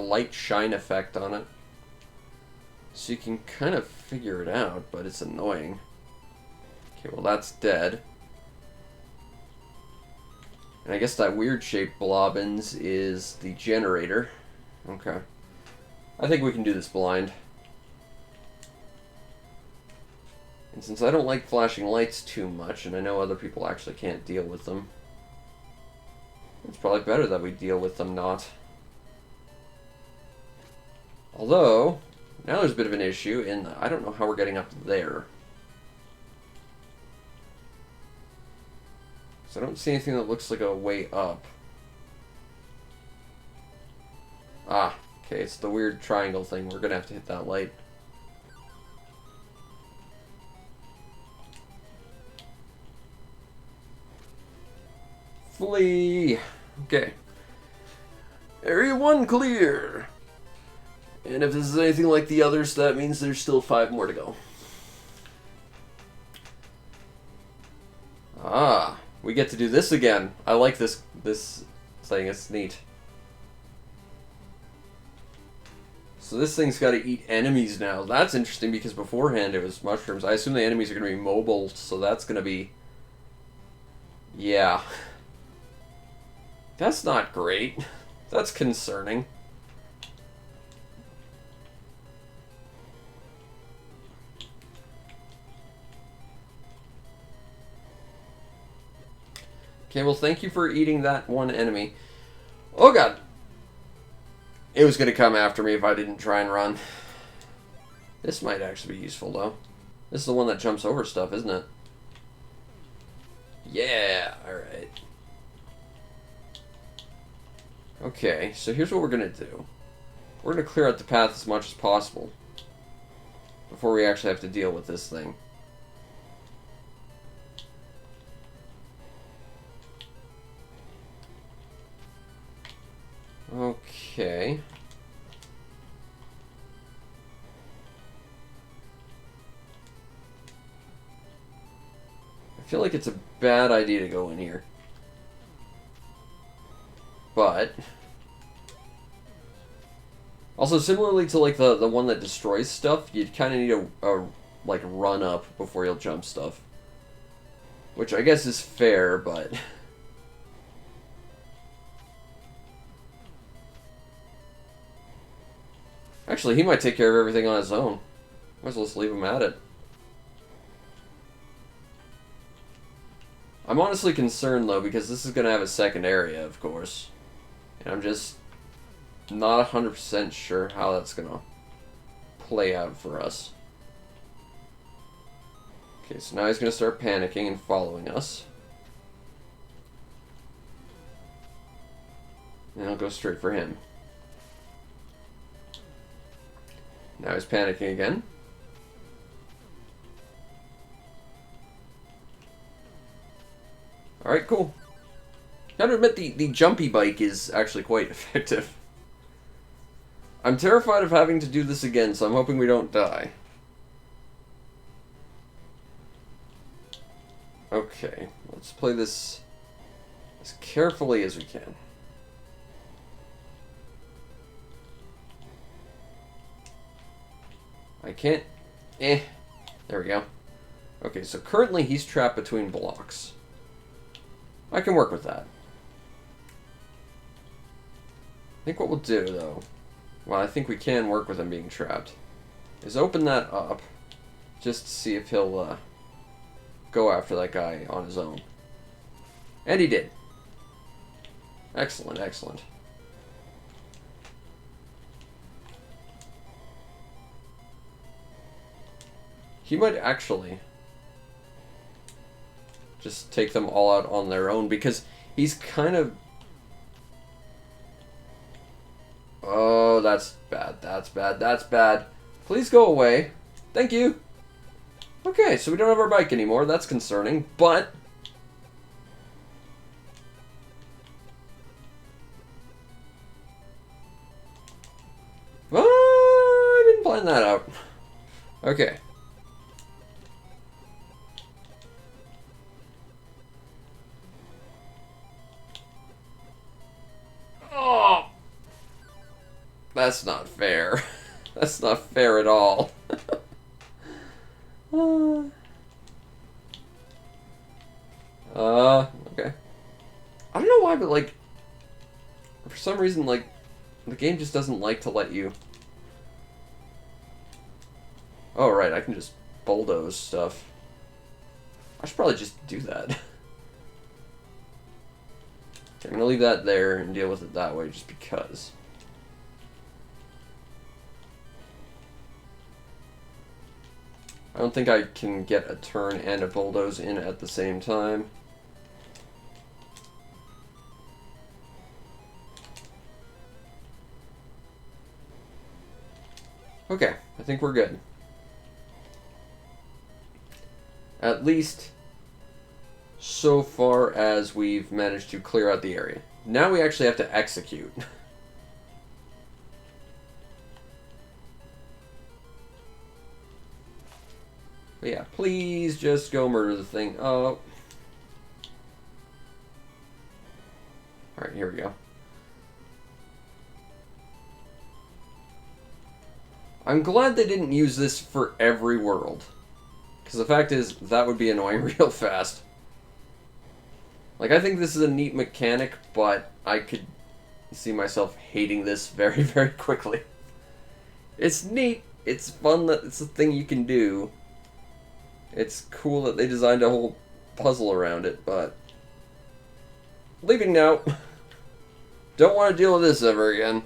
light shine effect on it. So you can kind of figure it out, but it's annoying. Okay, well that's dead. And I guess that weird shaped blobbins is the generator. Okay. I think we can do this blind. And since I don't like flashing lights too much, and I know other people actually can't deal with them, it's probably better that we deal with them not. Although, now there's a bit of an issue in I don't know how we're getting up there. So I don't see anything that looks like a way up. Ah, okay, it's the weird triangle thing. We're gonna have to hit that light. Flee! Okay. Area 1 clear! And if this is anything like the others, that means there's still 5 more to go. Ah, we get to do this again. I like this thing, it's neat. So this thing's got to eat enemies now. That's interesting because beforehand it was mushrooms. I assume the enemies are going to be mobile, so that's going to be... Yeah. That's not great. That's concerning. Okay, well, thank you for eating that one enemy. Oh, God. It was going to come after me if I didn't try and run. This might actually be useful, though. This is the one that jumps over stuff, isn't it? Yeah, alright. Okay, so here's what we're going to do. We're going to clear out the path as much as possible before we actually have to deal with this thing. Okay. I feel like it's a bad idea to go in here. But also similarly to like the one that destroys stuff, you'd kind of need a like run up before you'll jump stuff. Which I guess is fair, but actually, he might take care of everything on his own. Might as well just leave him at it. I'm honestly concerned, though, because this is going to have a second area, of course. And I'm just not 100% sure how that's going to play out for us. Okay, so now he's going to start panicking and following us. And I'll go straight for him. Now he's panicking again. Alright, cool. Gotta admit, the jumpy bike is actually quite effective. I'm terrified of having to do this again, so I'm hoping we don't die. Okay, let's play this as carefully as we can. I can't... There we go. Okay, so currently he's trapped between blocks. I can work with that. I think what we'll do, though... Well, I think we can work with him being trapped. Is open that up. Just to see if he'll, go after that guy on his own. And he did. Excellent, excellent. He might actually just take them all out on their own, because he's kind of... Oh, that's bad, that's bad, that's bad. Please go away. Thank you. Okay, so we don't have our bike anymore. That's concerning, but... I didn't plan that out. Okay. Oh! That's not fair. That's not fair at all. Okay. I don't know why, but, like, for some reason, like, the game just doesn't like to let you... Oh, right, I can just bulldoze stuff. I should probably just do that. Okay, I'm gonna leave that there and deal with it that way, just because. I don't think I can get a turn and a bulldoze in at the same time. Okay, I think we're good. At least so far as we've managed to clear out the area. Now we actually have to execute. But yeah, please just go murder the thing. Oh. Alright, here we go. I'm glad they didn't use this for every world. Because the fact is, that would be annoying real fast. Like, I think this is a neat mechanic, but I could see myself hating this very, very quickly. It's neat. It's fun that it's a thing you can do. It's cool that they designed a whole puzzle around it, but... Leaving now. Don't want to deal with this ever again.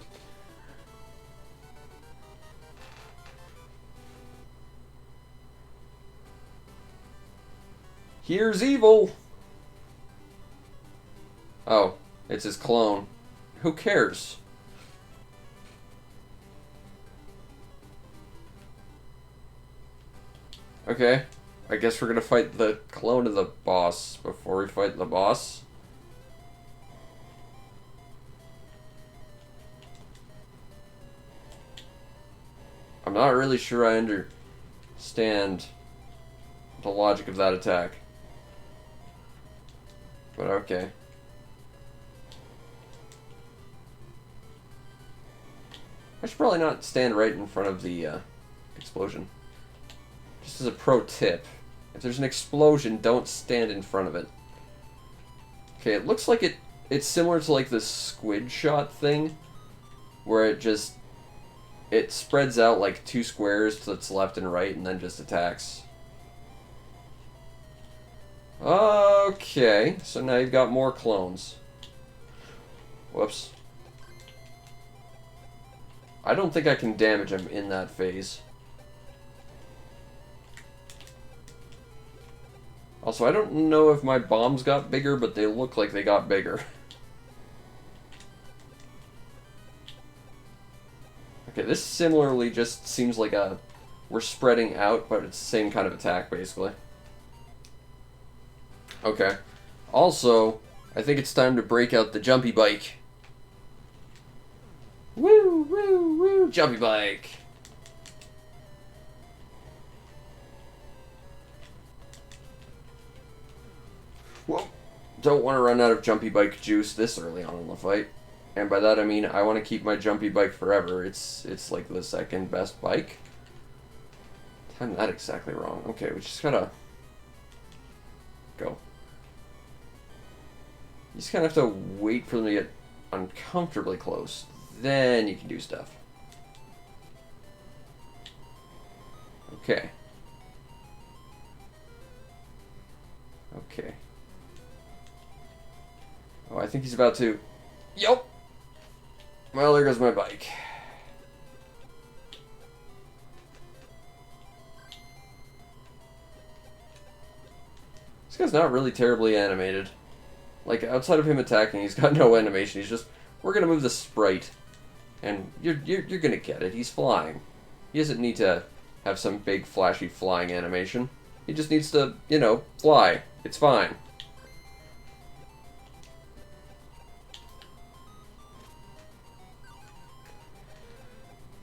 Here's evil! Oh, it's his clone. Who cares? Okay, I guess we're gonna fight the clone of the boss before we fight the boss. I'm not really sure I understand the logic of that attack. But okay. I should probably not stand right in front of the explosion. Just as a pro tip, if there's an explosion, don't stand in front of it. Okay, it looks like it's similar to like the squid shot thing, where it spreads out like two squares to its left and right and then just attacks. Okay, so now you've got more clones. Whoops. I don't think I can damage him in that phase. Also, I don't know if my bombs got bigger, but they look like they got bigger. Okay, this similarly just seems like we're spreading out, but it's the same kind of attack, basically. Okay. Also, I think it's time to break out the jumpy bike. Woo, woo, woo, jumpy bike. Whoa. Don't want to run out of jumpy bike juice this early on in the fight. And by that I mean I want to keep my jumpy bike forever. It's like the second best bike. Timed that exactly wrong. Okay, we just gotta go. You just kind of have to wait for them to get uncomfortably close. Then you can do stuff. Okay. Okay. Oh, I think he's about to... Yup! Well, there goes my bike. This guy's not really terribly animated. Like, outside of him attacking, he's got no animation. He's just, we're gonna move the sprite. And you're gonna get it. He's flying. He doesn't need to have some big, flashy flying animation. He just needs to, you know, fly. It's fine.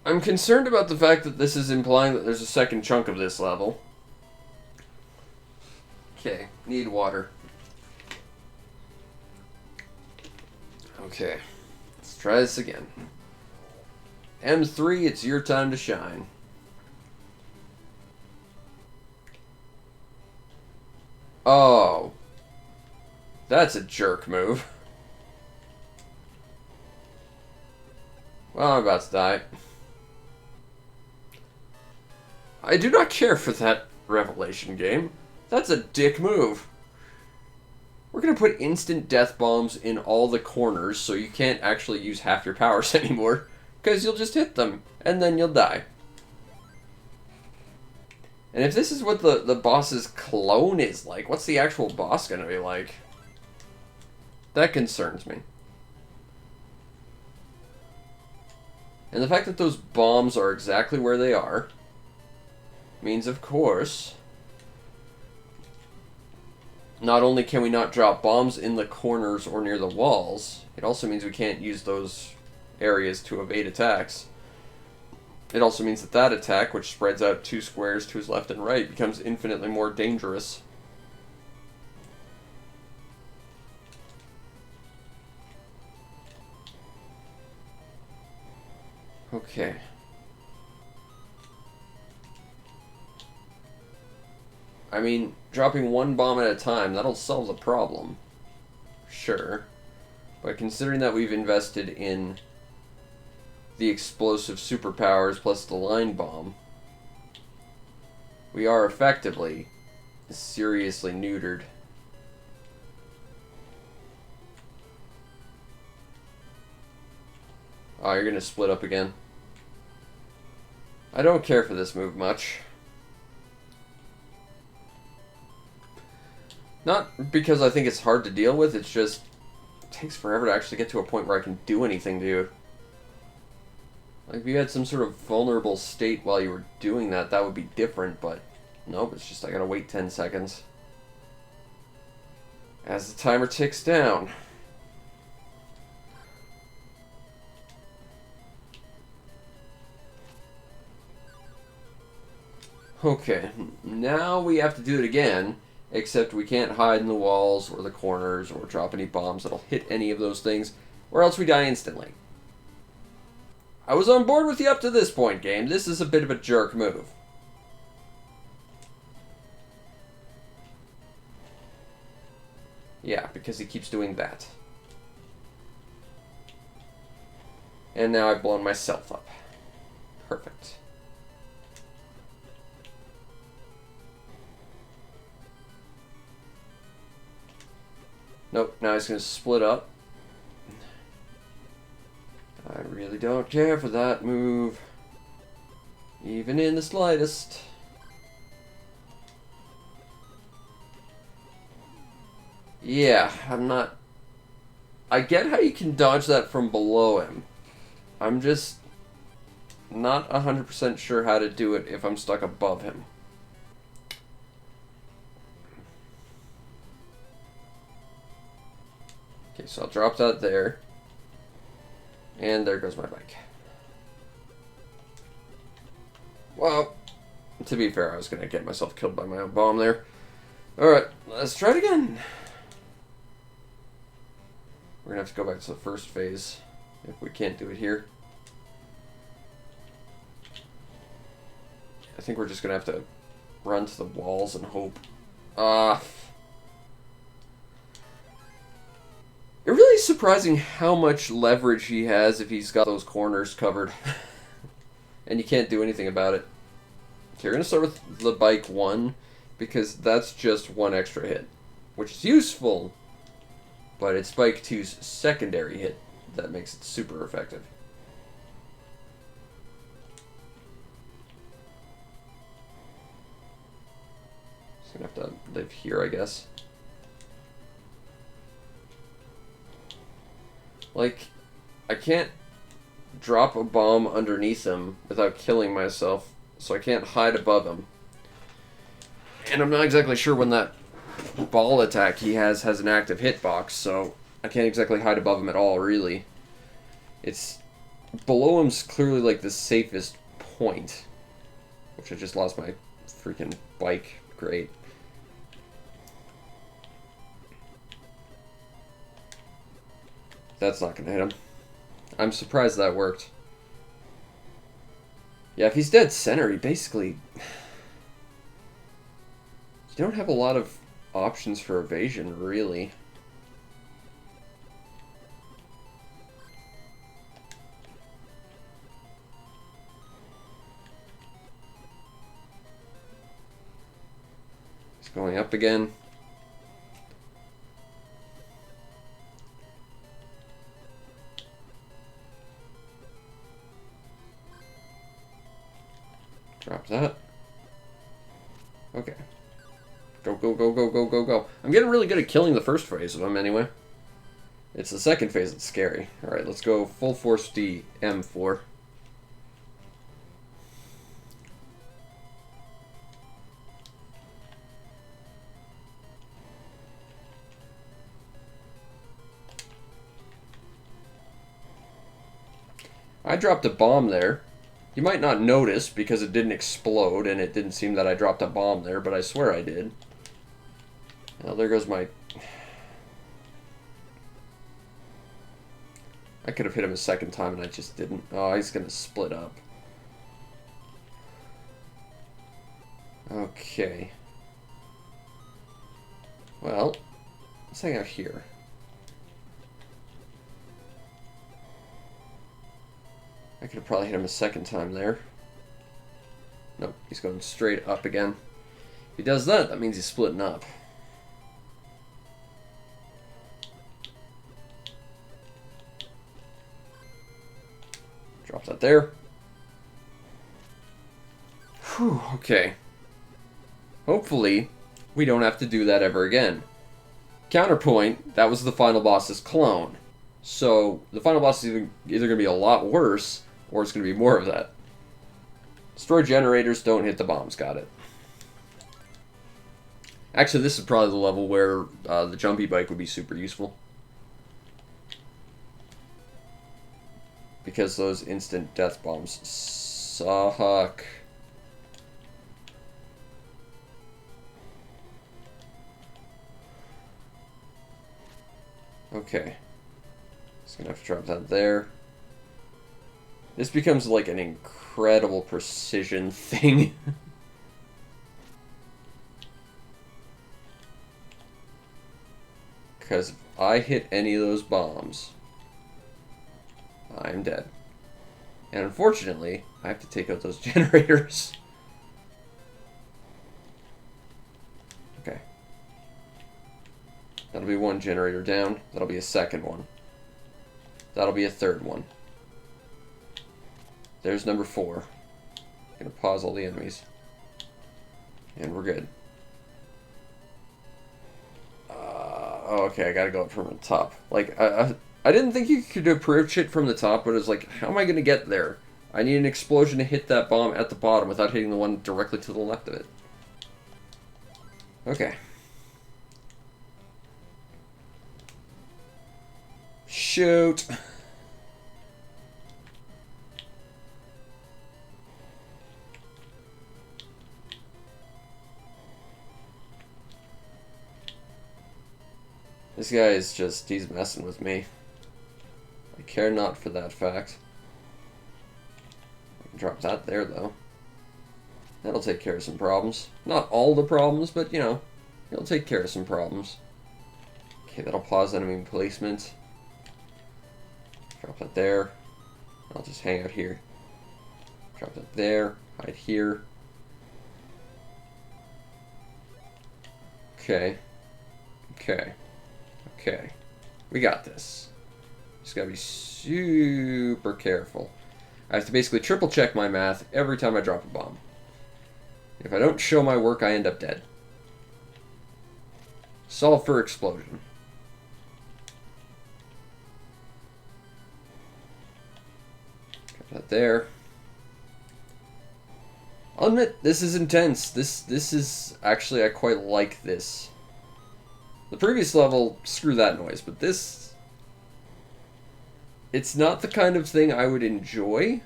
I'm concerned about the fact that this is implying that there's a second chunk of this level. Okay, need water. Okay, let's try this again. M3, it's your time to shine. Oh. That's a jerk move. Well, I'm about to die. I do not care for that revelation game. That's a dick move. We're gonna put instant death bombs in all the corners so you can't actually use half your powers anymore. Because you'll just hit them, and then you'll die. And if this is what the boss's clone is like, what's the actual boss gonna be like? That concerns me. And the fact that those bombs are exactly where they are means, of course, not only can we not drop bombs in the corners or near the walls, it also means we can't use those areas to evade attacks. It also means that that attack, which spreads out 2 squares to his left and right, becomes infinitely more dangerous. Okay. I mean, dropping 1 bomb at a time, that'll solve the problem. Sure. But considering that we've invested in the explosive superpowers plus the line bomb, we are effectively seriously neutered. Oh, you're gonna split up again. I don't care for this move much. Not because I think it's hard to deal with, it's just it takes forever to actually get to a point where I can do anything to you. Like, if you had some sort of vulnerable state while you were doing that, that would be different, but nope, it's just I gotta wait 10 seconds. As the timer ticks down. Okay, now we have to do it again, except we can't hide in the walls or the corners or drop any bombs that'll hit any of those things, or else we die instantly. I was on board with you up to this point, game. This is a bit of a jerk move. Yeah, because he keeps doing that. And now I've blown myself up. Perfect. Nope, now he's going to split up. I really don't care for that move. Even in the slightest. Yeah, I'm not... I get how you can dodge that from below him. I'm just not 100% sure how to do it if I'm stuck above him. Okay, so I'll drop that there. And there goes my bike. Well, to be fair, I was going to get myself killed by my own bomb there. Alright, let's try it again. We're going to have to go back to the first phase if we can't do it here. I think we're just going to have to run to the walls and hope. It really is surprising how much leverage he has if he's got those corners covered. And you can't do anything about it. Okay, we're going to start with the bike 1, because that's just 1 extra hit, which is useful, but it's bike 2's secondary hit that makes it super effective. Just going to have to live here, I guess. Like, I can't drop a bomb underneath him without killing myself, so I can't hide above him. And I'm not exactly sure when that ball attack he has an active hitbox, so I can't exactly hide above him at all, really. It's... below him's clearly, like, the safest point. Which I just lost my freaking bike. Great. That's not gonna hit him. I'm surprised that worked. Yeah, if he's dead center, he basically... You don't have a lot of options for evasion, really. He's going up again. Drop that. Okay. Go, go, go, go, go, go, go. I'm getting really good at killing the first phase of him, anyway. It's the second phase that's scary. Alright, let's go full force D, M4. I dropped a bomb there. You might not notice because it didn't explode and it didn't seem that I dropped a bomb there, but I swear I did. Well, there goes my... I could have hit him a second time and I just didn't. Oh, he's going to split up. Okay. Well, let's hang out here. I could have probably hit him a second time there. Nope, he's going straight up again. If he does that, that means he's splitting up. Drop that there. Whew, okay. Hopefully, we don't have to do that ever again. Counterpoint, that was the final boss's clone. So, the final boss is either going to be a lot worse, or it's going to be more of that. Destroy generators, don't hit the bombs, got it. Actually, this is probably the level where the jumpy bike would be super useful. Because those instant death bombs suck. Okay. Just gonna have to drop that there. This becomes like an incredible precision thing. Because if I hit any of those bombs, I'm dead. And unfortunately, I have to take out those generators. Okay. That'll be one generator down. That'll be a second one. That'll be a third one. There's number 4. Gonna pause all the enemies. And we're good. Oh, okay, I gotta go up from the top. Like, I didn't think you could approach it from the top, but it was like, how am I gonna get there? I need an explosion to hit that bomb at the bottom without hitting the one directly to the left of it. Okay. Shoot. This guy is just, he's messing with me. I care not for that fact. I can drop that there, though. That'll take care of some problems. Not all the problems, but, you know, it'll take care of some problems. Okay, that'll pause enemy placement. Drop that there. I'll just hang out here. Drop that there. Hide here. Okay. Okay. Okay. We got this. Just gotta be super careful. I have to basically triple check my math every time I drop a bomb. If I don't show my work, I end up dead. Solve for explosion. Got that there. I'll admit, this is intense. This is actually, I quite like this. The previous level, screw that noise, but this, it's not the kind of thing I would enjoy,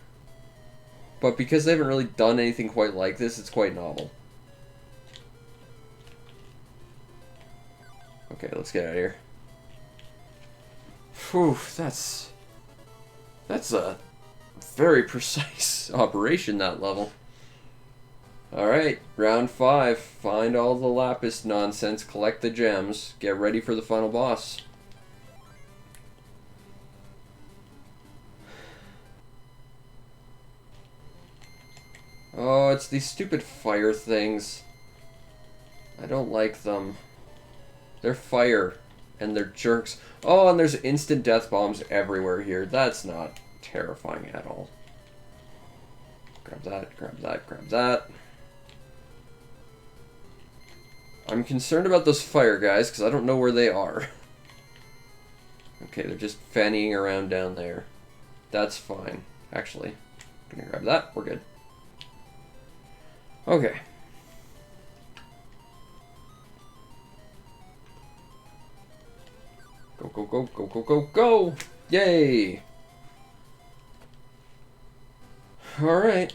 but because they haven't really done anything quite like this, it's quite novel. Okay, let's get out of here. Whew, that's a very precise operation, that level. Alright, round 5. Find all the lapis nonsense, collect the gems, get ready for the final boss. Oh, it's these stupid fire things. I don't like them. They're fire, and they're jerks. Oh, and there's instant death bombs everywhere here. That's not terrifying at all. Grab that, grab that, grab that. I'm concerned about those fire guys, because I don't know where they are. Okay, they're just fannying around down there. That's fine. Actually, I'm gonna grab that. We're good. Okay. Go, go, go, go, go, go, go! Yay! Alright.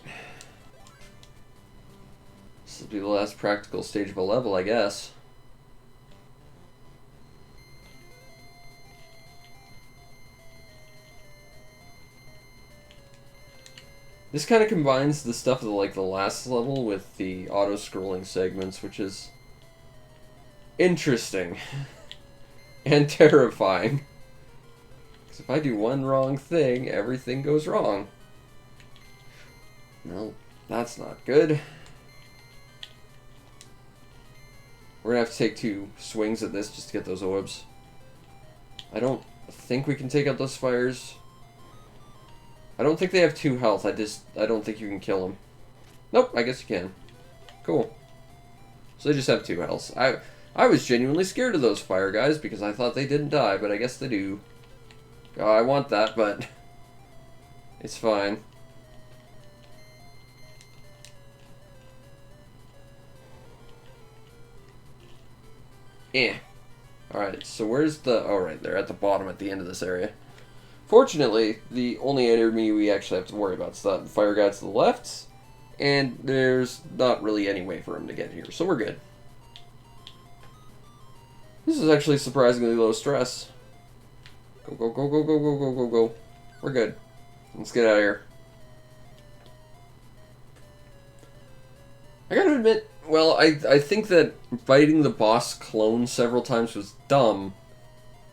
This will be the last practical stage of a level, I guess. This kind of combines the stuff of like the last level with the auto-scrolling segments, which is interesting and terrifying. Because if I do one wrong thing, everything goes wrong. No, that's not good. We're gonna have to take 2 swings at this just to get those orbs. I don't think we can take out those fires. I don't think they have 2 health. I don't think you can kill them. Nope, I guess you can. Cool. So they just have 2 health. I was genuinely scared of those fire guys because I thought they didn't die, but I guess they do. Oh, I want that, but it's fine. Eh. Alright, so where's the... Oh, right, they're at the bottom at the end of this area. Fortunately, the only enemy we actually have to worry about is the fire guy to the left, and there's not really any way for him to get here, so we're good. This is actually surprisingly low stress. Go, go, go, go, go, go, go, go, go. We're good. Let's get out of here. I gotta admit, well, I think that fighting the boss clone several times was dumb.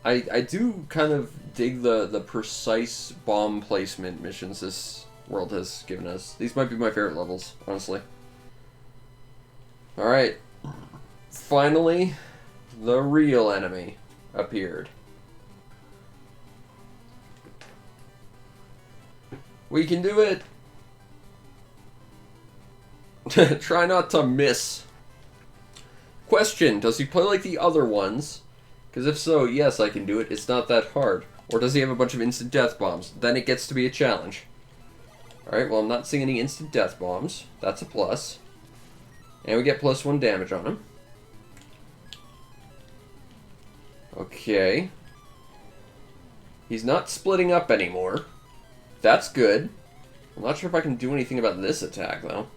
I do kind of dig the precise bomb placement missions this world has given us. These might be my favorite levels, honestly. Alright. Finally, the real enemy appeared. We can do it! Try not to miss. Question, does he play like the other ones? Because if so, yes, I can do it. It's not that hard. Or does he have a bunch of instant death bombs? Then it gets to be a challenge. Alright, well, I'm not seeing any instant death bombs. That's a plus. And we get +1 damage on him. Okay. He's not splitting up anymore. That's good. I'm not sure if I can do anything about this attack, though.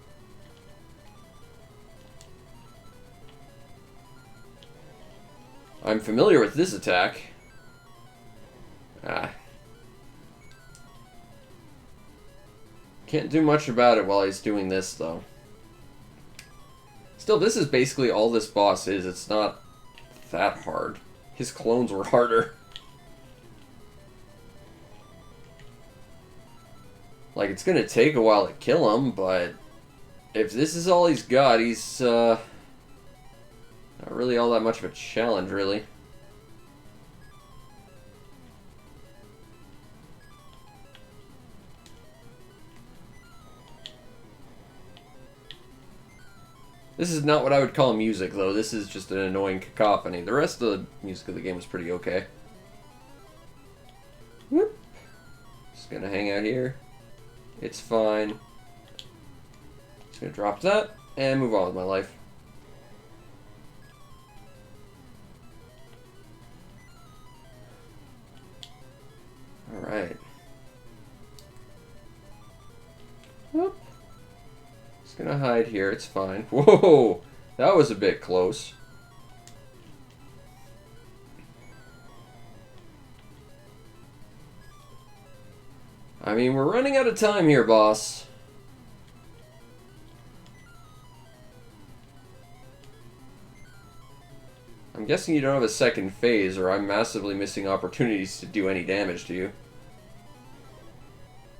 I'm familiar with this attack. Can't do much about it while he's doing this, though. Still, this is basically all this boss is. It's not that hard. His clones were harder. Like, it's gonna take a while to kill him, but if this is all he's got, he's, not really all that much of a challenge, really. This is not what I would call music, though. This is just an annoying cacophony. The rest of the music of the game is pretty okay. Whoop. Just gonna hang out here. It's fine. Just gonna drop that and move on with my life. Alright. Whoop. Just gonna hide here, it's fine. Whoa! That was a bit close. I mean, we're running out of time here, boss. I'm guessing you don't have a second phase, or I'm massively missing opportunities to do any damage to you.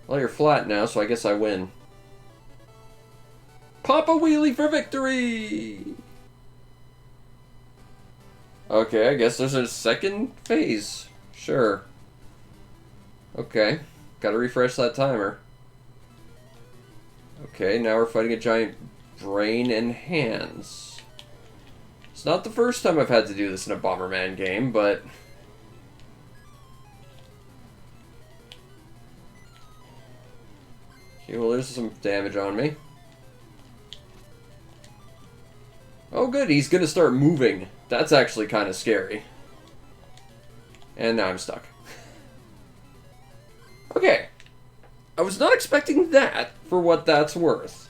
Well, you're flat now, so I guess I win. Pop a wheelie for victory! Okay, I guess there's a second phase. Sure. Okay. Gotta refresh that timer. Okay, now we're fighting a giant brain and hands. It's not the first time I've had to do this in a Bomberman game, but... Okay, well, there's some damage on me. Oh good, he's gonna start moving. That's actually kind of scary. And now I'm stuck. Okay. I was not expecting that, for what that's worth.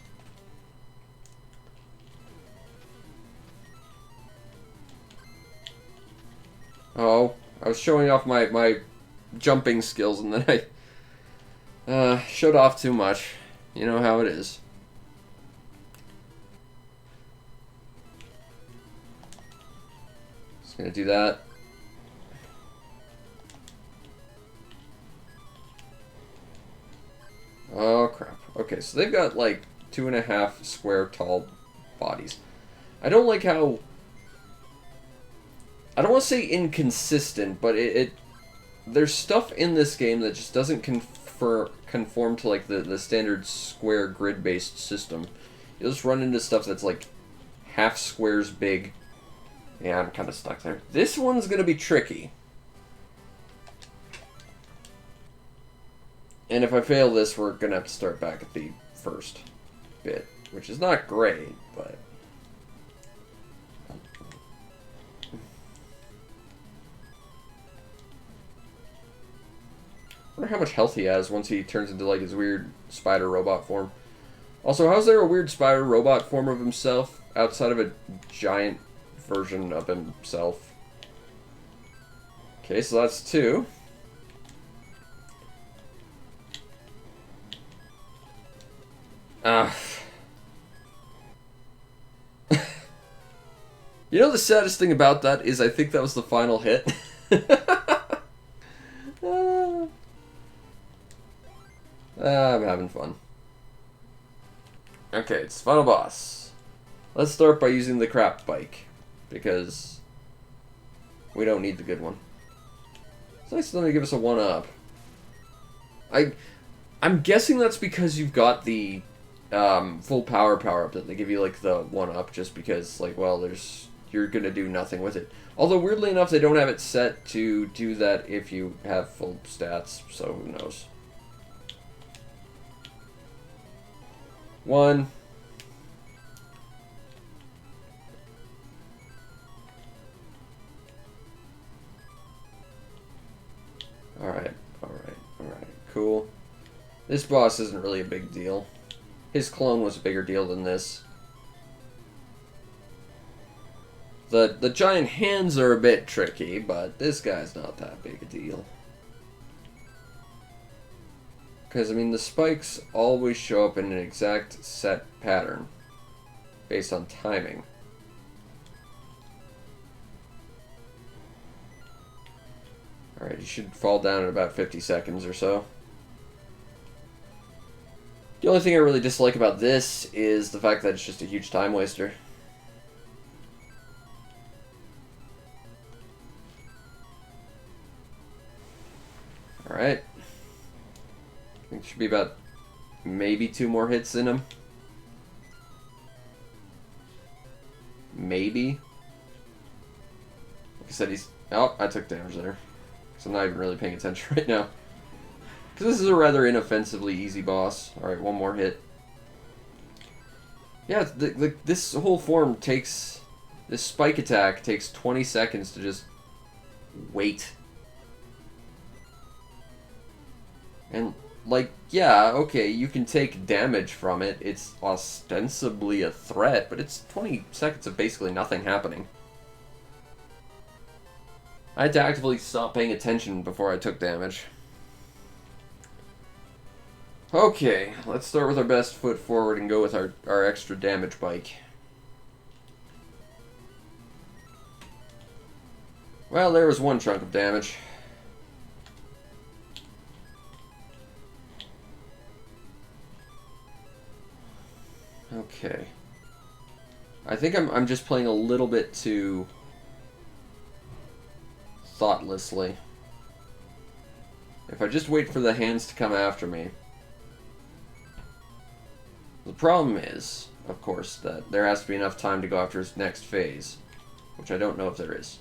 Oh, I was showing off my jumping skills and then I showed off too much. You know how it is. Just gonna do that. Oh crap. Okay, so they've got like 2.5 square tall bodies. I don't like how... I don't want to say inconsistent, but there's stuff in this game that just doesn't conform to like the standard square grid-based system. You'll just run into stuff that's like half squares big. Yeah, I'm kind of stuck there. This one's gonna be tricky. And if I fail this, we're gonna have to start back at the first bit, which is not great, but... I wonder how much health he has once he turns into like his weird spider robot form. Also, how's there a weird spider robot form of himself outside of a giant version of himself? Okay, so that's 2. You know the saddest thing about that is I think that was the final hit. I'm having fun. Okay, it's final boss. Let's start by using the crap bike, because we don't need the good one. It's nice of them to give us a 1-up. I'm guessing that's because you've got the full power-up that they give you like the 1-up, just because, like, well, you're gonna do nothing with it. Although, weirdly enough, they don't have it set to do that if you have full stats, so who knows. 1. Alright, alright, alright. Cool. This boss isn't really a big deal. His clone was a bigger deal than this. The giant hands are a bit tricky, but this guy's not that big a deal. Because, I mean, the spikes always show up in an exact set pattern. Based on timing. Alright, you should fall down in about 50 seconds or so. The only thing I really dislike about this is the fact that it's just a huge time waster. Alright. I think there should be about maybe 2 more hits in him. Maybe. Like I said, he's... Oh, I took damage there. Because I'm not even really paying attention right now. Because this is a rather inoffensively easy boss. Alright, 1 more hit. Yeah, this whole form takes... This spike attack takes 20 seconds to just wait. And, like, yeah, okay, you can take damage from it. It's ostensibly a threat, but it's 20 seconds of basically nothing happening. I had to actively stop paying attention before I took damage. Okay, let's start with our best foot forward and go with our extra damage bike. Well, there was 1 chunk of damage. Okay. I think I'm just playing a little bit too thoughtlessly. If I just wait for the hands to come after me. The problem is, of course, that there has to be enough time to go after his next phase. Which I don't know if there is.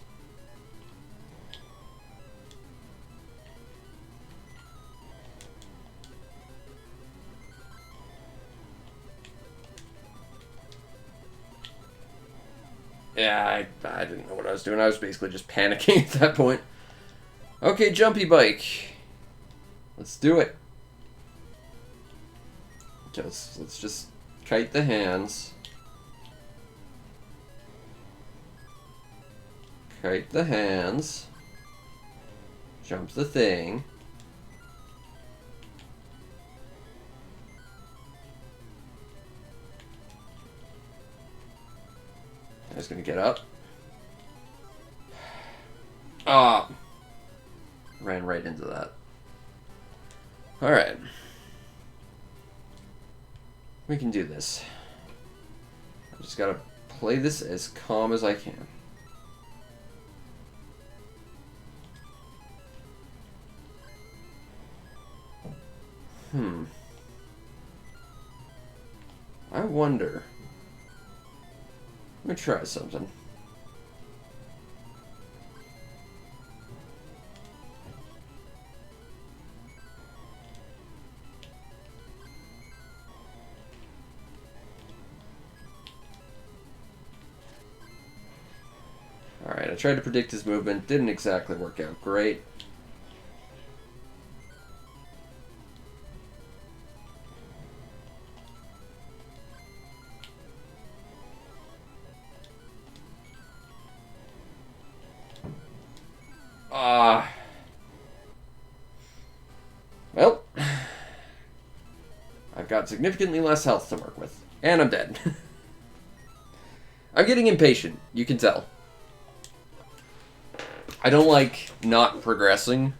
Yeah, I didn't know what I was doing. I was basically just panicking at that point. Okay, jumpy bike. Let's do it. Okay, let's just kite the hands. Kite the hands. Jump the thing. I was gonna get up. Ah! Ran right into that. Alright. We can do this. I just gotta play this as calm as I can. I wonder... Let me try something. Alright, I tried to predict his movement. Didn't exactly work out great. Well, I've got significantly less health to work with. And I'm dead. I'm getting impatient, you can tell. I don't like not progressing.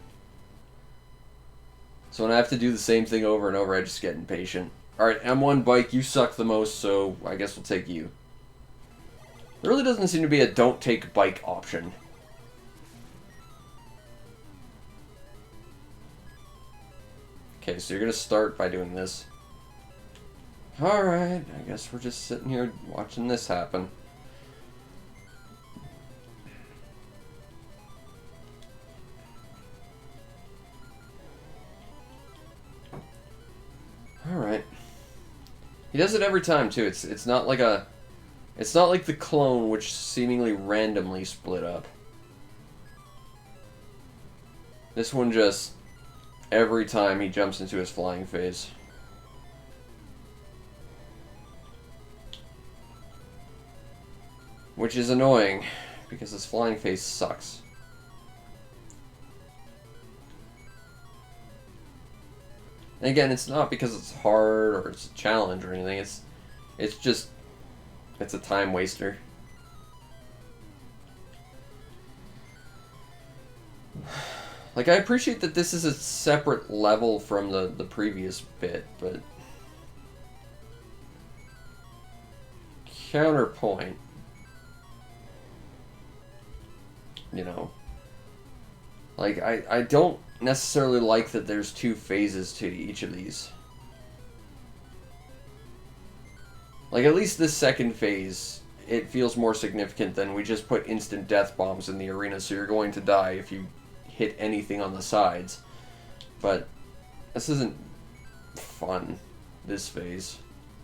So when I have to do the same thing over and over, I just get impatient. Alright, M1 bike, you suck the most, so I guess we'll take you. There really doesn't seem to be a don't take bike option. Okay, so you're gonna start by doing this. Alright, I guess we're just sitting here watching this happen. Alright. He does it every time too. It's not like a... It's not like the clone which seemingly randomly split up. This one just, every time he jumps into his flying phase. Which is annoying, because his flying phase sucks. And again, it's not because it's hard or it's a challenge or anything. It's just, it's a time waster. Like, I appreciate that this is a separate level from the previous bit, but... Counterpoint. You know. Like, I don't necessarily like that there's two phases to each of these. Like, at least this second phase, it feels more significant than we just put instant death bombs in the arena, so you're going to die if you hit anything on the sides. But this isn't fun, this phase.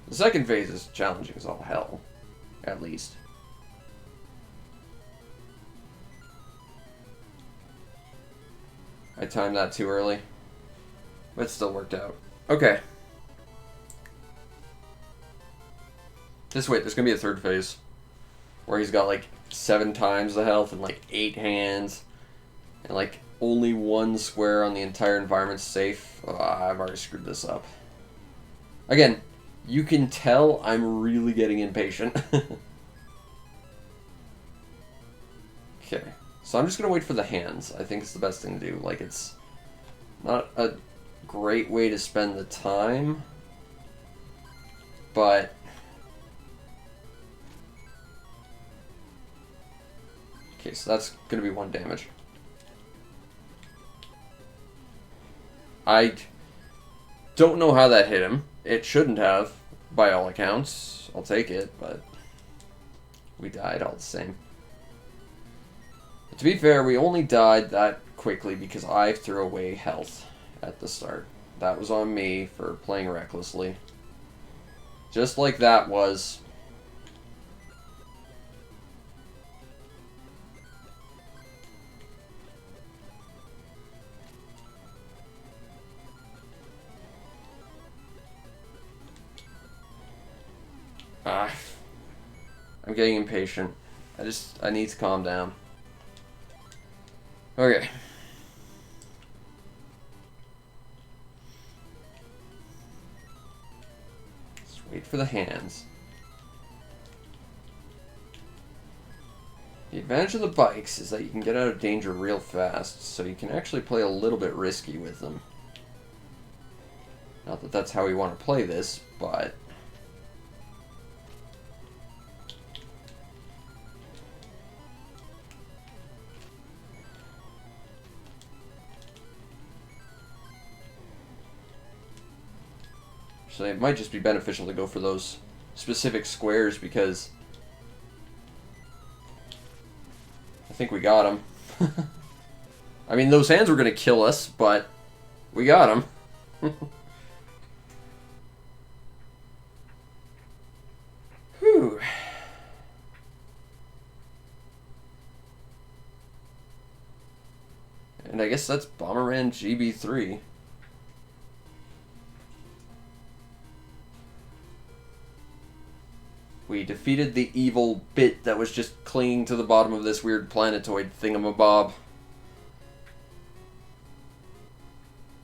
The second phase is challenging as all hell, at least. I timed that too early, but it still worked out. Okay. Just wait, there's gonna be a third phase where he's got like 7 times the health and like 8 hands and like only 1 square on the entire environment's safe. Oh, I've already screwed this up. Again, you can tell I'm really getting impatient. Okay. So I'm just going to wait for the hands. I think it's the best thing to do. Like, it's not a great way to spend the time, but... Okay, so that's going to be 1 damage. I don't know how that hit him. It shouldn't have, by all accounts. I'll take it, but we died all the same. To be fair, we only died that quickly because I threw away health at the start. That was on me for playing recklessly. Just like that was. I'm getting impatient. I need to calm down. Okay. Let's wait for the hands. The advantage of the bikes is that you can get out of danger real fast, so you can actually play a little bit risky with them. Not that that's how we want to play this, but... So it might just be beneficial to go for those specific squares because I think we got them. I mean, those hands were going to kill us, but we got them. Whew. And I guess that's Bomberman GB3. We defeated the evil bit that was just clinging to the bottom of this weird planetoid thingamabob.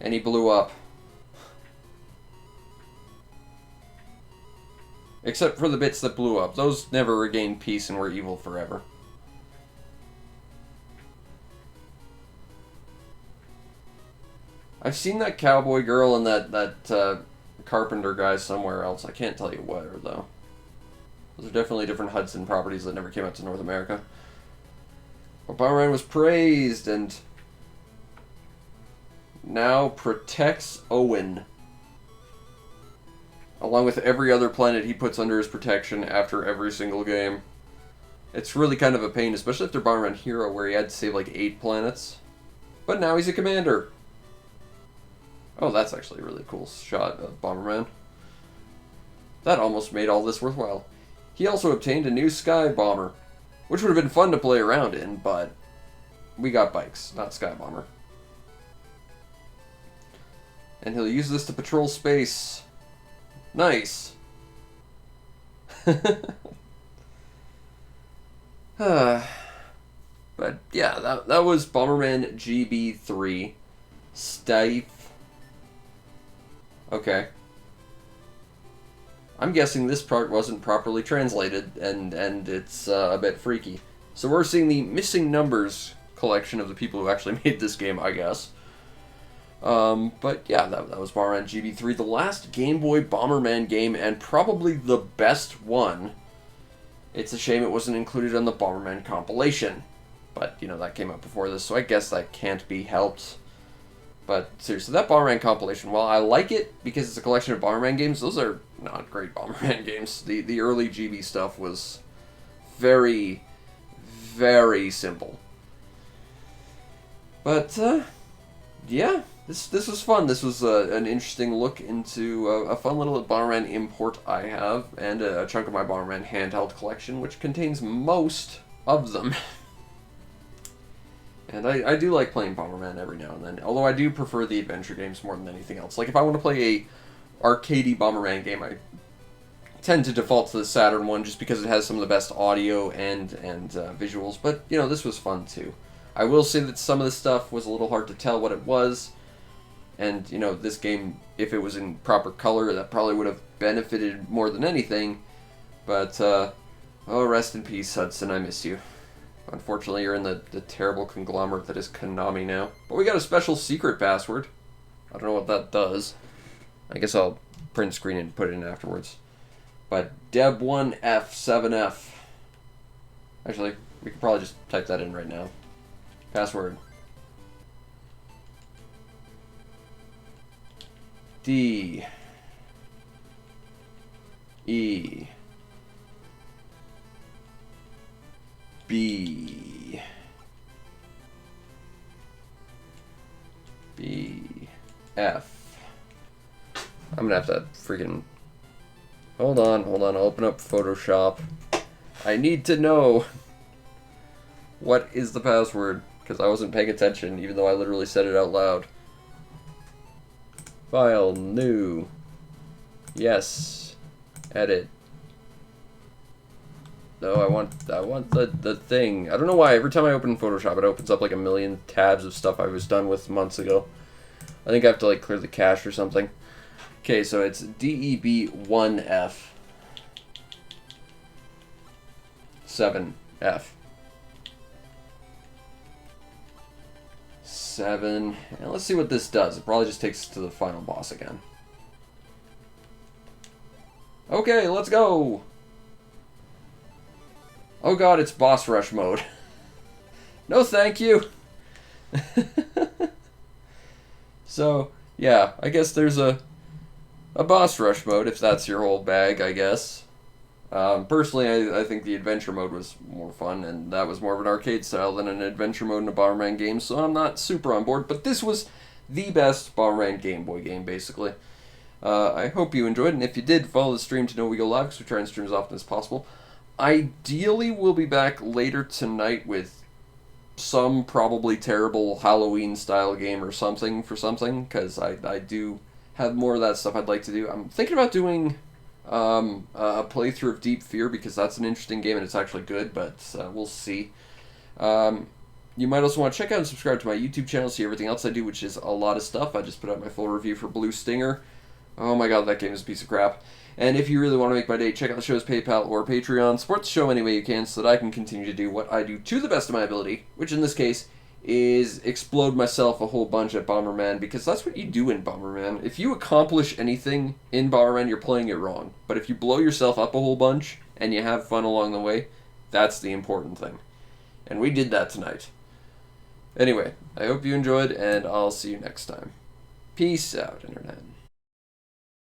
And he blew up. Except for the bits that blew up. Those never regained peace and were evil forever. I've seen that cowboy girl and that carpenter guy somewhere else. I can't tell you where, though. Those are definitely different Hudson properties that never came out to North America. But Bomberman was praised and now protects Owen. Along with every other planet he puts under his protection after every single game. It's really kind of a pain, especially after Bomberman Hero where he had to save like 8 planets. But now he's a commander. Oh, that's actually a really cool shot of Bomberman. That almost made all this worthwhile. He also obtained a new Sky Bomber, which would have been fun to play around in, but we got bikes, not Sky Bomber. And he'll use this to patrol space. Nice. But yeah, that was Bomberman GB3. Stife. Okay. I'm guessing this part wasn't properly translated, and it's a bit freaky. So we're seeing the missing numbers collection of the people who actually made this game, I guess. But yeah, that was Bomberman GB3, the last Game Boy Bomberman game, and probably the best one. It's a shame it wasn't included on the Bomberman compilation. But, you know, that came out before this, so I guess that can't be helped. But seriously, that Bomberman compilation, while I like it because it's a collection of Bomberman games, those are not great Bomberman games. The early GB stuff was very, very simple. But, yeah, this was fun. This was an interesting look into a fun little Bomberman import I have, and a chunk of my Bomberman handheld collection, which contains most of them. And I do like playing Bomberman every now and then, although I do prefer the adventure games more than anything else. Like, if I want to play a arcadey Bomberman game, I tend to default to the Saturn one just because it has some of the best audio and visuals, but, you know, this was fun too. I will say that some of the stuff was a little hard to tell what it was, and, you know, this game, if it was in proper color, that probably would have benefited more than anything, but, oh, rest in peace, Hudson, I miss you. Unfortunately, you're in the terrible conglomerate that is Konami now. But we got a special secret password. I don't know what that does. I guess I'll print screen and put it in afterwards. But Deb1F7F. Actually, we could probably just type that in right now. Password. D. E. B. F. I'm gonna have to freaking... Hold on, I'll open up Photoshop. I need to know what is the password, because I wasn't paying attention, even though I literally said it out loud. File, new. Yes. Edit. No, I want the thing. I don't know why every time I open Photoshop it opens up like a million tabs of stuff I was done with months ago. I think I have to like clear the cache or something. Okay, so it's DEB1F 7F 7, and let's see what this does. It probably just takes us to the final boss again. Okay, let's go! Oh god, it's boss rush mode. No thank you! So, yeah, I guess there's a boss rush mode, if that's your whole bag, I guess. Personally, I think the adventure mode was more fun, and that was more of an arcade style than an adventure mode in a Bomberman game, so I'm not super on board, but this was the best Bomberman Game Boy game, basically. I hope you enjoyed, and if you did, follow the stream to know we go live, because we try and stream as often as possible. Ideally, we'll be back later tonight with some probably terrible Halloween-style game or something, because I do have more of that stuff I'd like to do. I'm thinking about doing a playthrough of Deep Fear, because that's an interesting game and it's actually good, but we'll see. You might also want to check out and subscribe to my YouTube channel, see everything else I do, which is a lot of stuff. I just put out my full review for Blue Stinger. Oh my god, that game is a piece of crap. And if you really want to make my day, check out the show's PayPal or Patreon. Support the show any way you can so that I can continue to do what I do to the best of my ability, which in this case is explode myself a whole bunch at Bomberman, because that's what you do in Bomberman. If you accomplish anything in Bomberman, you're playing it wrong. But if you blow yourself up a whole bunch and you have fun along the way, that's the important thing. And we did that tonight. Anyway, I hope you enjoyed, and I'll see you next time. Peace out, Internet.